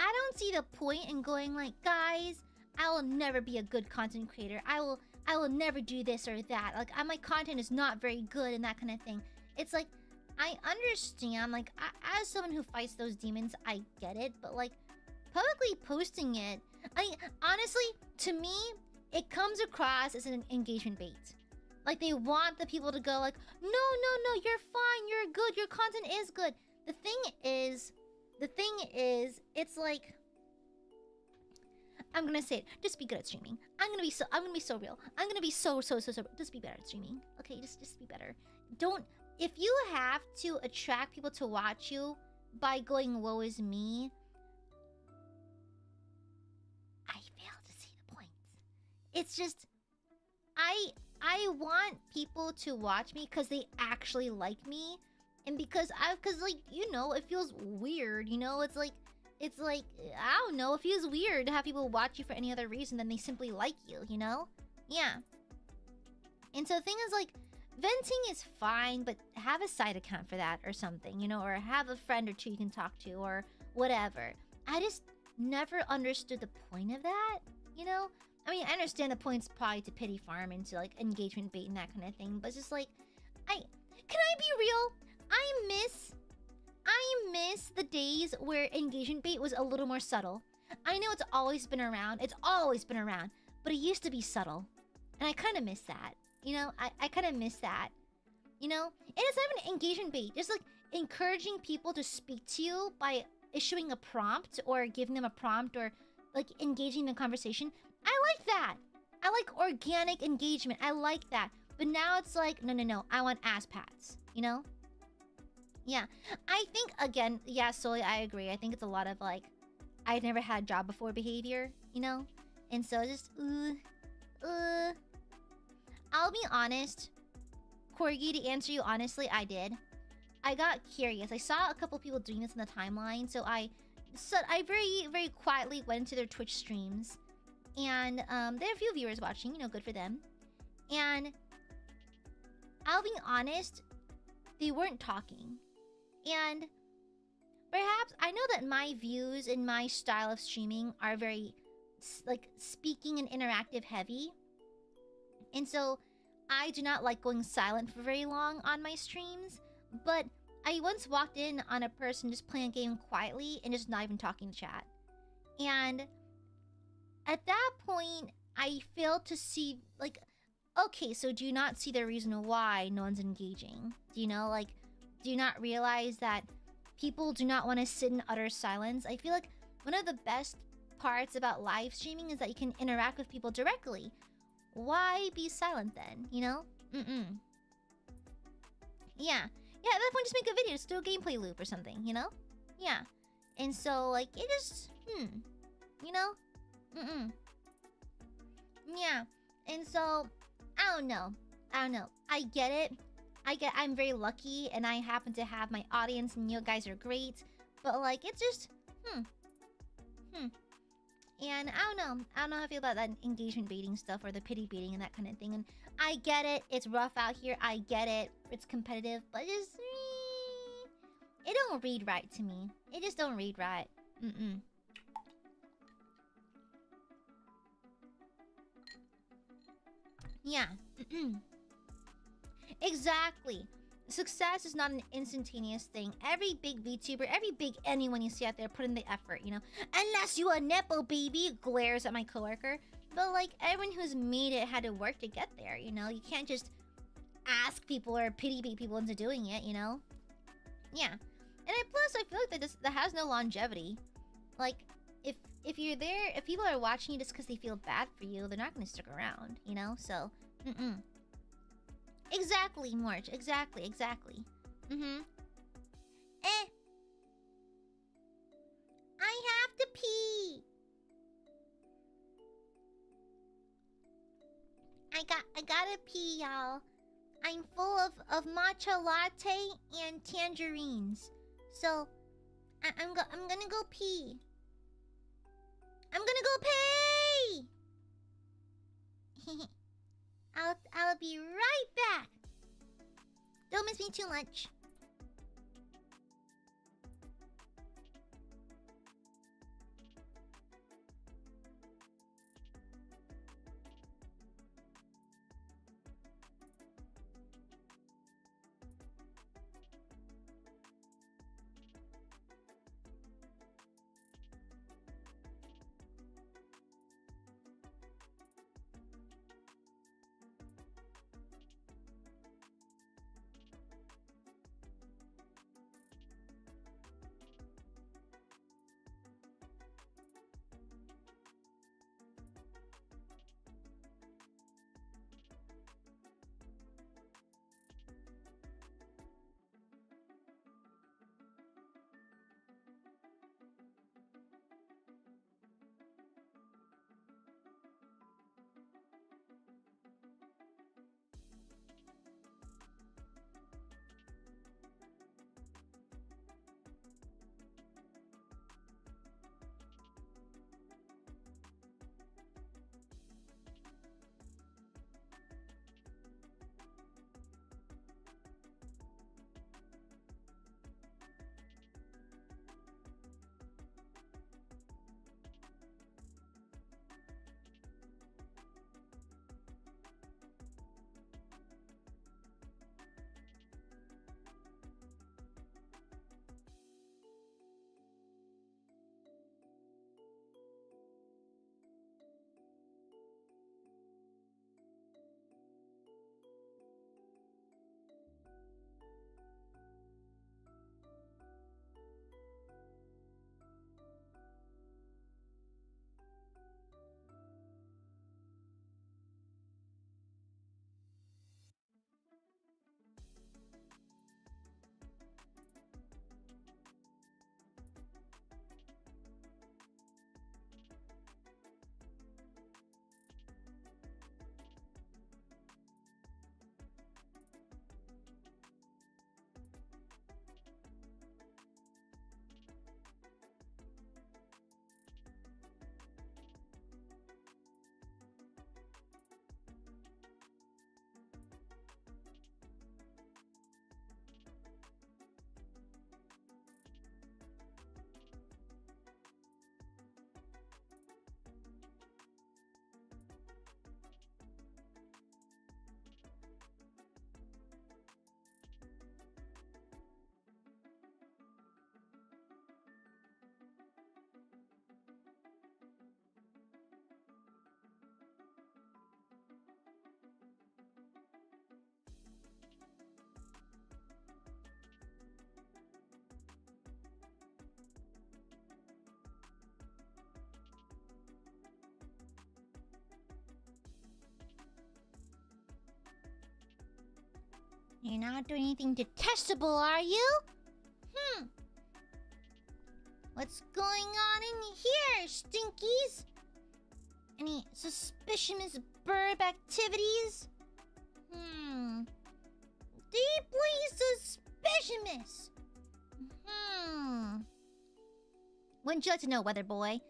I don't see the point in going like, guys, I will never be a good content creator. I will never do this or that. Like, my content is not very good and that kind of thing. It's like, I understand, like, as someone who fights those demons, I get it. But, like, publicly posting it, honestly, to me, it comes across as an engagement bait. Like, they want the people to go like, no, you're fine, you're good, your content is good. The thing is, it's like, I'm gonna say it, just be good at streaming. I'm gonna be so real. I'm gonna be so just be better at streaming. Okay, just be better. Don't, if you have to attract people to watch you by going woe is me, I fail to see the point. It's just, I want people to watch me because they actually like me, and because like, you know, it feels weird, you know. It's like I don't know, it feels weird to have people watch you for any other reason than they simply like you, you know? Yeah. And so the thing is, like, venting is fine, but have a side account for that or something, you know, or have a friend or two you can talk to or whatever. I just never understood the point of that, you know? I mean, I understand the point's probably to pity farm and to, like, engagement bait and that kind of thing, but it's just like, can I be real? I miss the days where engagement bait was a little more subtle. I know it's always been around, but it used to be subtle. And I kind of miss that, you know? I kind of miss that, you know? And it's not even engagement bait, just like encouraging people to speak to you by issuing a prompt or giving them a prompt or like engaging in the conversation. I like that. I like organic engagement. I like that. But now it's like, no, I want ass pats, you know? Yeah, I think, again, yeah, Soy, I agree. I think it's a lot of, like, I've never had a job before behavior, you know? And so just, I'll be honest. Corgi, to answer you honestly, I did. I got curious. I saw a couple people doing this in the timeline, so I very, very quietly went to their Twitch streams. And, there are a few viewers watching, you know, good for them. And I'll be honest, they weren't talking. And perhaps, I know that my views and my style of streaming are very, like, speaking and interactive heavy. And so, I do not like going silent for very long on my streams. But I once walked in on a person just playing a game quietly and just not even talking to chat. And at that point, I failed to see, like, okay, so do you not see the reason why no one's engaging? Do you know, like, do you not realize that people do not want to sit in utter silence? I feel like one of the best parts about live streaming is that you can interact with people directly. Why be silent then, you know? Yeah, at that point, just make a video, just do a gameplay loop or something, you know? Yeah. And so, like, it just, you know? Yeah. And so, I don't know. I get it. I'm very lucky, and I happen to have my audience, and you guys are great. But, like, it's just, And I don't know how I feel about that engagement baiting stuff or the pity baiting and that kind of thing. And I get it. It's rough out here. I get it. It's competitive, but just, it don't read right to me. It just don't read right. Yeah. Exactly. Success is not an instantaneous thing. Every big VTuber, every big anyone you see out there put in the effort, you know? Unless you a Nepo baby, glares at my coworker. But, like, everyone who's made it had to work to get there, you know? You can't just ask people or pity bait people into doing it, you know? Yeah. And plus, I feel like that has no longevity. Like, if you're there, if people are watching you just because they feel bad for you, they're not going to stick around, you know? So, Exactly, Morch. Exactly. I have to pee. I gotta pee, y'all. I'm full of matcha latte and tangerines. So, I'm gonna go pee. I'm gonna go pee! I'll be right back. Don't miss me too much. You're not doing anything detestable, are you? What's going on in here, stinkies? Any suspicious burp activities? Deeply suspicious. Wouldn't you like to know, weather boy?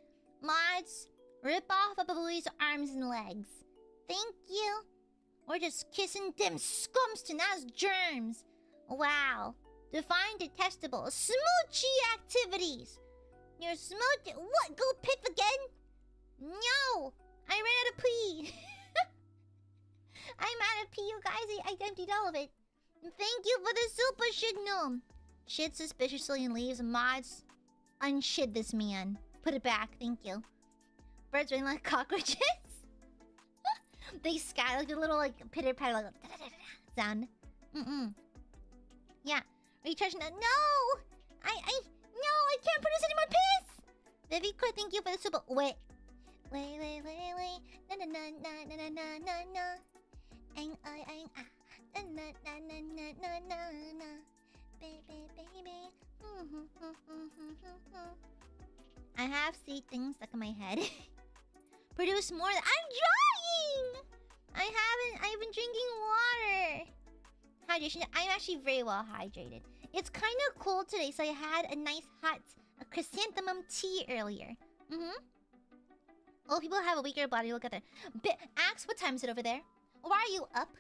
Mods, rip off a Babui's arms and legs. Thank you. We're just kissing them scums to now's germs. Wow. Define detestable. Smoochy activities. You're smooching. What? Go piff again? No. I ran out of pee. I'm out of pee, you guys. I emptied all of it. Thank you for the super shit gnome. Shit suspiciously and leaves. Mods, unshit this man. Put it back. Thank you. Birds ring like cockroaches. They scatter like a little like pitter patter like sound. Yeah. Recharge now. No! I can't produce any more piss! Baby Core, thank you for the super. Wait. Wait. Na na na na na na na na. Ang ay ah. Na na na na na na na. Baby. I have sea things stuck in my head. Produce more. I'm drying! I've been drinking water. Hydration. I'm actually very well hydrated. It's kind of cold today, so I had a nice hot chrysanthemum tea earlier. Oh, people have a weaker body. Look at that. Axe, what time is it over there? Why are you up?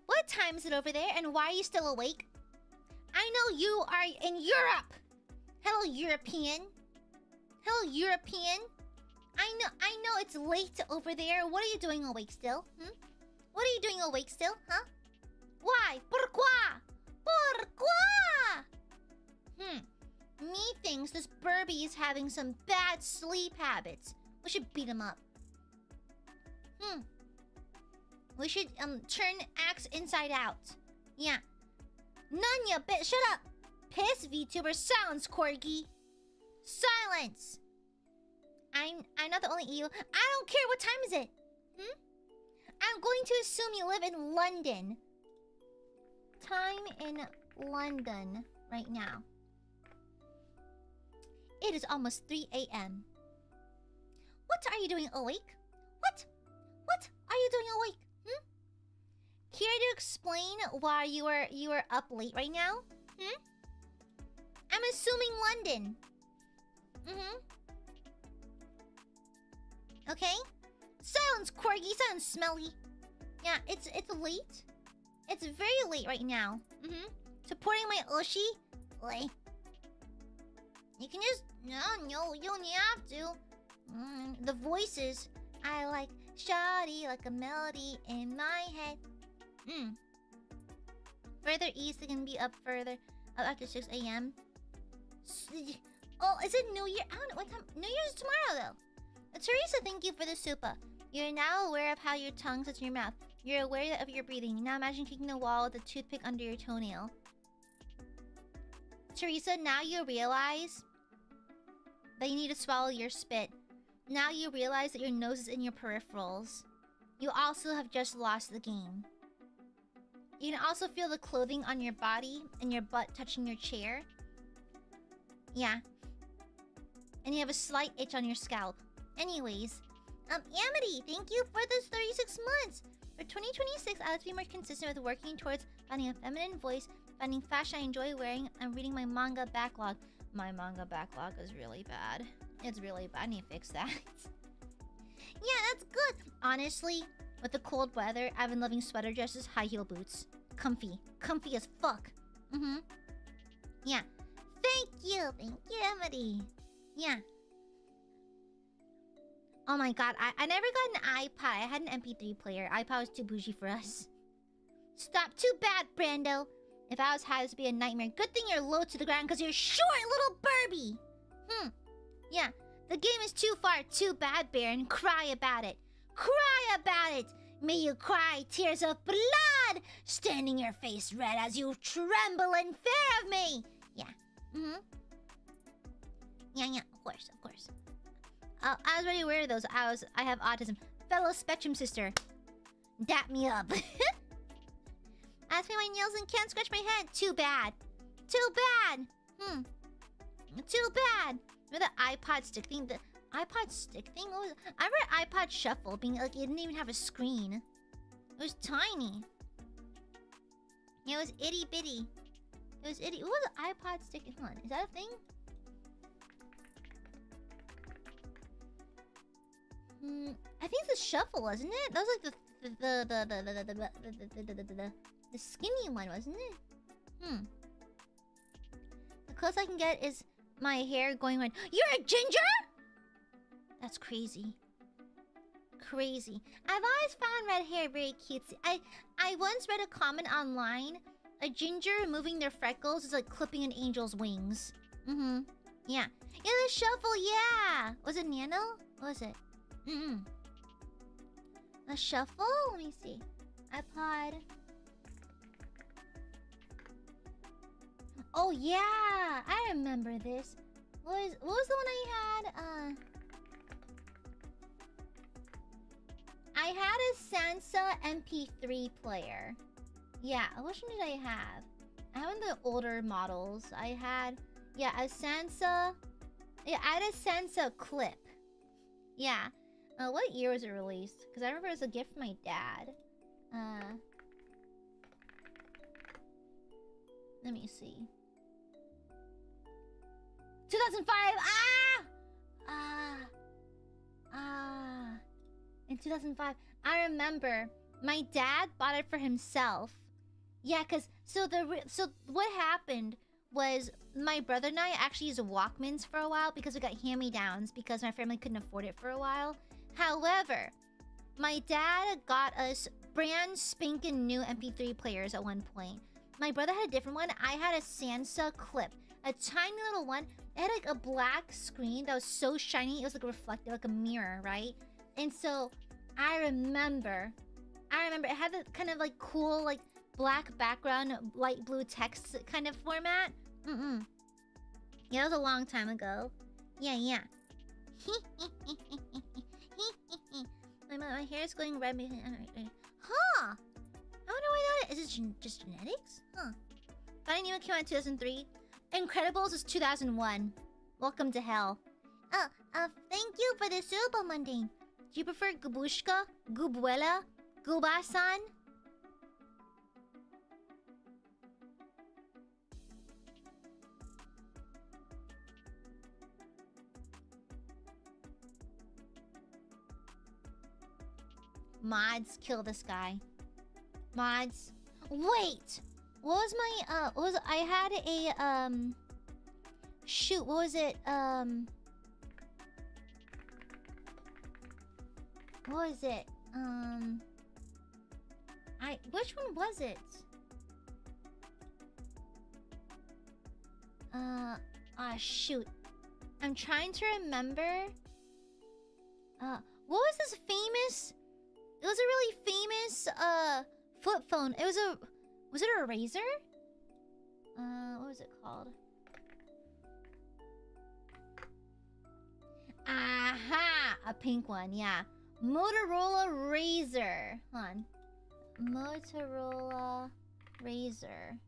What time is it over there, and why are you still awake? I know you are in Europe. Hello, European. Hello, European. I know it's late over there. What are you doing awake still? What are you doing awake still, huh? Why? Pourquoi? Me thinks this Burby is having some bad sleep habits. We should beat him up. We should turn Axe inside out. Yeah. Nunya, bitch, shut up. Piss VTuber, silence, Corgi. Silence. I'm not the only EU. I don't care. What time is it? I'm going to assume you live in London. Time in London right now. It is almost 3 a.m. What are you doing awake? What are you doing awake? Care to explain why you are up late right now? I'm assuming London. Okay? Silence, Corgi. Sounds smelly. Yeah, it's late. It's very late right now. Supporting my Oshi? Like, you can just... No, you don't have to. The voices. I like shoddy like a melody in my head. Further east, it can be up further. Up after 6 a.m. Oh, is it New Year? I don't know what time. New Year's tomorrow, though. Teresa, thank you for the super. You're now aware of how your tongue sits in your mouth. You're aware of your breathing. Now imagine kicking the wall with a toothpick under your toenail. Teresa, now you realize that you need to swallow your spit. Now you realize that your nose is in your peripherals. You also have just lost the game. You can also feel the clothing on your body and your butt touching your chair. Yeah. And you have a slight itch on your scalp. Anyways, Amity, thank you for this 36 months. For 2026, I have to be more consistent with working towards finding a feminine voice, finding fashion I enjoy wearing, and reading my manga backlog. My manga backlog is really bad. It's really bad. I need to fix that. Yeah, that's good. Honestly, with the cold weather, I've been loving sweater dresses, high heel boots. Comfy. Comfy as fuck. Yeah. Thank you, Amity. Yeah. Oh my god, I never got an iPod. I had an MP3 player. iPod was too bougie for us. Stop. Too bad, Brando. If I was high, this would be a nightmare. Good thing you're low to the ground because you're short, little Burby. Yeah. The game is too far. Too bad, Baron. Cry about it. Cry about it. May you cry tears of blood, standing your face red as you tremble in fear of me. Yeah. Yeah. Of course. I was already aware of those. I have autism. Fellow Spectrum sister, dap me up. I paint my nails and can't scratch my head. Too bad. Too bad. Too bad. Remember the iPod stick thing? The iPod stick thing? What was it? I remember iPod Shuffle being like, it didn't even have a screen. It was tiny. Yeah, it was itty bitty. It was itty. What was the iPod stick? Hold on. Is that a thing? I think it's a Shuffle, wasn't it? That was like the skinny one, wasn't it? The closest I can get is my hair going red. You're a ginger? That's crazy. Crazy. I've always found red hair very cutesy. I once read a comment online. A ginger removing their freckles is like clipping an angel's wings. Yeah. Yeah, the Shuffle, yeah. Was it Nano? What was it? A Shuffle? Let me see. iPod. Oh yeah, I remember this. What was the one I had? I had a Sansa MP3 player. Yeah, which one did I have? I had one of the older models. I had, yeah, a Sansa. Yeah, I had a Sansa clip. Yeah. What year was it released? Because I remember it was a gift from my dad. Let me see. 2005! In 2005. I remember my dad bought it for himself. Yeah, because so what happened was my brother and I actually used Walkmans for a while because we got hand-me-downs because my family couldn't afford it for a while. However, my dad got us brand spanking new MP3 players at one point. My brother had a different one. I had a Sansa clip. A tiny little one. It had like a black screen that was so shiny. It was like reflective, like a mirror, right? And so I remember it had the kind of like cool, like black background, light blue text kind of format. Yeah, that was a long time ago. Yeah. My hair is going red. Huh? I wonder why that is. Is it just genetics? Huh. Finding Nemo came out in 2003. Incredibles is 2001. Welcome to hell. Thank you for the super mundane. Do you prefer Gubushka, Gubuela, Gubasan? Mods, kill this guy. Mods. Wait! What was my, I had a, shoot, what was it? What was it? Which one was it? Shoot. I'm trying to remember. What was this famous? It was a really famous, flip phone. It was was it a Razr? What was it called? Aha! A pink one, yeah. Motorola Razr. Hold on. Motorola Razr.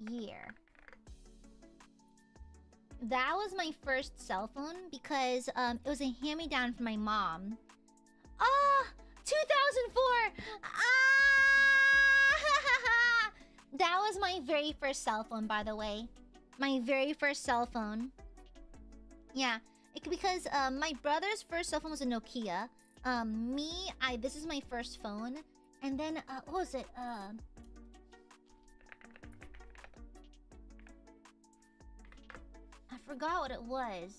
Year. That was my first cell phone because it was a hand-me-down from my mom. 2004! That was my very first cell phone, by the way. My very first cell phone. Yeah, because my brother's first cell phone was a Nokia. This is my first phone. And then, what was it? I forgot what it was.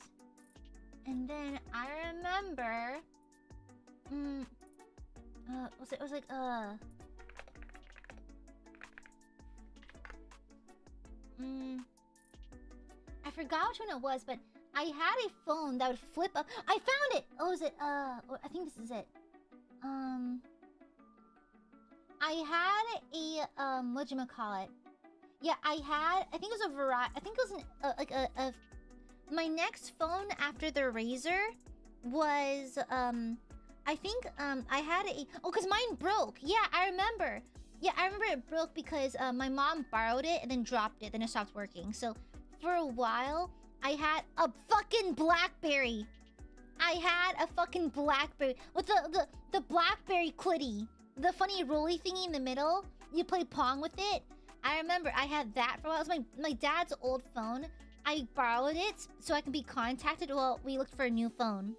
And then I remember... it was like, I forgot which one it was, but I had a phone that would flip up. I found it! Oh, is it, I think this is it. I had a, whatchamacallit? Yeah, I think it was a variety. I think it was my next phone after the Razr was, I think, I had a... Oh, because mine broke. Yeah, I remember. Yeah, I remember it broke because my mom borrowed it and then dropped it, then it stopped working. So for a while, I had a fucking BlackBerry. I had a fucking BlackBerry with the BlackBerry clitty, the funny rolly thingy in the middle. You play Pong with it. I remember I had that for a while. It was my dad's old phone. I borrowed it so I can be contacted while we looked for a new phone.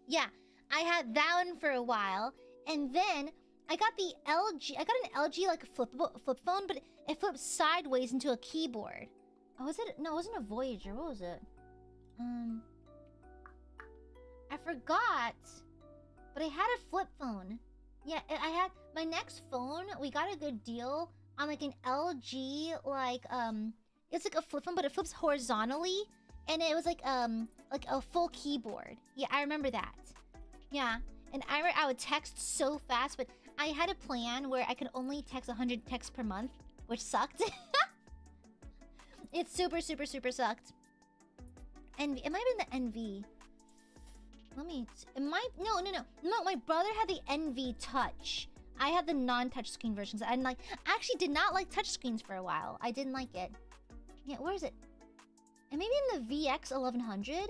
Yeah, I had that one for a while, and then I got the LG. I got an LG like a flip phone, but it flipped sideways into a keyboard. Oh, was it? No, it wasn't a Voyager. What was it? I forgot. But I had a flip phone. Yeah, I had my next phone. We got a good deal on like an LG, like it's like a flip phone, but it flips horizontally, and it was like a full keyboard. Yeah, I remember that. Yeah, and I remember I would text so fast, but I had a plan where I could only text 100 texts per month, which sucked. It super sucked. And it might have been the NV. Let me. It might. No. My brother had the NV Touch. I had the non-touch screen versions. I actually did not like touch screens for a while. I didn't like it. Yeah, where is it? And maybe in the VX 1100.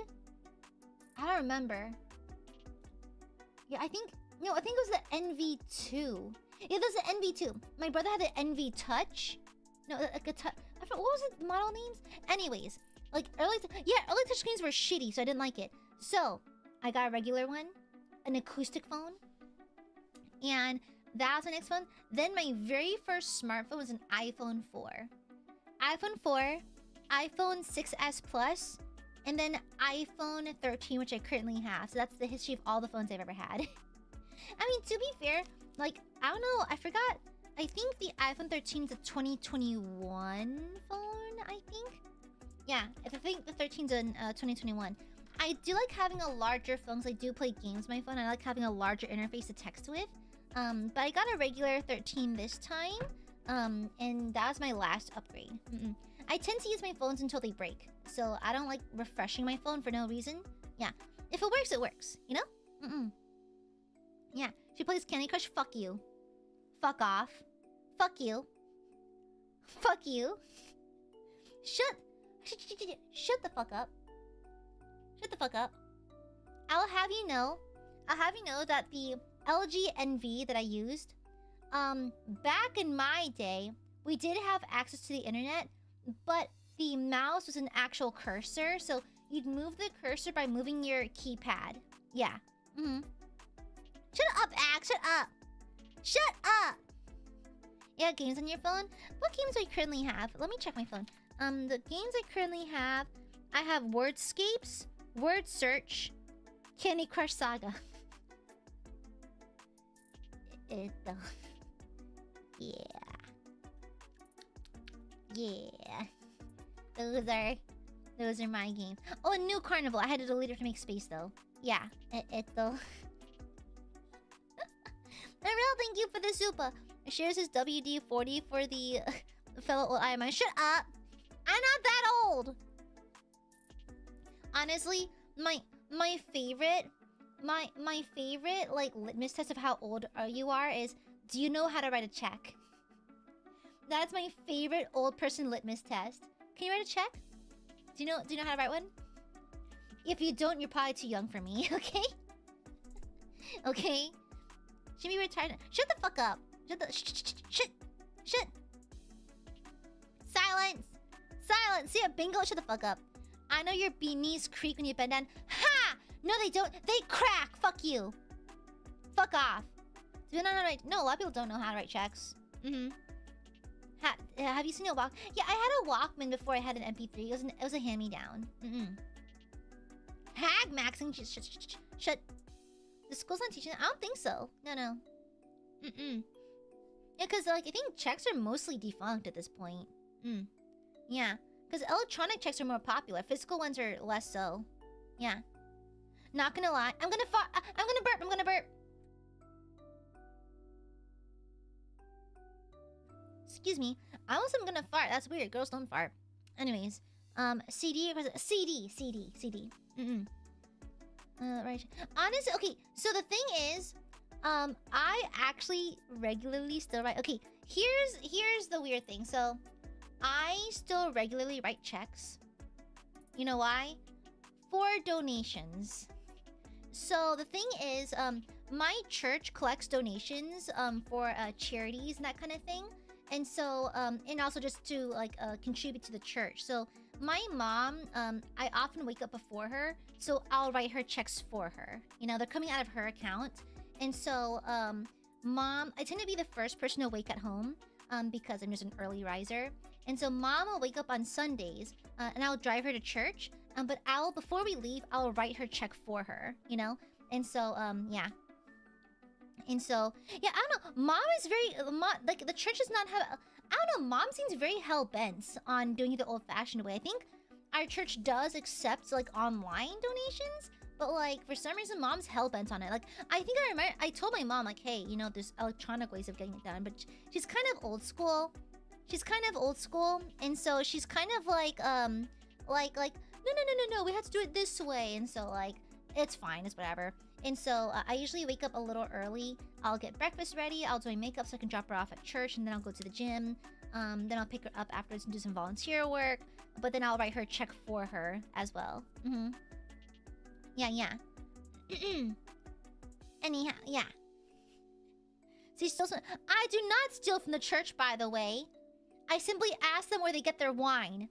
I don't remember. Yeah, I think it was the NV2. Yeah, there's the NV2. My brother had the NV Touch. No, like a touch. I forgot, what was it? The model names? Anyways, like early touch screens were shitty, so I didn't like it. So I got a regular one, an acoustic phone, and that was my next one. Then my very first smartphone was an iPhone 4. iPhone 4, iPhone 6S Plus, and then iPhone 13, which I currently have. So that's the history of all the phones I've ever had. I mean, to be fair, like, I don't know, I forgot. I think the iPhone 13 is a 2021 phone, I think. Yeah, I think the 13's in 2021. I do like having a larger phone because I do play games on my phone. I like having a larger interface to text with. But I got a regular 13 this time. And that was my last upgrade. I tend to use my phones until they break. So I don't like refreshing my phone for no reason. Yeah. If it works, it works. You know? Yeah. She plays Candy Crush. Fuck you. Fuck off. Fuck you. Fuck you. Shut the fuck up. Shut the fuck up. I'll have you know that the LG NV that I used, back in my day, we did have access to the internet, but the mouse was an actual cursor, so you'd move the cursor by moving your keypad. Yeah. Shut up, Axe. Shut up. Shut up. Yeah, games on your phone? What games do I currently have? Let me check my phone. The games I currently have, I have Wordscapes, Word Search, Candy Crush Saga. Yeah. Those are my games. Oh, a new Carnival. I had to delete it to make space though. Yeah. Real, thank you for the super. Shares his WD-40 for the fellow old IMI. Shut up! I'm not that old! Honestly, my favorite like litmus test of how old you are is, do you know how to write a check? That's my favorite old person litmus test. Can you write a check? Do you know how to write one? If you don't, you're probably too young for me, okay? Okay? Should be retired. Shut the fuck up. Shut. Silence. See a bingo? Shut the fuck up. I know your knees creak when you bend down. Ha! No, they don't. They crack. Fuck you. Fuck off. Do you know how to write? No, a lot of people don't know how to write checks. Have you seen a walk? Yeah, I had a Walkman before I had an MP3. It was a hand-me-down. Hag maxing. Shut. The school's not teaching. I don't think so. No. Yeah, because like I think checks are mostly defunct at this point. Yeah, because electronic checks are more popular. Physical ones are less so. Yeah. Not gonna lie. I'm gonna burp. Excuse me. I almost am gonna fart. That's weird. Girls don't fart. Anyways, CD. Right. Honestly, okay. So the thing is, I actually regularly still write. Okay, here's the weird thing. So, I still regularly write checks. You know why? For donations. So the thing is, my church collects donations for charities and that kind of thing, and so and also just to like contribute to the church. So my mom, I often wake up before her, so I'll write her checks for her. You know, they're coming out of her account, and so mom, I tend to be the first person to wake at home because I'm just an early riser, and so mom will wake up on Sundays, and I'll drive her to church. But before we leave, I'll write her check for her, you know? And so, yeah. And so, yeah, I don't know. Mom is very, like, the church does not have, I don't know, mom seems very hell-bent on doing it the old-fashioned way. I think our church does accept, like, online donations, but, like, for some reason, mom's hell-bent on it. Like, I think I remember, I told my mom, like, hey, you know, there's electronic ways of getting it done, but she's kind of old school. She's kind of old school, and so she's kind of, like, no, we have to do it this way. And so, like, it's fine, it's whatever. And so, I usually wake up a little early. I'll get breakfast ready, I'll do my makeup so I can drop her off at church, and then I'll go to the gym. Then I'll pick her up afterwards and do some volunteer work. But then I'll write her check for her as well. Yeah. Anyhow, yeah. See, I do not steal from the church, by the way. I simply ask them where they get their wine.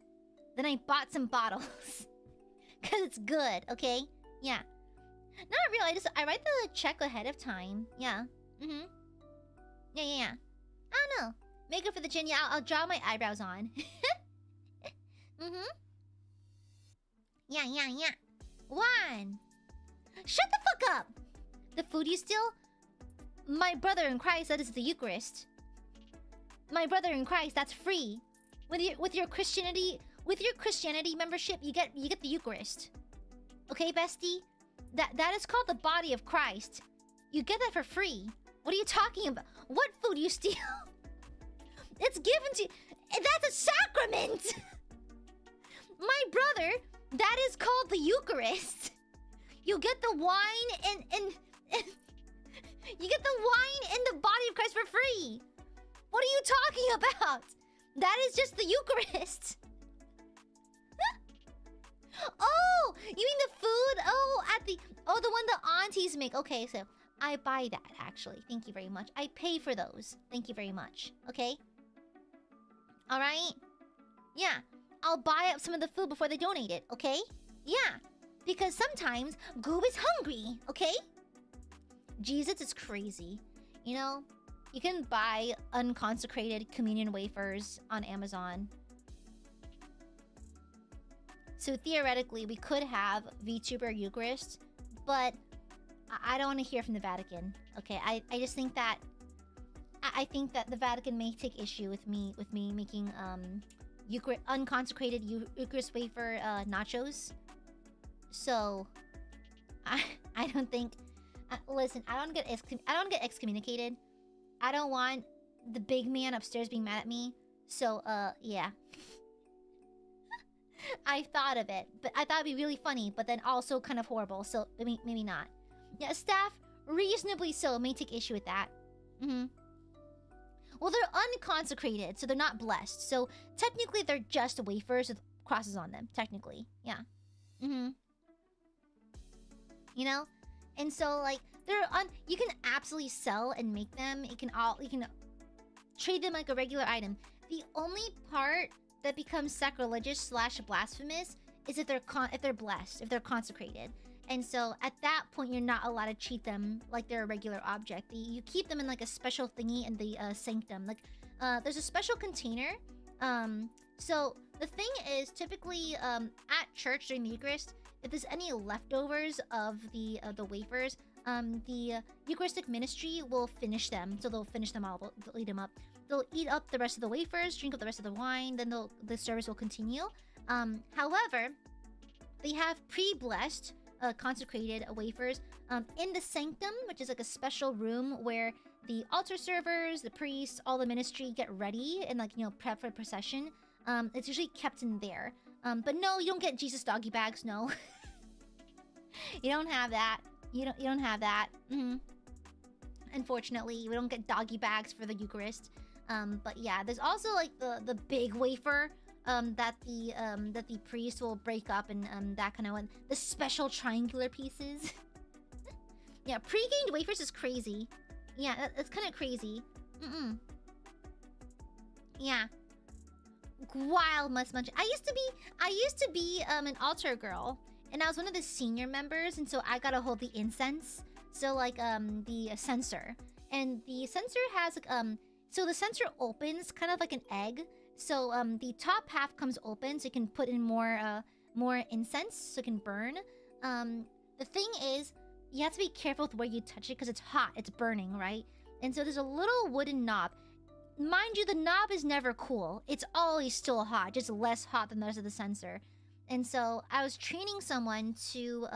Then I bought some bottles. Cause it's good, okay? Yeah. Not real, I write the check ahead of time. Yeah. Yeah. I don't know. Makeup for the chin, yeah, I'll draw my eyebrows on. Yeah. One. Shut the fuck up! The food you steal? My brother in Christ, that is the Eucharist. My brother in Christ, that's free. With your Christianity membership, you get the Eucharist. Okay, bestie? That is called the body of Christ. You get that for free. What are you talking about? What food you steal? It's given to you. That's a sacrament! My brother, that is called the Eucharist. You get the wine and you get the wine and the body of Christ for free. What are you talking about? That is just the Eucharist. Oh, you mean the food? Oh, the one the aunties make. Okay, so I buy that actually. Thank you very much. I pay for those. Thank you very much. Okay. All right. Yeah, I'll buy up some of the food before they donate it. Okay. Yeah, because sometimes Goob is hungry. Okay. Jesus is crazy. You know, you can buy unconsecrated communion wafers on Amazon. So theoretically, we could have VTuber Eucharist, but I don't want to hear from the Vatican. Okay, I just think that I think that the Vatican may take issue with me making unconsecrated Eucharist wafer nachos. So I don't think. Listen, I don't get excommunicated. I don't want the big man upstairs being mad at me. So yeah. I thought of it, but I thought it'd be really funny, but then also kind of horrible. So maybe not. Yeah, staff reasonably so may take issue with that. Well, they're unconsecrated, so they're not blessed. So technically, they're just wafers with crosses on them. Technically, yeah. You know, and so like you can absolutely sell and make them. You can trade them like a regular item. The only part that becomes sacrilegious / blasphemous is if they're blessed, if they're consecrated. And so at that point, you're not allowed to treat them like they're a regular object. You keep them in like a special thingy in the sanctum. Like there's a special container. So the thing is, typically at church during the Eucharist, if there's any leftovers of the wafers, the Eucharistic ministry will finish them. So they'll finish them all. They'll eat them up. They'll eat up the rest of the wafers, drink up the rest of the wine, then the service will continue. However, they have pre-blessed, consecrated wafers in the sanctum, which is like a special room where the altar servers, the priests, all the ministry get ready and like, you know, prep for procession. It's usually kept in there. But no, you don't get Jesus doggy bags, no. You don't have that. You don't have that. Unfortunately, we don't get doggy bags for the Eucharist. But yeah, there's also like the big wafer that the priest will break up, and that kind of one. The special triangular pieces. Yeah, pre-gamed wafers is crazy. Yeah, it's kind of crazy. Yeah. Wild must munch. I used to be an altar girl, and I was one of the senior members, and so I gotta hold the incense. So like the censer, and the censer has like so the censer opens kind of like an egg. So the top half comes open, so you can put in more incense, so it can burn. The thing is, you have to be careful with where you touch it because it's hot, it's burning, right? And so there's a little wooden knob. Mind you, the knob is never cool. It's always still hot, just less hot than the rest of the censer. And so I was training someone to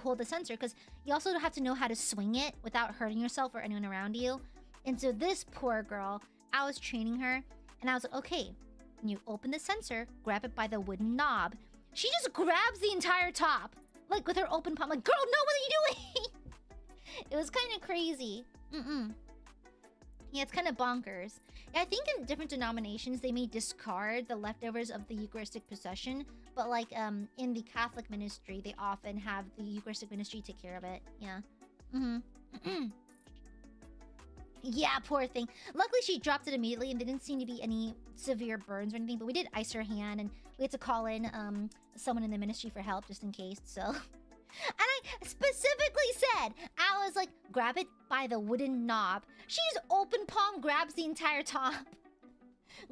hold the censer, because you also have to know how to swing it without hurting yourself or anyone around you. And so this poor girl, I was training her, and I was like, okay, when you open the censer, grab it by the wooden knob. She just grabs the entire top, like with her open palm. Like, girl, no, what are you doing? It was kind of crazy. Yeah, it's kind of bonkers. Yeah, I think in different denominations, they may discard the leftovers of the Eucharistic procession. But like in the Catholic ministry, they often have the Eucharistic ministry take care of it. Yeah. Yeah, poor thing. Luckily, she dropped it immediately, and there didn't seem to be any severe burns or anything. But we did ice her hand, and we had to call in someone in the ministry for help just in case. So, and I specifically said, I was like, grab it by the wooden knob. She just open palm grabs the entire top.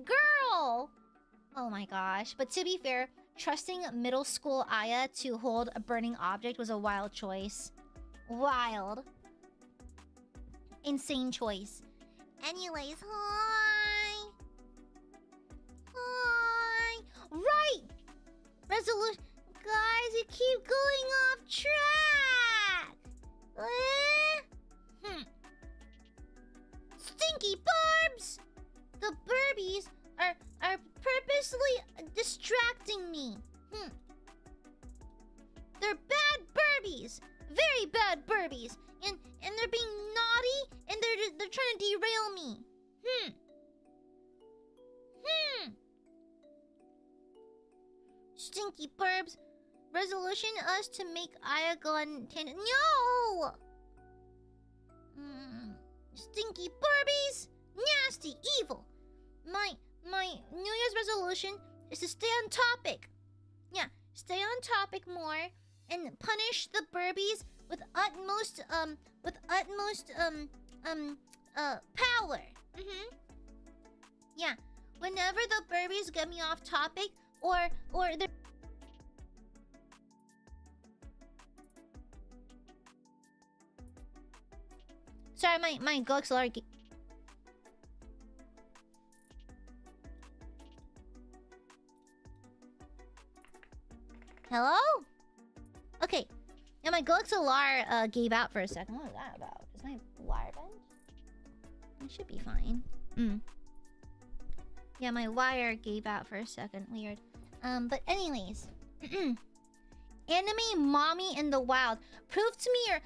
Girl! Oh my gosh. But to be fair, trusting middle school Aya to hold a burning object was a wild choice. Wild. Insane choice. Anyways, hi! Hi! Right! Resolution... Guys, you keep going off track! Stinky barbs! The burbies are purposely distracting me. They're bad burbies! Very bad burbies! And they're being naughty, and they're trying to derail me. Stinky burbs. Resolution us to make Aya go on tangent. No! Stinky burbies. Nasty, evil. My New Year's resolution is to stay on topic. Yeah, stay on topic more and punish the burbies with utmost power. Yeah, whenever the burbies get me off topic, or they're... Sorry, my Galaxy Lark... Hello? Okay. Yeah, my Galaxy gave out for a second. What was that about? Is my wire bent? It should be fine. Yeah, my wire gave out for a second. Weird. But anyways. Anime Mommy in the Wild. Prove to me your...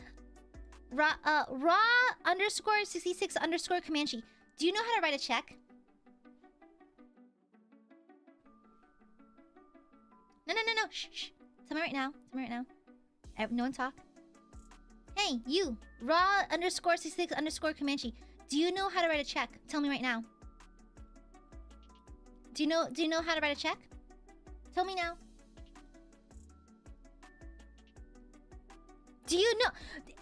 Raw underscore 66 underscore Comanche. Do you know how to write a check? No. Shh. Tell me right now. No one talk. Hey, you. Raw underscore 66 underscore Comanche. Do you know how to write a check? Tell me right now. Do you know how to write a check? Tell me now. Do you know?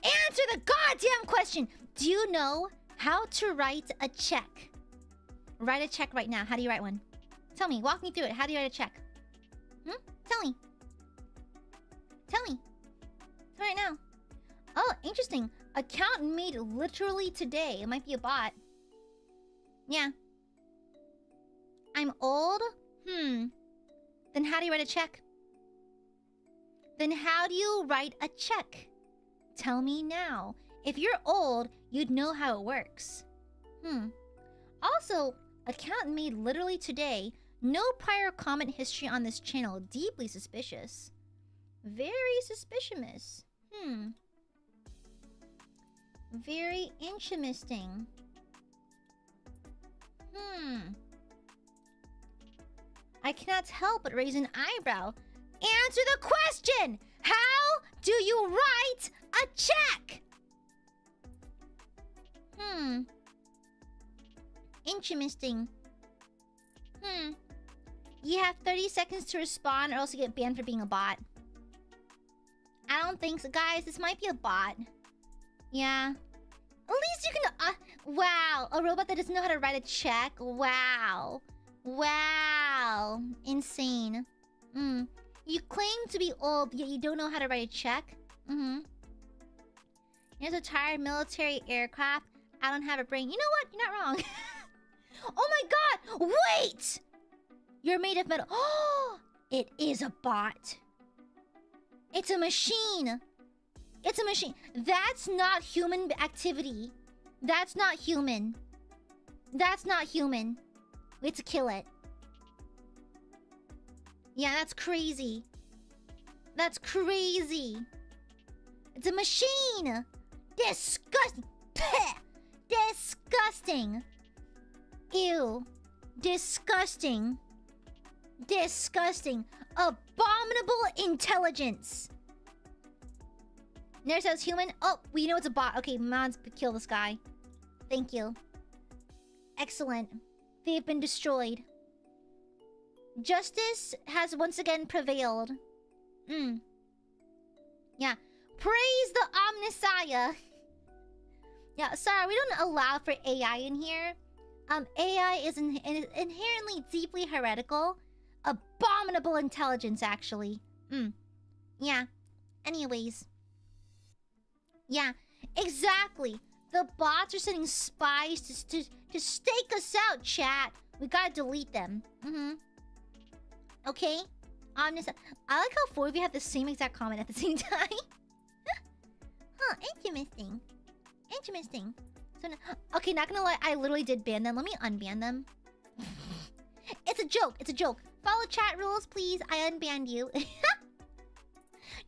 Answer the goddamn question. Do you know how to write a check? Write a check right now. How do you write one? Tell me. Walk me through it. How do you write a check? Tell me. Tell me right now. Oh, interesting. Account made literally today. It might be a bot. Yeah. I'm old? Then how do you write a check? Then how do you write a check? Tell me now. If you're old, you'd know how it works. Also, account made literally today. No prior comment history on this channel. Deeply suspicious. Very suspicious. Very interesting. I cannot help but raise an eyebrow. Answer the question! How do you write a check? Interesting. You have 30 seconds to respond or else you get banned for being a bot. I don't think so. Guys, this might be a bot. Yeah. At least you can... wow. A robot that doesn't know how to write a check? Wow. Wow. Insane. You claim to be old, yet you don't know how to write a check? Here's a tired military aircraft. I don't have a brain. You know what? You're not wrong. Oh my god! Wait! You're made of metal. Oh! It is a bot. It's a machine. It's a machine. That's not human activity. That's not human. That's not human. We have to kill it. Yeah, that's crazy. That's crazy. It's a machine. Disgusting. Disgusting. Ew. Disgusting. Disgusting. Abominable intelligence. Never says human. Oh, we know it's a bot. Okay, mods, kill this guy. Thank you. Excellent. They've been destroyed. Justice has once again prevailed. Yeah. Praise the Omnissiah. Yeah, sorry, we don't allow for AI in here. AI is inherently deeply heretical. Abominable intelligence, actually. Yeah. Anyways. Yeah, exactly. The bots are sending spies to stake us out, chat. We gotta delete them. Okay? I like how four of you have the same exact comment at the same time. Huh, interesting. Interesting. So, okay, not gonna lie, I literally did ban them. Let me unban them. It's a joke. It's a joke. Follow chat rules, please. I unbanned you.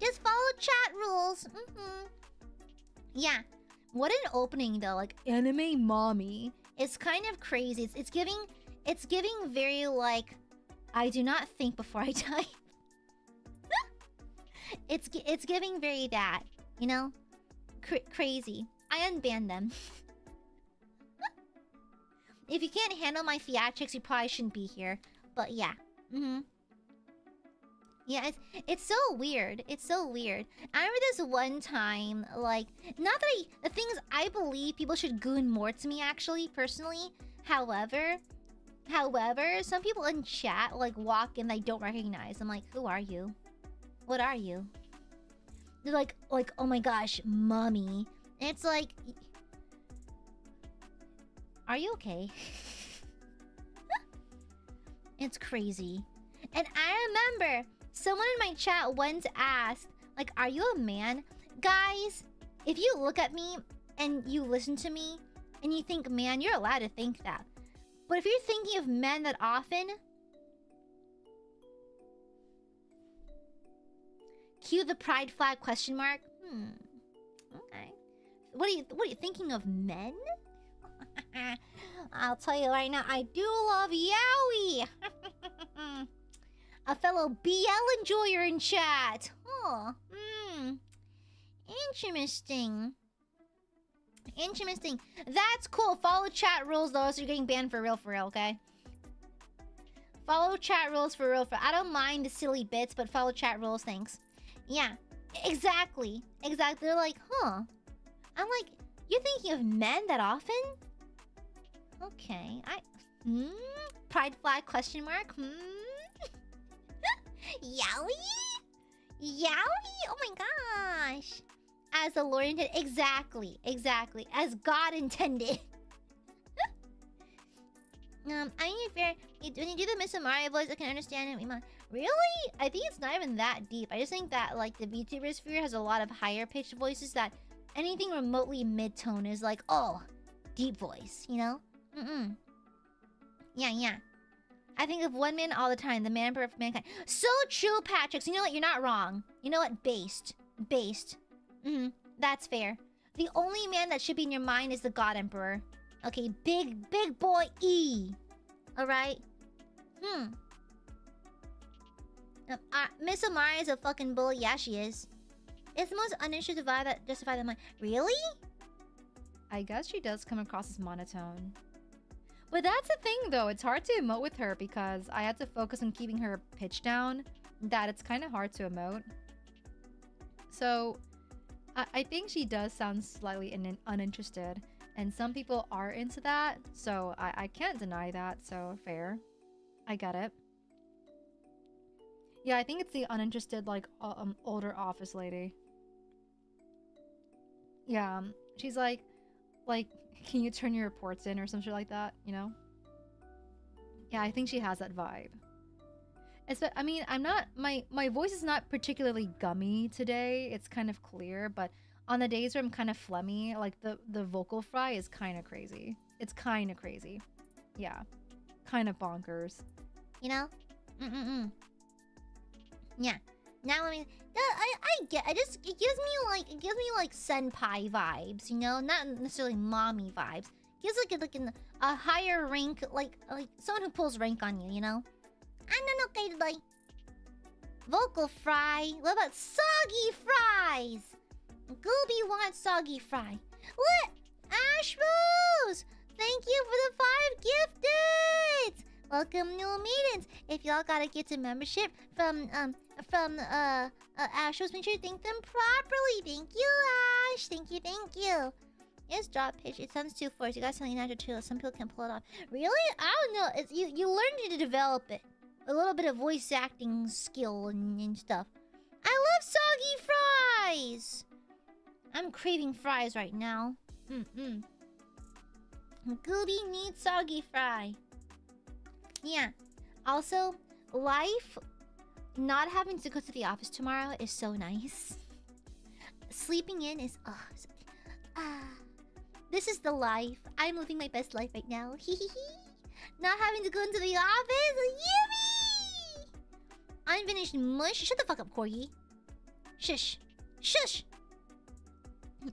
Just follow chat rules. Yeah. What an opening, though. Like, anime mommy. It's kind of crazy. It's giving very, like, I do not think before I type. It's giving very that, you know? Crazy. I unbanned them. If you can't handle my theatrics, you probably shouldn't be here. But yeah. Yeah, it's so weird. It's so weird. I remember this one time, like, not that the thing is, I believe people should goon more to me, actually, personally. However, some people in chat, like, walk in, I don't recognize. I'm like, who are you? What are you? They're like, oh my gosh, mommy. And it's like, are you okay? It's crazy. And I remember someone in my chat once asked, like, are you a man? Guys, if you look at me and you listen to me and you think man, you're allowed to think that. But if you're thinking of men that often, cue the pride flag question mark. Okay. What are you thinking of men? I'll tell you right now, I do love Yowie. A fellow BL enjoyer in chat. Oh, interesting. Interesting. That's cool. Follow chat rules though, so you're getting banned for real, okay? Follow chat rules for real. I don't mind the silly bits, but follow chat rules, thanks. Yeah, exactly. Exactly. They're like, huh? I'm like, you're thinking of men that often? Okay, pride flag question mark? Yowie? Yowie? Oh my gosh. As the Lord intended. Exactly. Exactly. As God intended. I mean, fair. When you do the Miss Amare voice, I can understand it. Really? I think it's not even that deep. I just think that, like, the VTuber sphere has a lot of higher pitched voices that anything remotely mid-tone is like, oh, deep voice, you know? Yeah. I think of one man all the time, the man emperor of mankind. So true, Patrick. So you know what? You're not wrong. You know what? Based. That's fair. The only man that should be in your mind is the God Emperor. Okay, big boy E. Alright? Miss Amare is a fucking bully. Yeah, she is. It's the most uninteresting vibe that justifies the mind. Really? I guess she does come across as monotone. But that's the thing, though. It's hard to emote with her because I had to focus on keeping her pitch down. That it's kind of hard to emote. So, I think she does sound slightly uninterested. And some people are into that. So, I can't deny that. So, fair. I get it. Yeah, I think it's the uninterested, like, older office lady. Yeah, she's like, can you turn your reports in or something like that, you know? Yeah, I think she has that vibe. I mean, I'm not, my voice is not particularly gummy today. It's kind of clear, but on the days where I'm kind of phlegmy, like the vocal fry is kind of crazy. It's kind of crazy. Yeah, kind of bonkers. You know? Yeah. Now let me. I get. It gives me like senpai vibes. You know, not necessarily mommy vibes. Gives like a higher rank, like someone who pulls rank on you. You know. I don't know, like vocal fry. What about soggy fries? Gooby wants soggy fry. What? Ashbos! Thank you for the 5 gifted. Welcome new meetings. If y'all gotta get a membership from Ashbos, make sure you thank them properly. Thank you, Ash. Thank you. Yes, drop pitch. It sounds too forced. You got something natural too. Some people can pull it off. Really? I don't know. It's you learn to develop it. A little bit of voice acting skill and stuff. I love soggy fries. I'm craving fries right now. Gooby needs soggy fry. Yeah. Also, life not having to go to the office tomorrow is so nice. Sleeping in is this is the life. I'm living my best life right now. Not having to go into the office. Yippee! Unfinished mush. Shut the fuck up, Corgi. Shush.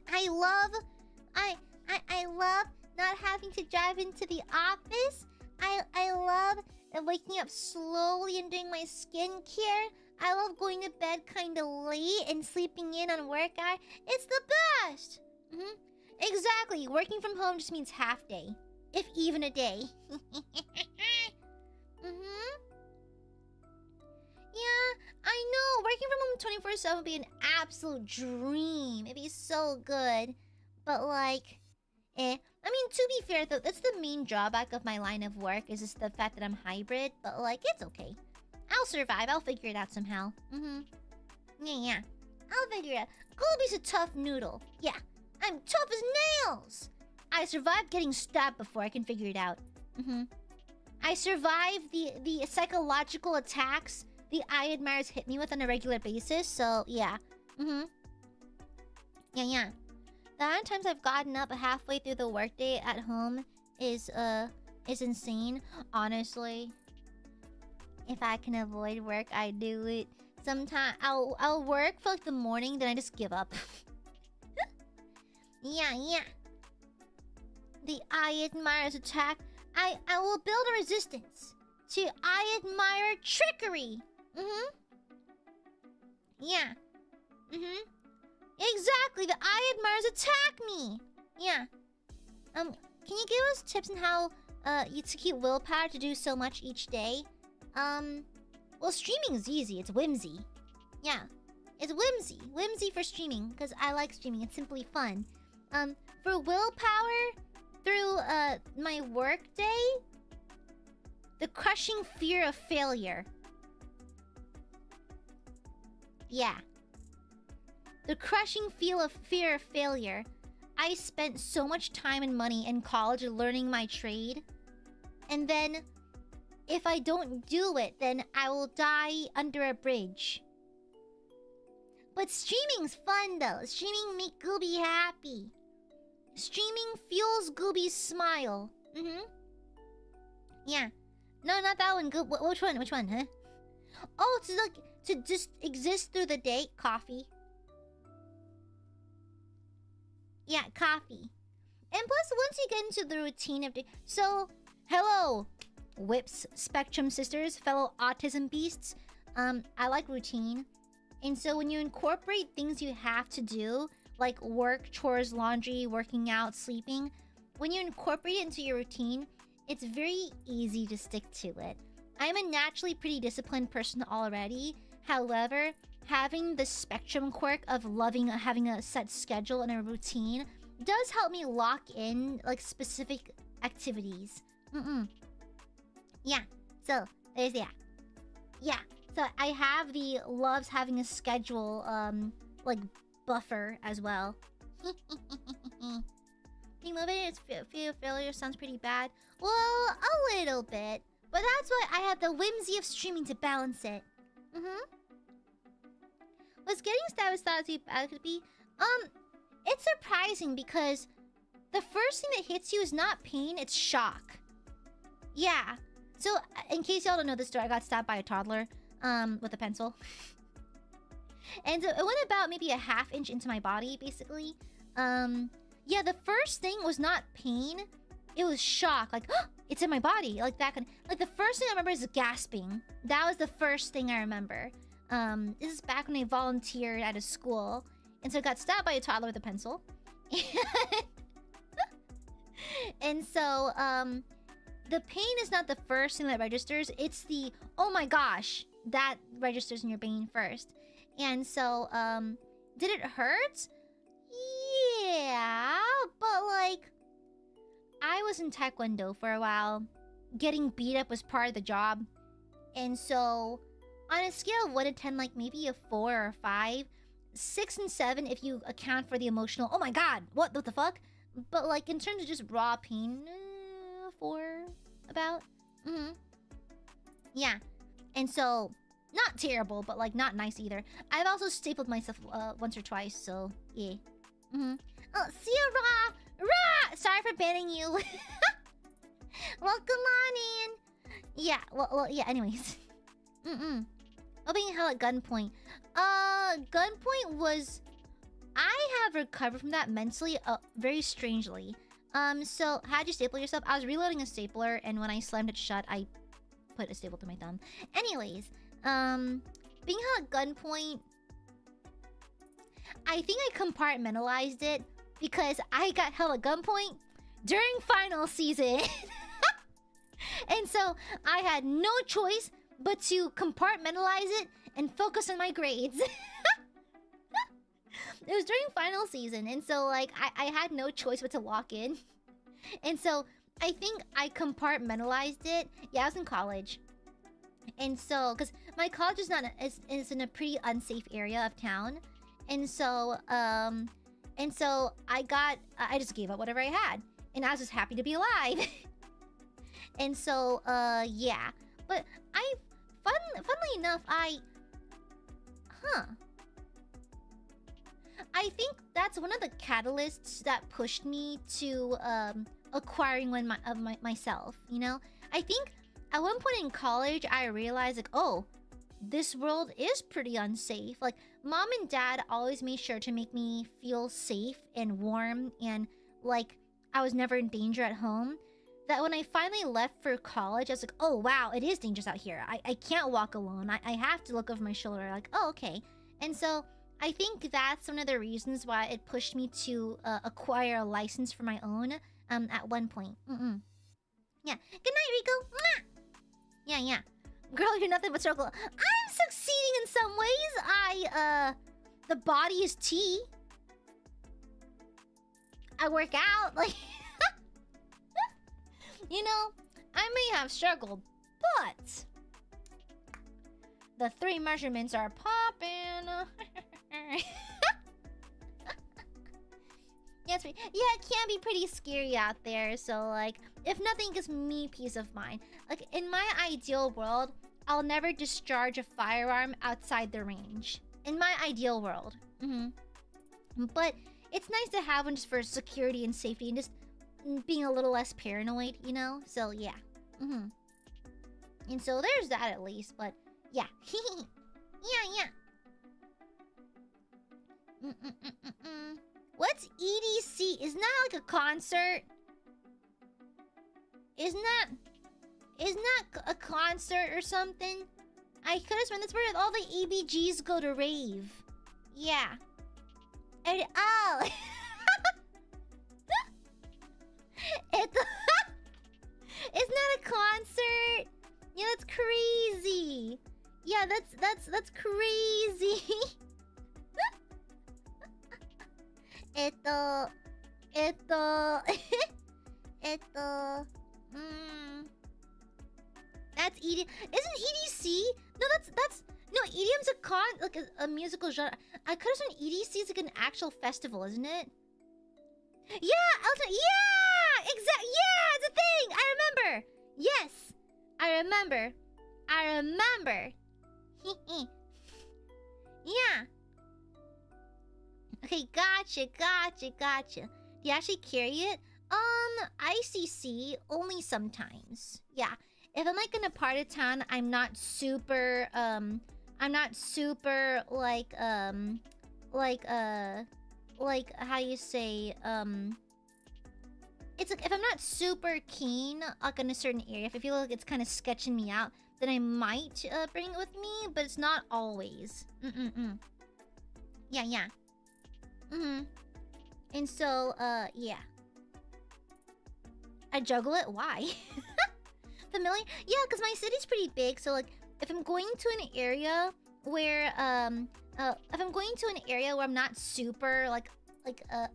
I love not having to drive into the office. I love waking up slowly and doing my skincare. I love going to bed kind of late and sleeping in on work hour. It's the best. Exactly. Working from home just means half day, if even a day. Yeah, I know. Working from home 24/7 would be an absolute dream. It'd be so good. But like, I mean, to be fair though, that's the main drawback of my line of work is just the fact that I'm hybrid. But like, it's okay. I'll survive. I'll figure it out somehow. Yeah. I'll figure it out. Goldie's a tough noodle. Yeah, I'm tough as nails. I survived getting stabbed before. I can figure it out. I survived the psychological attacks the Aiadmirers hit me with on a regular basis. So yeah. Yeah. The amount of times I've gotten up halfway through the workday at home is insane. Honestly, if I can avoid work, I do it. Sometimes I'll work for like the morning, then I just give up. Yeah. The Aiadmirers attack. I will build a resistance to Aiadmirer trickery. Yeah. Exactly. The Aiadmirers attack me. Yeah. Can you give us tips on how to keep willpower to do so much each day? Well, streaming is easy. It's whimsy. Yeah. It's whimsy. Whimsy for streaming, because I like streaming. It's simply fun. For willpower through my work day, the crushing fear of failure. Yeah. The crushing fear of failure. I spent so much time and money in college learning my trade. And then, if I don't do it, then I will die under a bridge. But streaming's fun though. Streaming make Gooby happy. Streaming fuels Gooby's smile. Yeah. No, not that one. Which one, huh? Oh, to just exist through the day. Coffee. Yeah, coffee. And plus, once you get into the routine of so, hello, Whips, Spectrum Sisters, fellow autism beasts. I like routine. And so when you incorporate things you have to do, like work, chores, laundry, working out, sleeping, when you incorporate it into your routine, it's very easy to stick to it. I'm a naturally pretty disciplined person already. However, having the spectrum quirk of having a set schedule and a routine does help me lock in like specific activities. Yeah, so there's that. Yeah, so I have the loves having a schedule like buffer as well. Being motivated fear of failure sounds pretty bad. Well, a little bit, but that's why I have the whimsy of streaming to balance it. Was getting stabbed thought to be bad could be? It's surprising because the first thing that hits you is not pain, it's shock. Yeah. So, in case y'all don't know this story, I got stabbed by a toddler, with a pencil. And so it went about maybe a ½ inch into my body, basically. Yeah, the first thing was not pain. It was shock. Like, oh, it's in my body. Like, that kind of... Like, the first thing I remember is gasping. That was the first thing I remember. This is back when I volunteered at a school. And so I got stabbed by a toddler with a pencil. And so, the pain is not the first thing that registers. It's the, oh my gosh, that registers in your brain first. And so, did it hurt? Yeah, but like, I was in Taekwondo for a while. Getting beat up was part of the job. And so, on a scale of 1 to 10, like maybe a 4 or 5, 6 and 7 if you account for the emotional, oh my god, what the fuck? But like, in terms of just raw pain, 4, about. Yeah. And so, not terrible, but like not nice either. I've also stapled myself once or twice, so yeah. Oh, see ya, Ra! Sorry for banning you. Welcome on in. Yeah, well, yeah, anyways. Oh, being held at gunpoint. Gunpoint was... I have recovered from that mentally, very strangely. So, how'd you staple yourself? I was reloading a stapler, and when I slammed it shut, I put a staple to my thumb. Anyways, being held at gunpoint... I think I compartmentalized it because I got held at gunpoint during final season. And so, I had no choice but to compartmentalize it and focus on my grades. It was during final season, and so, like, I had no choice but to lock in. And so, I think I compartmentalized it. Yeah, I was in college. And so, because my college is in a pretty unsafe area of town. And so, I just gave up whatever I had. And I was just happy to be alive. And so, yeah. But funnily enough, I think that's one of the catalysts that pushed me to acquiring one of myself, you know? I think at one point in college, I realized, like, oh, this world is pretty unsafe. Like, mom and dad always made sure to make me feel safe and warm and like I was never in danger at home. That when I finally left for college, I was like, oh, wow, it is dangerous out here. I can't walk alone. I have to look over my shoulder. Like, oh, okay. And so I think that's one of the reasons why it pushed me to acquire a license for my own at one point. Yeah. Good night, Rico. Mwah! Yeah. Girl, you're nothing but circle. I'm succeeding in some ways. The body is tea. I work out. Like, you know, I may have struggled, but the 3 measurements are popping. Yes, yeah, it can be pretty scary out there. So, like, if nothing gives me peace of mind, like in my ideal world, I'll never discharge a firearm outside the range. In my ideal world, but it's nice to have one just for security and safety and just being a little less paranoid, you know. So yeah, and so there's that at least. But yeah, yeah. What's EDC? Isn't that like a concert? Isn't that a concert or something? I could have sworn that's where all the ABGs go to rave. Yeah. And, oh! It's not a concert. Yeah, that's crazy. Yeah, that's crazy. That's ED. Isn't EDC? No, that's no, EDM's a musical genre. I could have sworn EDC is like an actual festival, isn't it? Yeah, Elton. Yeah, yeah, it's a thing. I remember. Yes, I remember. Yeah. Okay, gotcha. Do you actually carry it? ICC only sometimes. Yeah. If I'm like in a part of town, I'm not super like how you say it's like if I'm not super keen like in a certain area, if I feel like it's kind of sketching me out, then I might bring it with me, but it's not always. Yeah. And so yeah. I juggle it. Why? Familiar? Yeah, because my city's pretty big, so like if I'm going to an area where I'm not super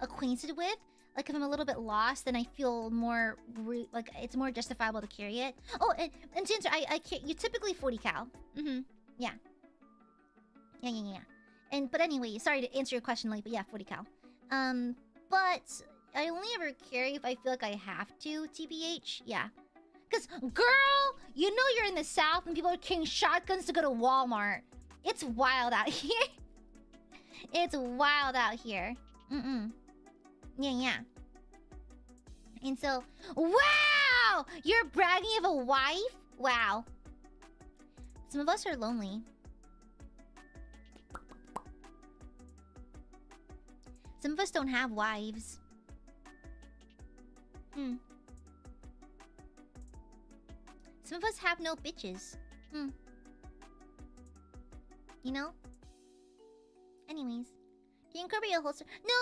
acquainted with, like if I'm a little bit lost, then I feel more like it's more justifiable to carry it. Oh, and to answer, you typically 40 cal. Yeah. But anyway, sorry to answer your question late, but yeah, 40 cal. But I only ever carry if I feel like I have to, TBH. Yeah. Because, girl, you know you're in the South and people are carrying shotguns to go to Walmart. It's wild out here. It's wild out here. Yeah. And so, wow! You're bragging of a wife? Wow. Some of us are lonely. Some of us don't have wives. Some of us have no bitches. You know? Anyways. Do you incorporate a holster? No,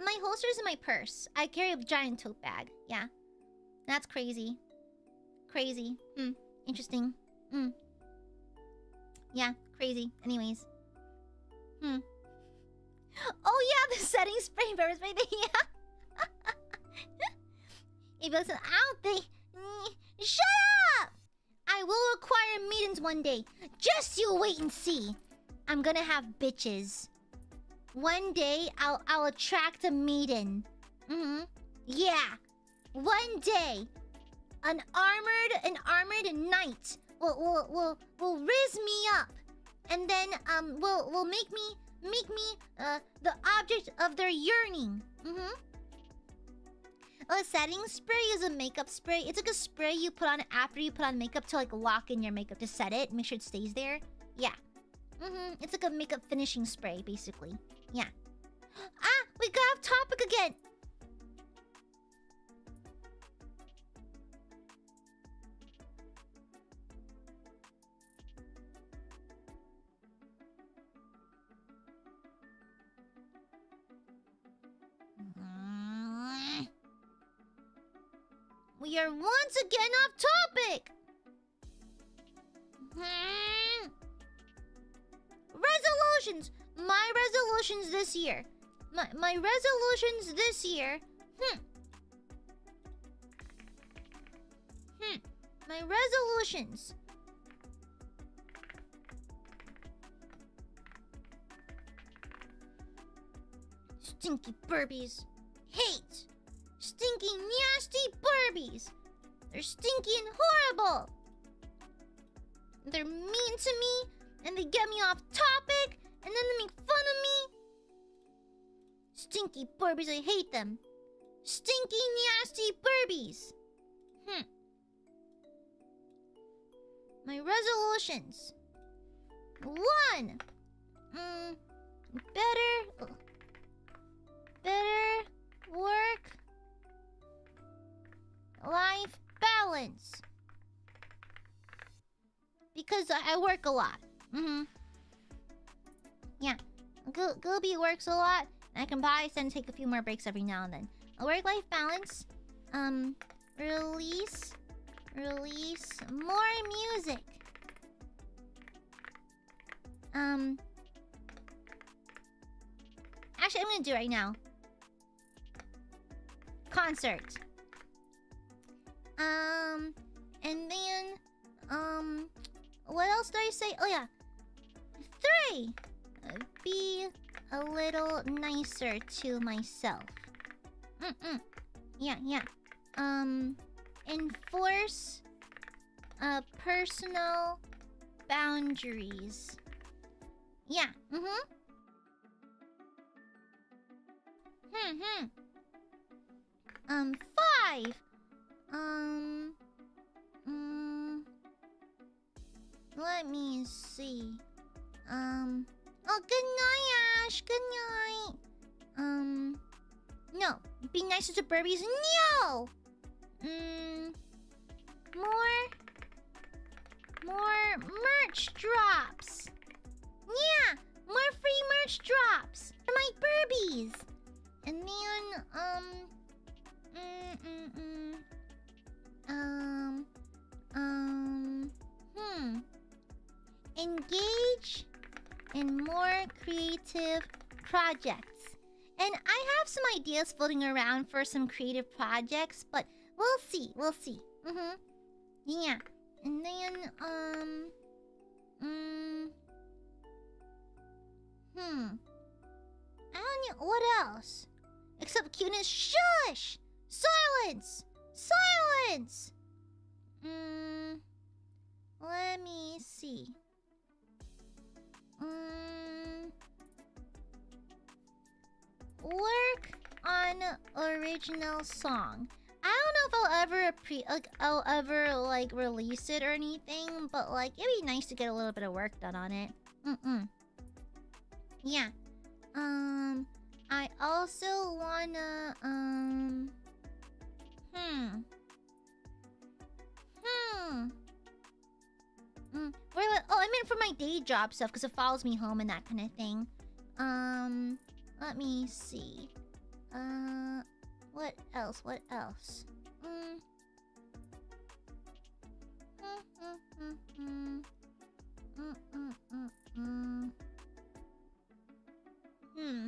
my holster's in my purse. I carry a giant tote bag. Yeah. That's crazy. Interesting. Yeah, crazy. Anyways. Oh yeah, the setting spray pepper spray thing. Yeah. If you listen, I don't think... Shut up! I will acquire maidens one day. Just you wait and see. I'm gonna have bitches. One day, I'll attract a maiden. Yeah. One day, an armored knight will riz me up, and then will make me the object of their yearning. A setting spray is a makeup spray. It's like a spray you put on after you put on makeup to like lock in your makeup to set it, make sure it stays there. Yeah. It's like a makeup finishing spray, basically. Yeah. We got off topic again. We are once again off topic. Resolutions. My resolutions this year. My resolutions this year. My resolutions. Stinky burbies. Hate. Stinky, nasty burbies. They're stinky and horrible. They're mean to me, and they get me off topic, and then they make fun of me. Stinky burbies, I hate them. Stinky, nasty burbies. My resolutions. 1. Better Work-life balance. Because I work a lot. Yeah. Gooby works a lot. And I can probably take a few more breaks every now and then. A work-life balance. Release more music. Actually, I'm gonna do it right now. Concert. And then, what else did I say? Oh yeah. 3. Be a little nicer to myself. Yeah. Enforce personal boundaries. Yeah. 5. Let me see. Oh, good night, Ash. Good night. No. Be nicer to Burbies. No! More merch drops. Yeah! More free merch drops for my Burbies. And then, engage in more creative projects. And I have some ideas floating around for some creative projects, but we'll see. Yeah. And then, I don't know what else. Except cuteness. Shush! Silence! Let me see. Work on original song. I don't know if I'll ever release it or anything, but it'd be nice to get a little bit of work done on it. Yeah. I also wanna Oh, I meant for my day job stuff because it follows me home and that kind of thing. Let me see. What else?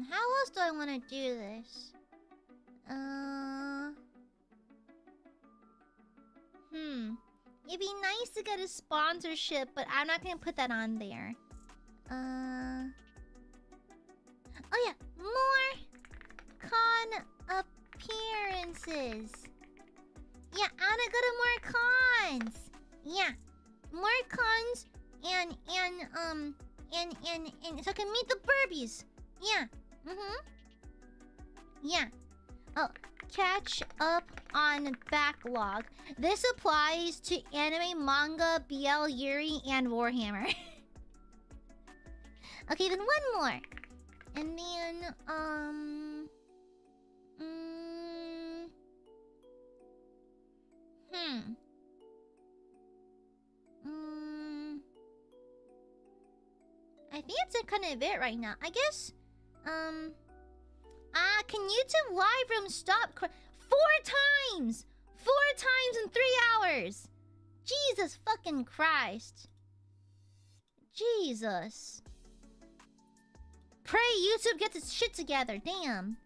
How else do I want to do this? It'd be nice to get a sponsorship, but I'm not gonna put that on there. Oh yeah, more con appearances. Yeah, I wanna go to more cons. Yeah, more cons and so I can meet the Burbies. Yeah. Yeah. Oh, catch up on backlog. This applies to anime, manga, BL, Yuri, and Warhammer. Okay, then one more. And then, I think that's kind of it right now. I guess, can YouTube live room stop 4 times? 4 times in 3 hours. Jesus fucking Christ. Jesus. Pray YouTube gets its shit together. Damn.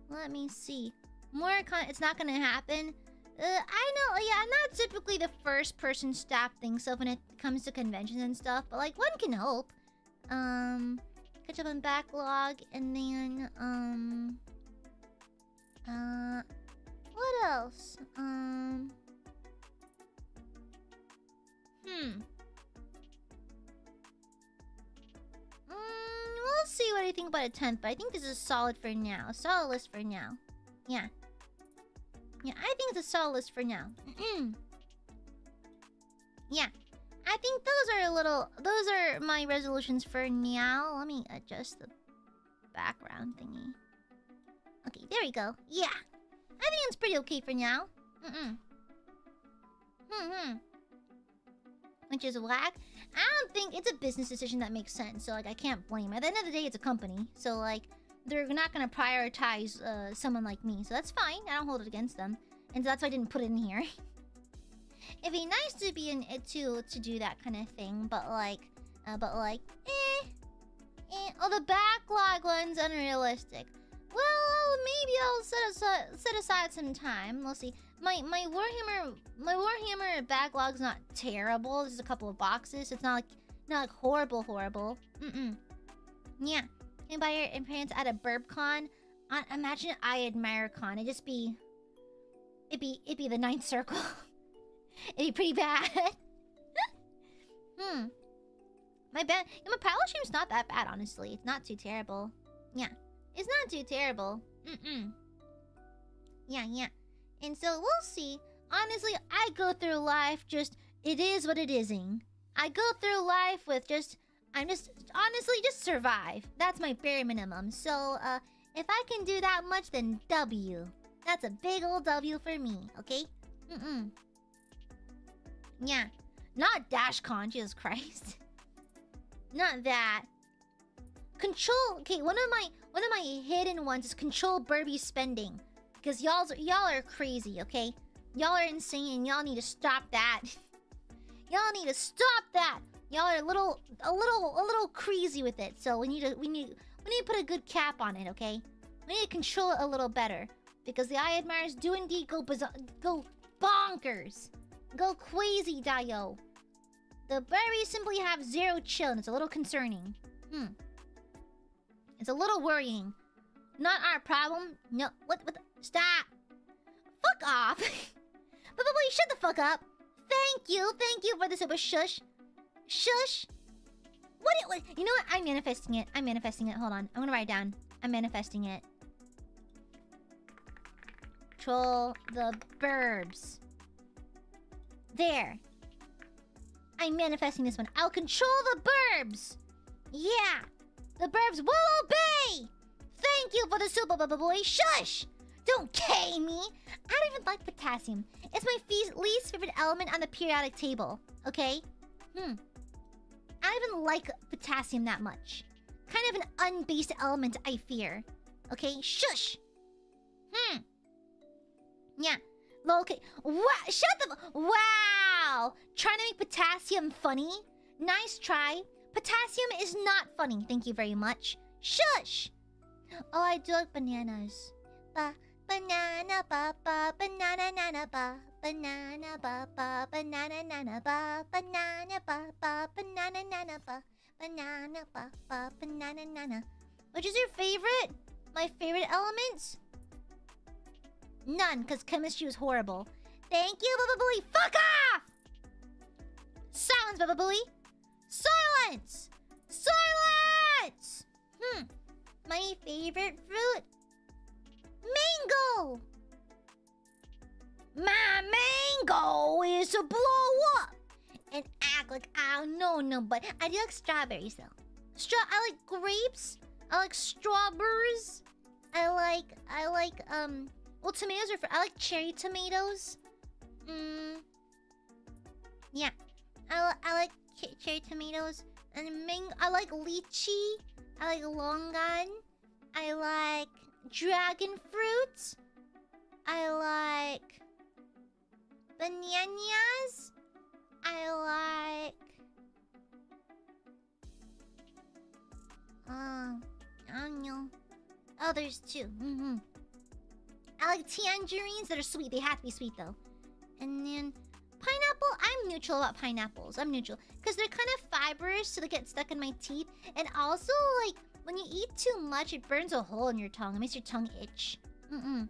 Let me see. It's not gonna happen. I know, yeah, I'm not typically the first person staff things stuff when it comes to conventions and stuff, but one can hope. Catch up on backlog, and then, what else? We'll see what I think about a 10th, but I think this is solid for now. A solid list for now. Yeah. Yeah, I think it's a solid list for now. Yeah. I think those are my resolutions for now. Let me adjust the background thingy. Okay, there we go. Yeah. I think it's pretty okay for now. Which is whack. I don't think it's a business decision that makes sense. So, like, I can't blame. At the end of the day, it's a company. So, like, they're not gonna prioritize someone like me. So that's fine. I don't hold it against them. And so that's why I didn't put it in here. It'd be nice to be in it to do that kind of thing. But, like, oh, the backlog one's unrealistic. Well, maybe I'll set aside some time. We'll see. My Warhammer backlog's not terrible. There's a couple of boxes. It's not like horrible. Yeah. Can you buy your parents at a BurbCon? Imagine AiadmirerCon. It'd be the ninth circle. It'd be pretty bad. My pilot stream's not that bad, honestly. It's not too terrible. Yeah. It's not too terrible. Yeah. And so we'll see. Honestly, I go through life just... It is what it ising. I go through life with honestly, just survive. That's my bare minimum. So, if I can do that much, then W. That's a big old W for me, okay? Yeah. Not DashCon, Jesus Christ. Not that. Control... Okay, one of my hidden ones is control Burby spending. Because y'all are crazy, okay? Y'all are insane and y'all need to stop that. Y'all need to stop that. Y'all are a little crazy with it. So we need to put a good cap on it, okay? We need to control it a little better. Because the Aiadmirers do indeed go bonkers. Go crazy, Dio. The Burbies simply have zero chill and it's a little concerning. It's a little worrying. Not our problem. No, what the... Stop! Fuck off! But wait, shut the fuck up! Thank you for the super shush. Shush! What? You know what? I'm manifesting it. Hold on. I'm gonna write it down. I'm manifesting it. Control the burbs. There. I'm manifesting this one. I'll control the burbs! Yeah! The burbs will obey! Thank you for the super boy. Shush! Don't K me! I don't even like potassium. It's my least favorite element on the periodic table. Okay? I don't even like potassium that much. Kind of an unbased element, I fear. Okay? Shush! Yeah. Okay. Wow! Shut the... Wow! Trying to make potassium funny? Nice try. Potassium is not funny. Thank you very much. Shush! Oh, I do like bananas. Banana ba banana nana ba banana ba banana nana ba banana ba banana nana ba banana ba banana nana. Which is your favorite? My favorite elements? None, because chemistry was horrible. Thank you, Bubba Bully. Fuck off! Silence, Bubba Bully. Silence! Silence! My favorite fruit? Mango! My mango is to blow up and act like I don't know nobody. I do like strawberries though. I like grapes. I like strawberries. I like well, tomatoes are I like cherry tomatoes. Yeah. I like cherry tomatoes and I like lychee. I like longan. I like dragon fruit. I like bananas. I like I don't know. Oh, there's two. I like tangerines that are sweet. They have to be sweet though. And then pineapple. I'm neutral about pineapples. I'm neutral because they're kind of fibrous, so they get stuck in my teeth. And also, like, when you eat too much, it burns a hole in your tongue. It makes your tongue itch. I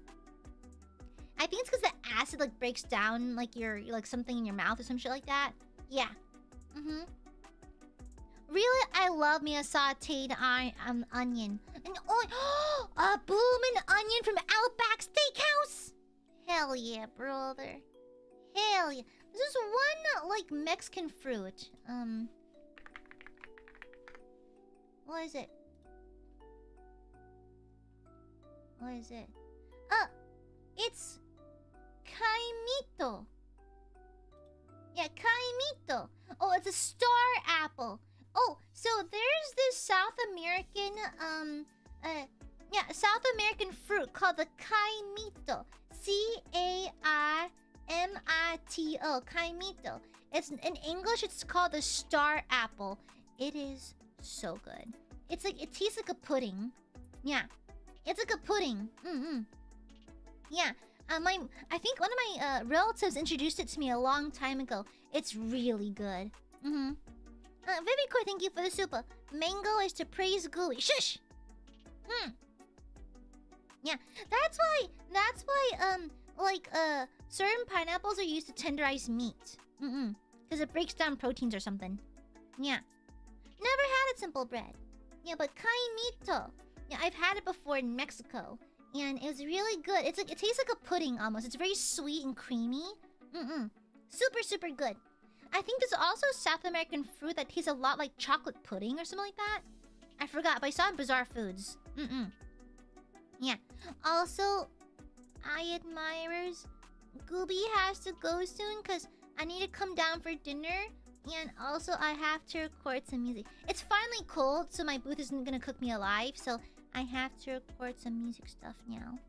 think it's because the acid like breaks down like your something in your mouth or some shit like that. Yeah. Really, I love me a sautéed onion. And oh, a bloomin' onion from Outback Steakhouse. Hell yeah, brother. Hell yeah. There's one like Mexican fruit. What is it? What is it? It's kaimito. Yeah, kaimito. Oh, it's a star apple. Oh, so there's this South American South American fruit called the kaimito. Caimito. Kaimito. It's in English. It's called the star apple. It is so good. It's like it tastes like a pudding. Yeah, it's like a pudding. Yeah. I think one of my relatives introduced it to me a long time ago. It's really good. Vivicoy, thank you for the super. Mango is to praise gooey. Shush. Yeah, that's why certain pineapples are used to tenderize meat. Because it breaks down proteins or something. Yeah. Never had it, simple bread. Yeah, but kaimito. Yeah, I've had it before in Mexico. And it was really good. It tastes like a pudding almost. It's very sweet and creamy. Super, super good. I think there's also South American fruit that tastes a lot like chocolate pudding or something like that. I forgot, but I saw it in Bizarre Foods. Yeah. Also, Aiadmirers, Gooby has to go soon because I need to come down for dinner. And also, I have to record some music. It's finally cold, so my booth isn't gonna cook me alive. So I have to record some music stuff now.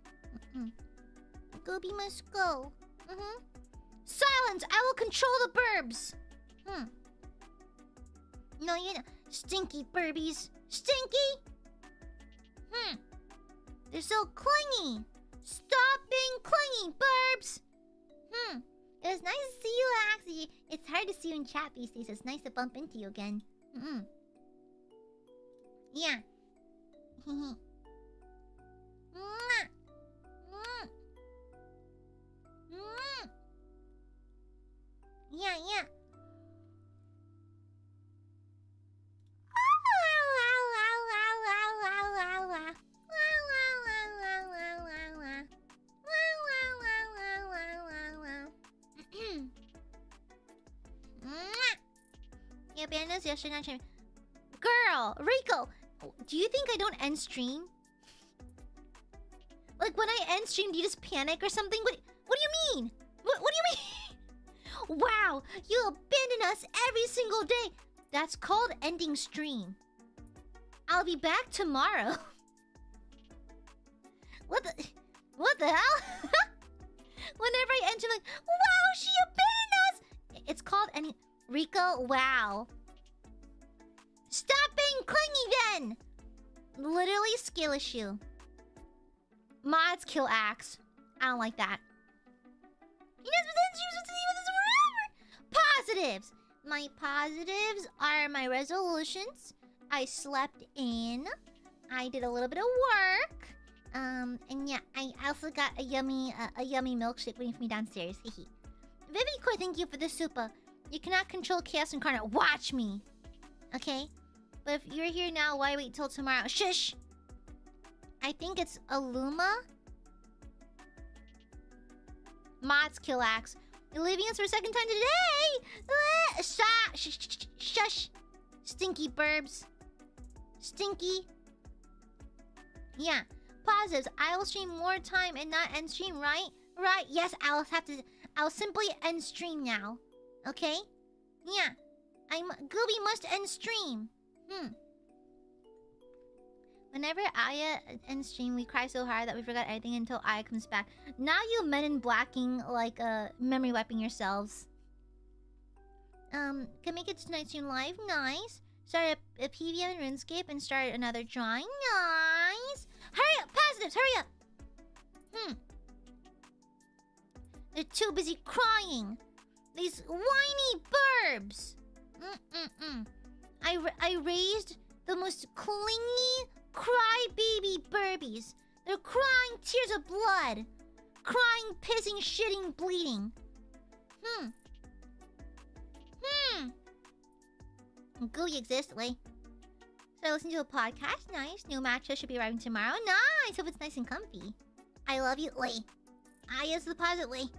Gooby must go. Silence! I will control the burbs! No, you know. Stinky burbies. Stinky! They're so clingy! Stop being clingy, burbs! It was nice to see you, actually. It's hard to see you in chat these days. It's nice to bump into you again. Yeah. Yeah. Yeah, Banda's yesterday night stream. Girl, Rico, do you think I don't end stream? Like when I end stream, do you just panic or something? What do you mean? What do you mean? Wow, you abandon us every single day. That's called ending stream. I'll be back tomorrow. What the hell? Whenever I enter, like, wow, she abandoned us. It's called any Rico. Wow. Stop being clingy then. Literally skill issue. Mods kill axe. I don't like that. You guys positives. My positives are my resolutions. I slept in. I did a little bit of work. And yeah, I also got a yummy milkshake waiting for me downstairs. Hehe. Vivicoy, thank you for the super. You cannot control Chaos Incarnate. Watch me. Okay? But if you're here now, why wait till tomorrow? Shush! I think it's ILUNA. Mods kill axe. You're leaving us for a second time today! Shush! Stinky burbs. Stinky. Yeah. Positives. I will stream more time and not end stream, right? Right. Yes, I'll simply end stream now. Okay? Yeah. Gooby must end stream. Whenever Aya ends stream, we cry so hard that we forgot everything until Aya comes back. Now you men in blacking, like, memory wiping yourselves. Can make it to tonight's stream live. Nice. Start a PVM in RuneScape and start another drawing. Nice. Hurry up, positives, hurry up. They're too busy crying. These whiny burbs. I raised the most clingy crybaby burbies. They're crying tears of blood. Crying, pissing, shitting, bleeding. Gooey exists, wait. So I listen to a podcast. Nice. New mattress should be arriving tomorrow. Nice. Hope it's nice and comfy. I love you, Lee. Aya's the deposit, Lee.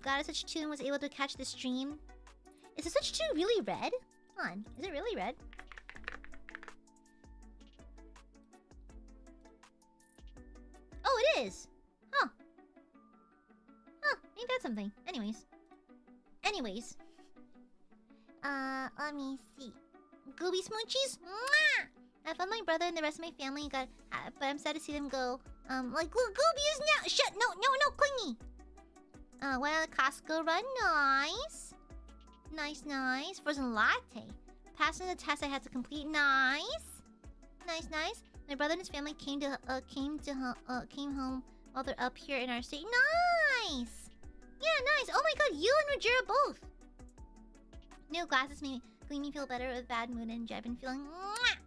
Got a Such 2 and was able to catch the stream. Is the Such 2 really red? Hold on. Is it really red? Oh, it is. Huh. Huh. Ain't that something? Anyways. Let me see. Gooby smoochies? Mwah! I found my brother and the rest of my family but I'm sad to see them go. Like, Gooby is now. Shut. No, clingy. Went on a Costco run. Nice. Frozen latte. Passing the test I had to complete. Nice. My brother and his family came home while they're up here in our state. Nice. Yeah, nice. Oh my god, you and Rajira both. New glasses made me feel better with bad mood and I've been feeling. Mwah!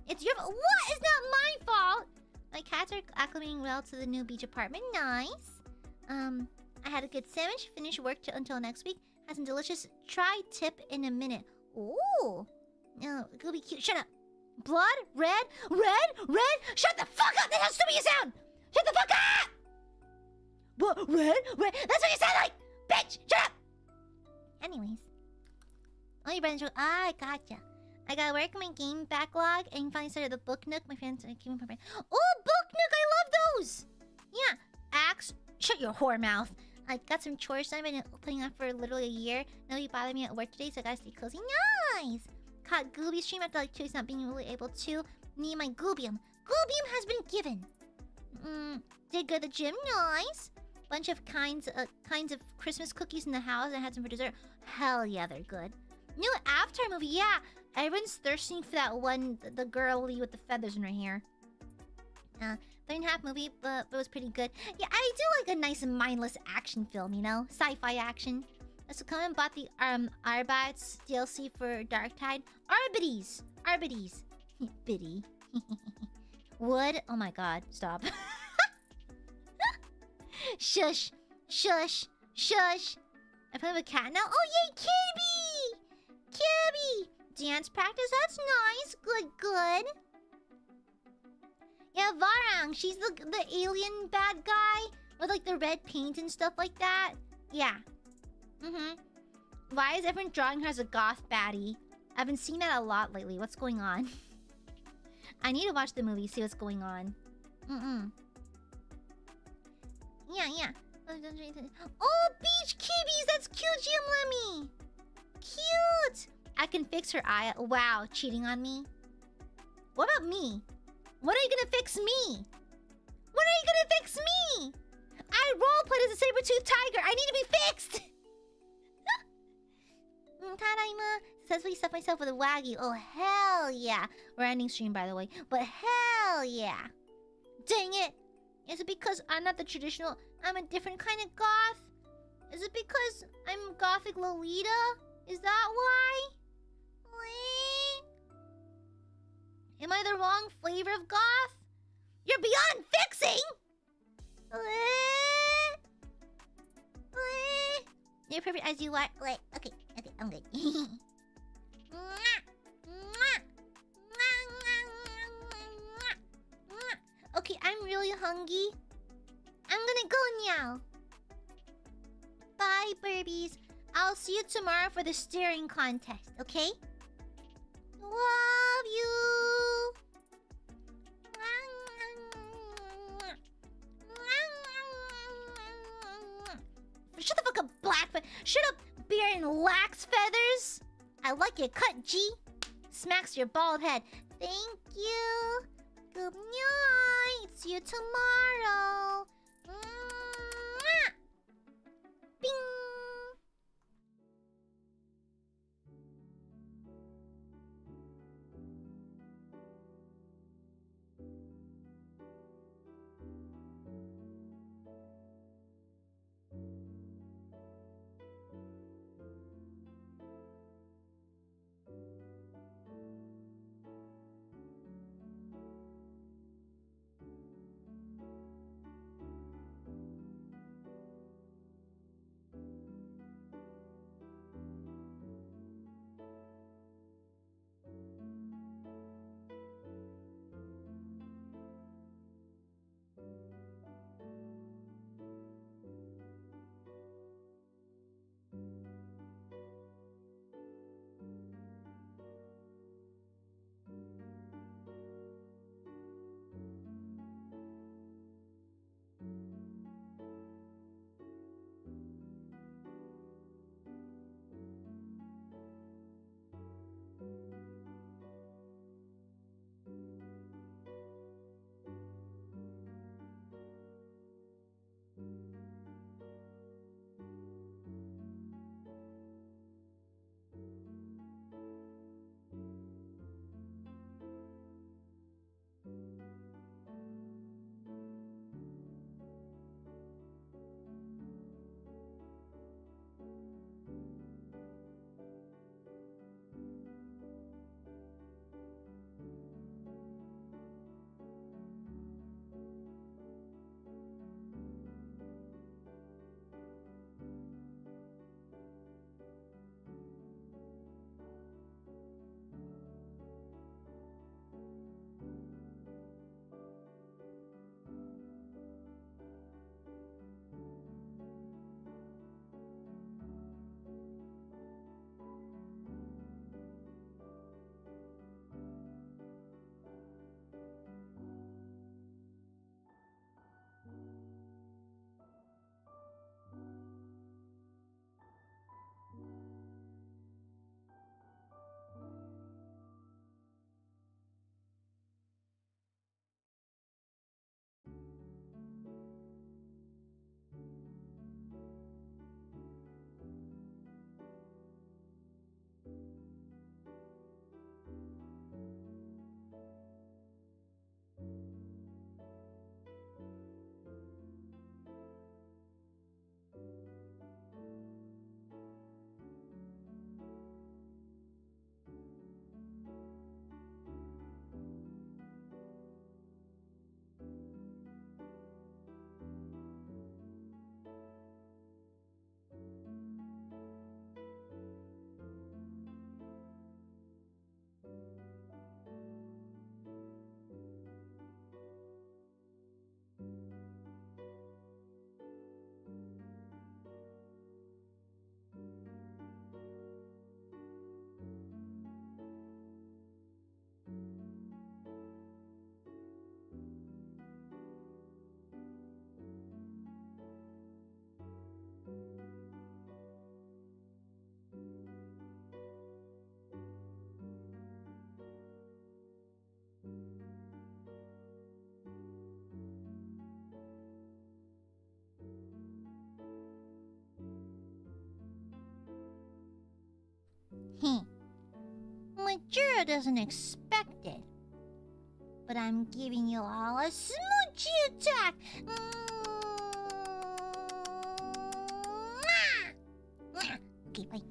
It's your fault. What? It's not my fault. My cats are acclimating well to the new beach apartment. Nice. I had a good sandwich. Finished work until next week. Had some delicious tri-tip in a minute. Ooh. No, it'll be cute. Shut up. Blood? Red? Shut the fuck up! That has to be a sound! Shut the fuck up! Blood? Red? That's what you sound like! Bitch! Shut up! Anyways. Oh, your brother's... Ah, I gotcha. I gotta work on my game backlog and finally started the Book Nook. My friends are keeping prepared. Oh, Book Nook! I love those! Yeah. Axe. Shut your whore mouth. I got some chores done. I've been putting off for literally a year. Nobody bothered me at work today, so I gotta stay cozy. Nice! Caught Gooby stream after like 2 weeks not being really able to. Need my Goobium. Goobium has been given. Did go to the gym. Nice. Bunch of kinds of Christmas cookies in the house. I had some for dessert. Hell yeah, they're good. New Avatar movie. Yeah, everyone's thirsting for that one. The girlie with the feathers in her hair. 3.5 movie, but it was pretty good. Yeah, I do like a nice mindless action film, you know? Sci-fi action. So come and bought the Arbats DLC for Dark Tide. Arbities! Biddy. Wood? Oh my god, stop. Shush. I play with a cat now. Oh yay, Kibby! Dance practice, that's nice. Good. Yeah, Varang, she's the alien bad guy with like the red paint and stuff like that. Yeah. Why is everyone drawing her as a goth baddie? I've been seeing that a lot lately. What's going on? I need to watch the movie, see what's going on. Yeah. Oh, beach kibbies! That's cute, Lemmy! Cute! I can fix her eye. Wow, cheating on me? What about me? When are you gonna fix me? I roleplayed as a saber-toothed tiger. I need to be fixed! Tadaima. Successfully stuffed myself with a wagyu. Oh, hell yeah. We're ending stream, by the way. But hell yeah. Dang it. Is it because I'm not the traditional... I'm a different kind of goth? Is it because I'm gothic Lolita? Is that why? Am I the wrong flavor of goth? You're beyond fixing! You're perfect as you are. Wait, okay, I'm good. Okay, I'm really hungry. I'm gonna go now. Bye, Burbies. I'll see you tomorrow for the staring contest, okay? Love you. Shut the fuck up, Blackfoot. Shut up, bear and lax feathers. I like your cut, G. Smacks your bald head. Thank you. Good night. See you tomorrow. Bing. Majuro doesn't expect it. But I'm giving you all a smoochy attack. Okay, bye.